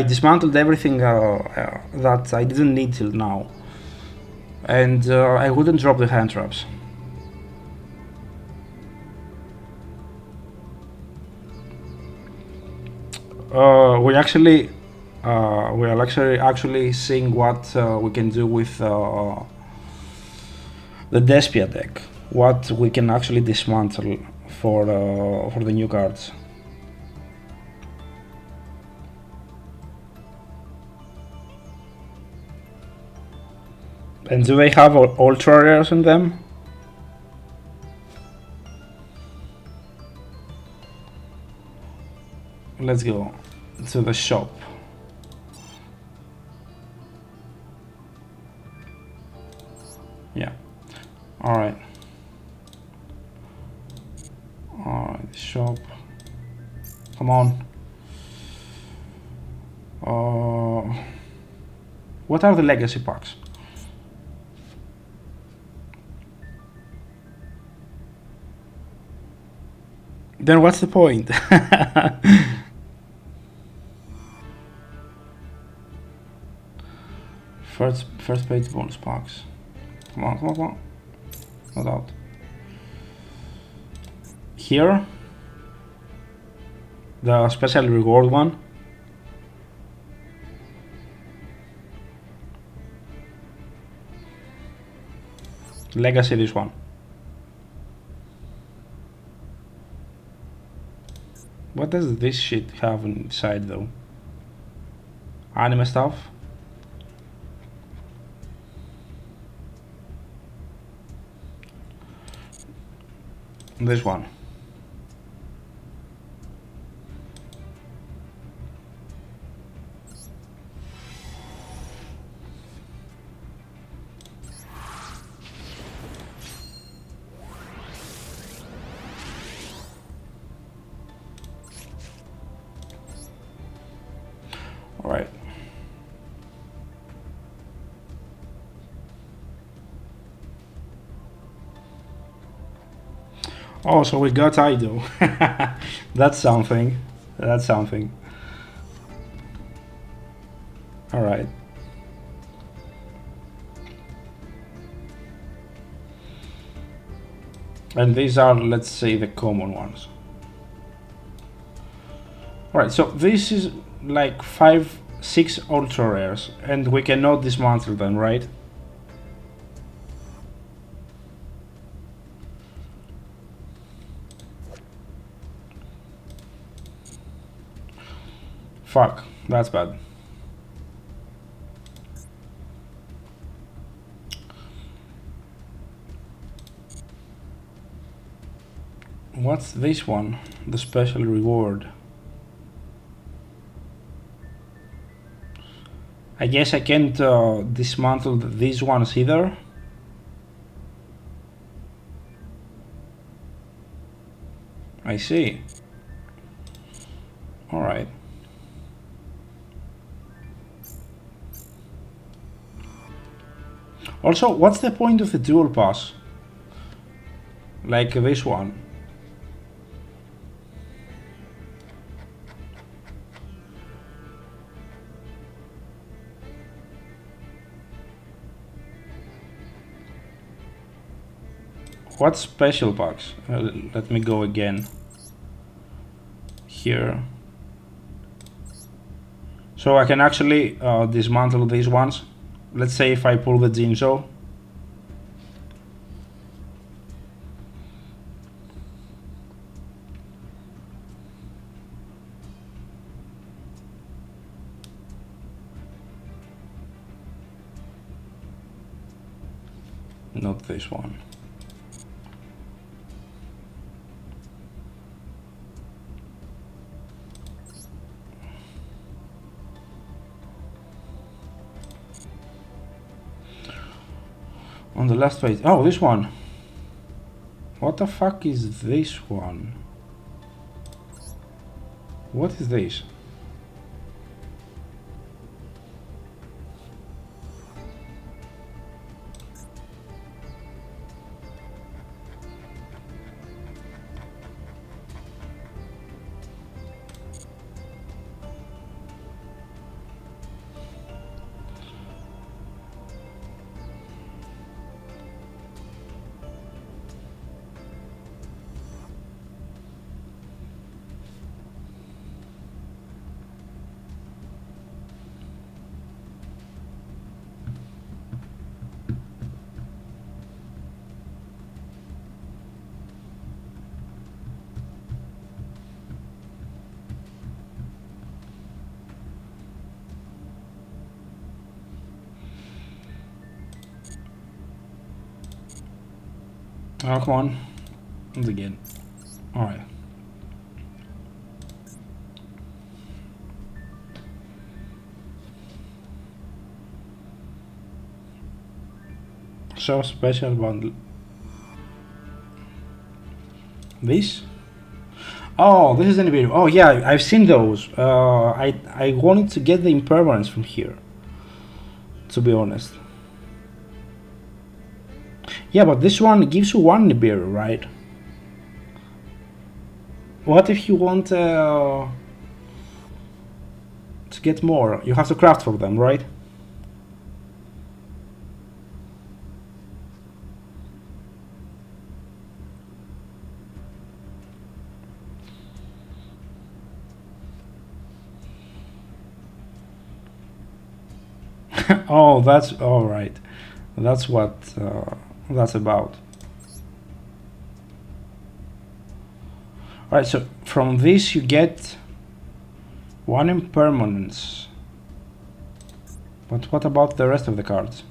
dismantled everything that I didn't need till now. And I wouldn't drop the hand traps. We're actually seeing what we can do with the Despia deck. What we can actually dismantle for the new cards. And do they have ultra rares in them? Let's go. to the shop. Yeah. Alright. Alright, shop. Come on. What are the legacy packs? Then what's the point? First page bonus packs. Come on, come on, come on. Not out. Here, the special reward one. Legacy this one. What does this shit have inside though? Anime stuff? This one. All right. Oh, so we got Idol. That's something. That's something. All right. And these are, let's say, the common ones. All right, so this is like 5, 6 ultra rares, and we cannot dismantle them, right? Fuck, that's bad. What's this one? The special reward. I guess I can't dismantle these ones either. I see. All right. Also, what's the point of the dual pass? Like this one. What special packs? Let me go again. Here. So I can actually dismantle these ones. Let's say if I pull the Jinzo. Not this one. On the last page. Oh, this one. What the fuck is this one? What is this? Oh, come on. Once again. Alright. Show special bundle. This? Oh, this is an video. Oh yeah, I've seen those. I wanted to get the impermanence from here, to be honest. Yeah, but this one gives you one Nibiru, right? What if you want to get more? You have to craft for them, right? Oh, that's all right. That's what that's about. All right, so from this you get one impermanence. But what about the rest of the cards?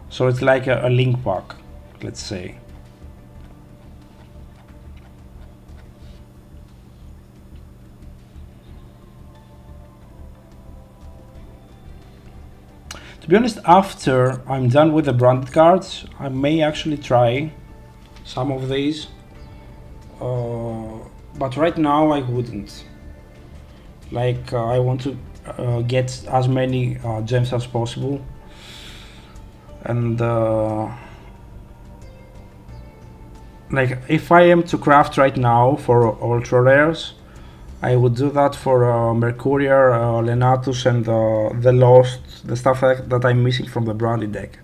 So it's like a link pack, let's say. To be honest, after I'm done with the branded cards, I may actually try some of these. But right now I wouldn't. Like, I want to get as many gems as possible. And like, if I am to craft right now for ultra rares, I would do that for Mercurial, Lenatus, and the Lost, the stuff that I'm missing from the branded deck.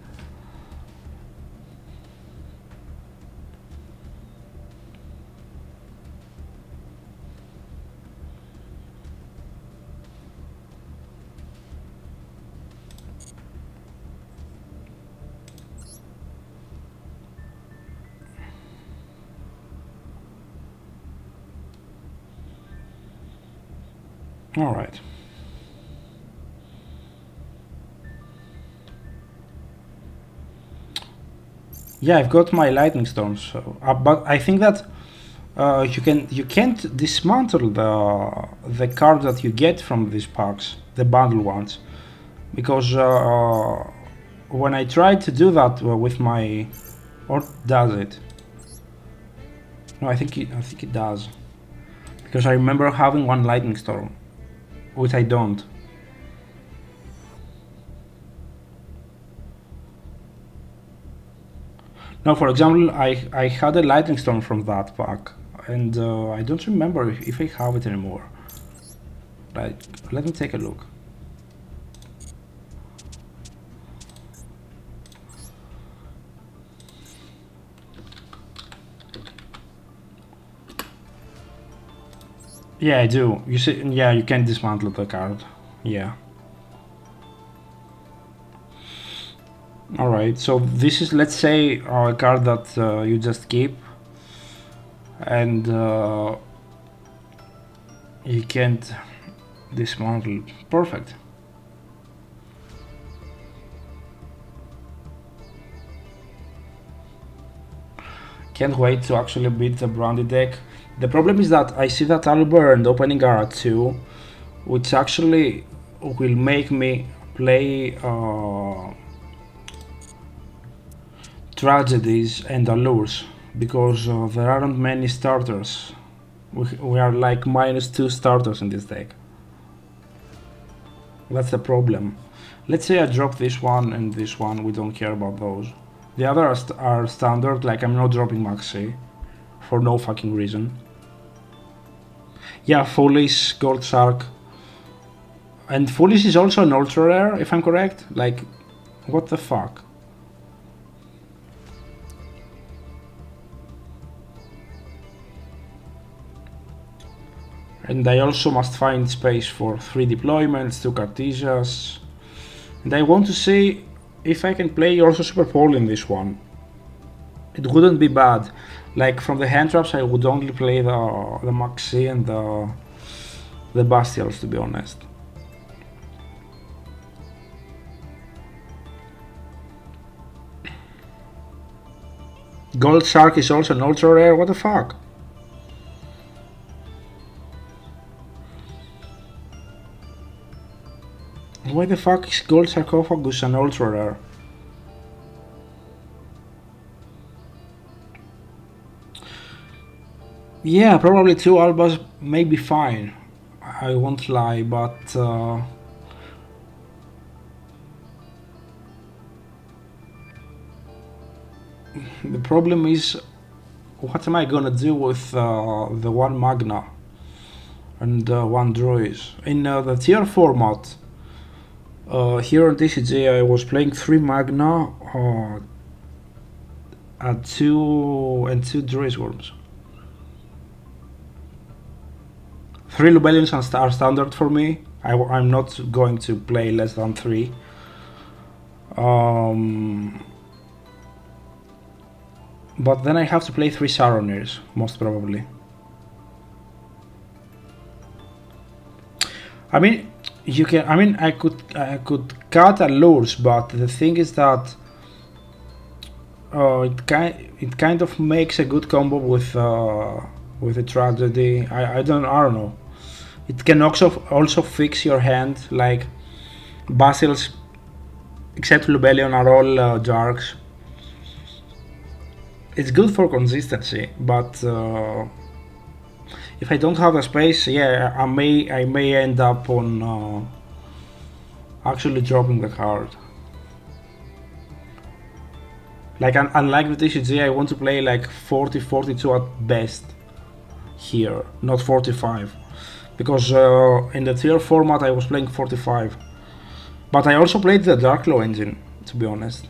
All right. Yeah, I've got my lightning storms, so, but I think that you can't dismantle the cards that you get from these packs, the bundle ones, because when I tried to do that with my, or does it? No, I think it does, because I remember having one lightning storm, which I don't. No, for example, I had a lightning storm from that pack, and I don't remember if I have it anymore. Like, let me take a look. Yeah, I do. You see, yeah, you can dismantle the card. Yeah. All right. So this is, let's say, a card that you just keep, and you can't dismantle. Perfect. Can't wait to actually beat the branded deck. The problem is that I see that Albert and opening are at 2, which actually will make me play tragedies and allures, because there aren't many starters. We are like -2 starters in this deck. That's the problem. Let's say I drop this one and this one, we don't care about those. The others are standard, like I'm not dropping Maxi for no fucking reason. Yeah, Foolish, Gold Shark. And Foolish is also an ultra rare, if I'm correct. Like, what the fuck? And I also must find space for 3 deployments, 2 Cartesias. And I want to see if I can play also Super Pole in this one. It wouldn't be bad. Like, from the hand traps I would only play the Maxi and the Bastials, to be honest. Gold Shark is also an ultra rare, what the fuck? Why the fuck is Gold Sarcophagus an ultra rare? Yeah, probably 2 albums may be fine. I won't lie, but the problem is, what am I gonna do with the 1 Magna and 1 Druid? In the tier format, here on TCG I was playing 3 Magna and 2 Druid Worms. 3 Lubellions are standard for me. I'm not going to play less than 3. But then I have to play 3 Saronirs, most probably. I mean, you can. I mean, I could cut allures, but the thing is that it kind of makes a good combo with a tragedy. I don't know. It can also fix your hand, like Basils, except Lubellion, are all Jarks. It's good for consistency, but if I don't have the space, yeah, I may end up on actually dropping the card. Like, unlike the TCG, I want to play like 40, 42 at best here, not 45. Because in the tier format I was playing 45. But I also played the Darklaw engine, to be honest.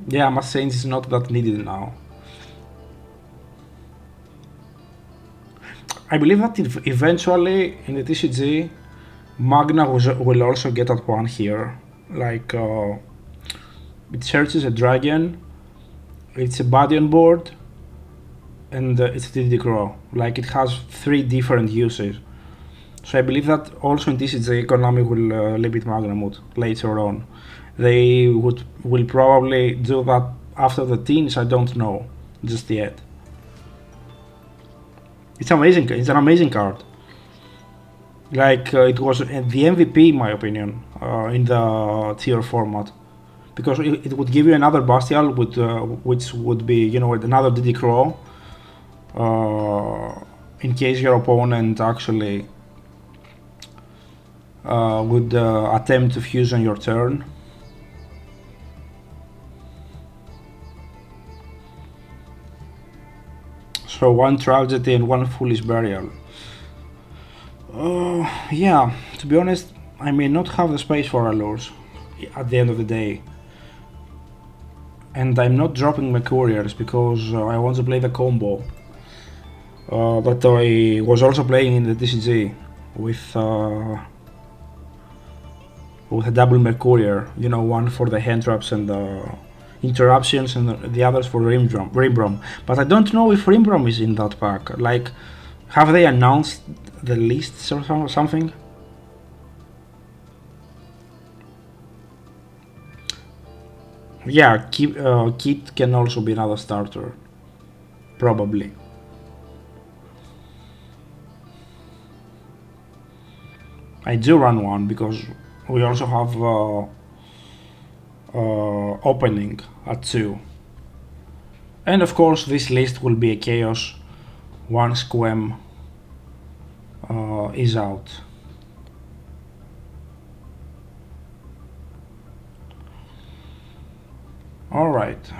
Yeah, Mass Change is not that needed now. I believe that eventually in the TCG, Magna will also get at 1 here. Like, it searches a dragon, it's a body on board, and it's DD Crow. Like, it has 3 different uses. So I believe that also in TCG, Konami will limit Magna mode later on. They will probably do that after the teens, I don't know just yet. It's amazing. It's an amazing card. Like, it was the MVP, in my opinion, in the tier format, because it would give you another Bastial, which would be, you know, another DD Crow, in case your opponent actually would attempt to fuse on your turn. So 1 Tragedy and 1 Foolish Burial. Yeah, to be honest, I may not have the space for allures at the end of the day. And I'm not dropping my couriers because I want to play the combo that I was also playing in the TCG with a double Mercurier, you know, one for the hand traps and interruptions and the others for Rimbrom. But I don't know if Rimbrom is in that pack. Like, have they announced the lists or something? Yeah, Kit can also be another starter, probably. I do run one because we also have opening at 2. And of course this list will be a chaos once Quem is out. Alright.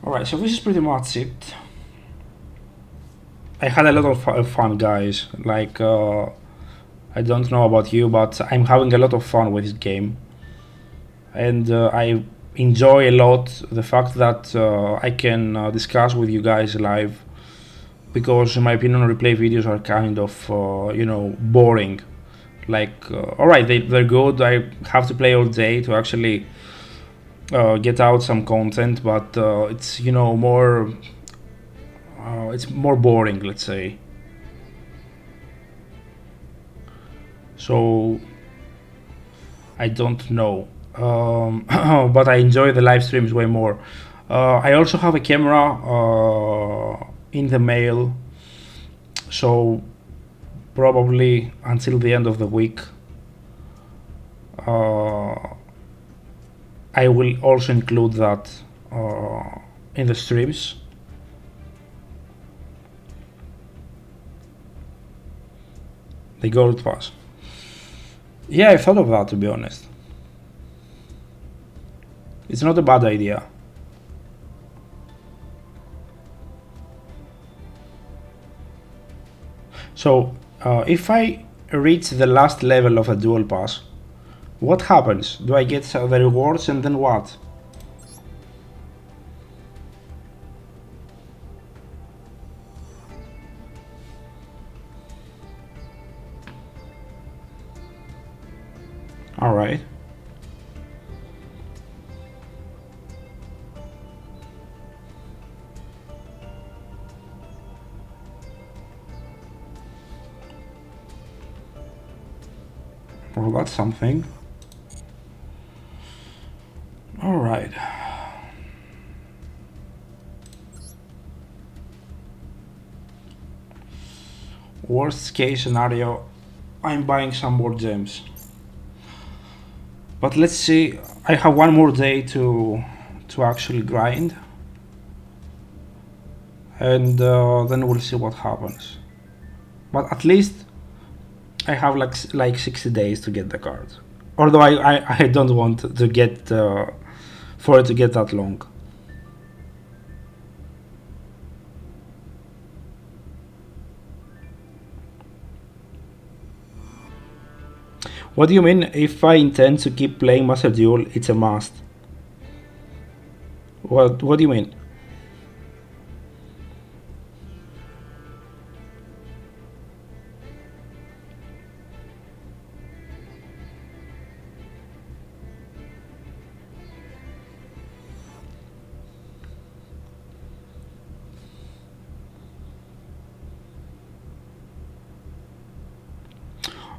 Alright, so this is pretty much it. I had a lot of fun, guys. Like, I don't know about you, but I'm having a lot of fun with this game. And I enjoy a lot the fact that I can discuss with you guys live. Because in my opinion, replay videos are kind of, you know, boring. Like, alright, they're good. I have to play all day to actually get out some content, but it's, you know, more it's more boring, let's say. So I don't know, but I enjoy the live streams way more. I also have a camera in the mail, so probably until the end of the week I will also include that in the streams. The gold pass. Yeah, I thought of that, to be honest. It's not a bad idea. So if I reach the last level of a duel pass, what happens? Do I get the rewards and then what? All right. Well, that's something. All right. Worst case scenario, I'm buying some more gems. But let's see, I have one more day to actually grind. And then we'll see what happens. But at least I have like 60 days to get the card. Although I don't want to get for it to get that long. What do you mean? If I intend to keep playing Master Duel, it's a must. What do you mean?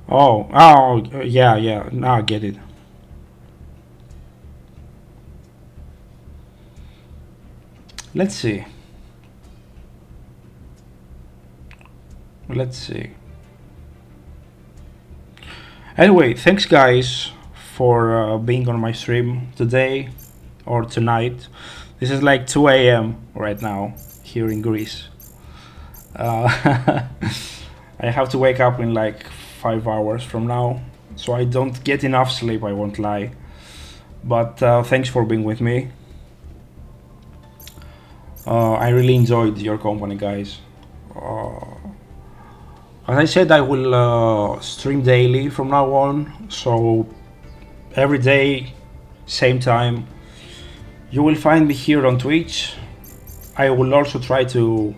Oh, yeah, now I get it. Let's see. Anyway, thanks guys for being on my stream today or tonight. This is like 2 a.m. right now here in Greece. I have to wake up in like 5 hours from now, so I don't get enough sleep, I won't lie. But thanks for being with me. I really enjoyed your company, guys. As I said, I will stream daily from now on, so every day, same time. You will find me here on Twitch. I will also try to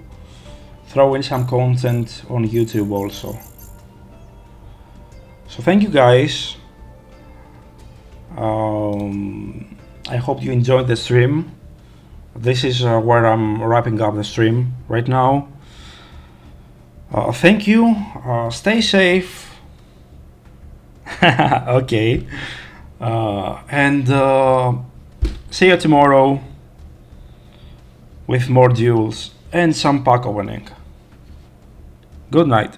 throw in some content on YouTube also. So thank you guys. I hope you enjoyed the stream. This is where I'm wrapping up the stream right now. Thank you. Stay safe. Okay. And see you tomorrow with more duels and some pack opening. Good night.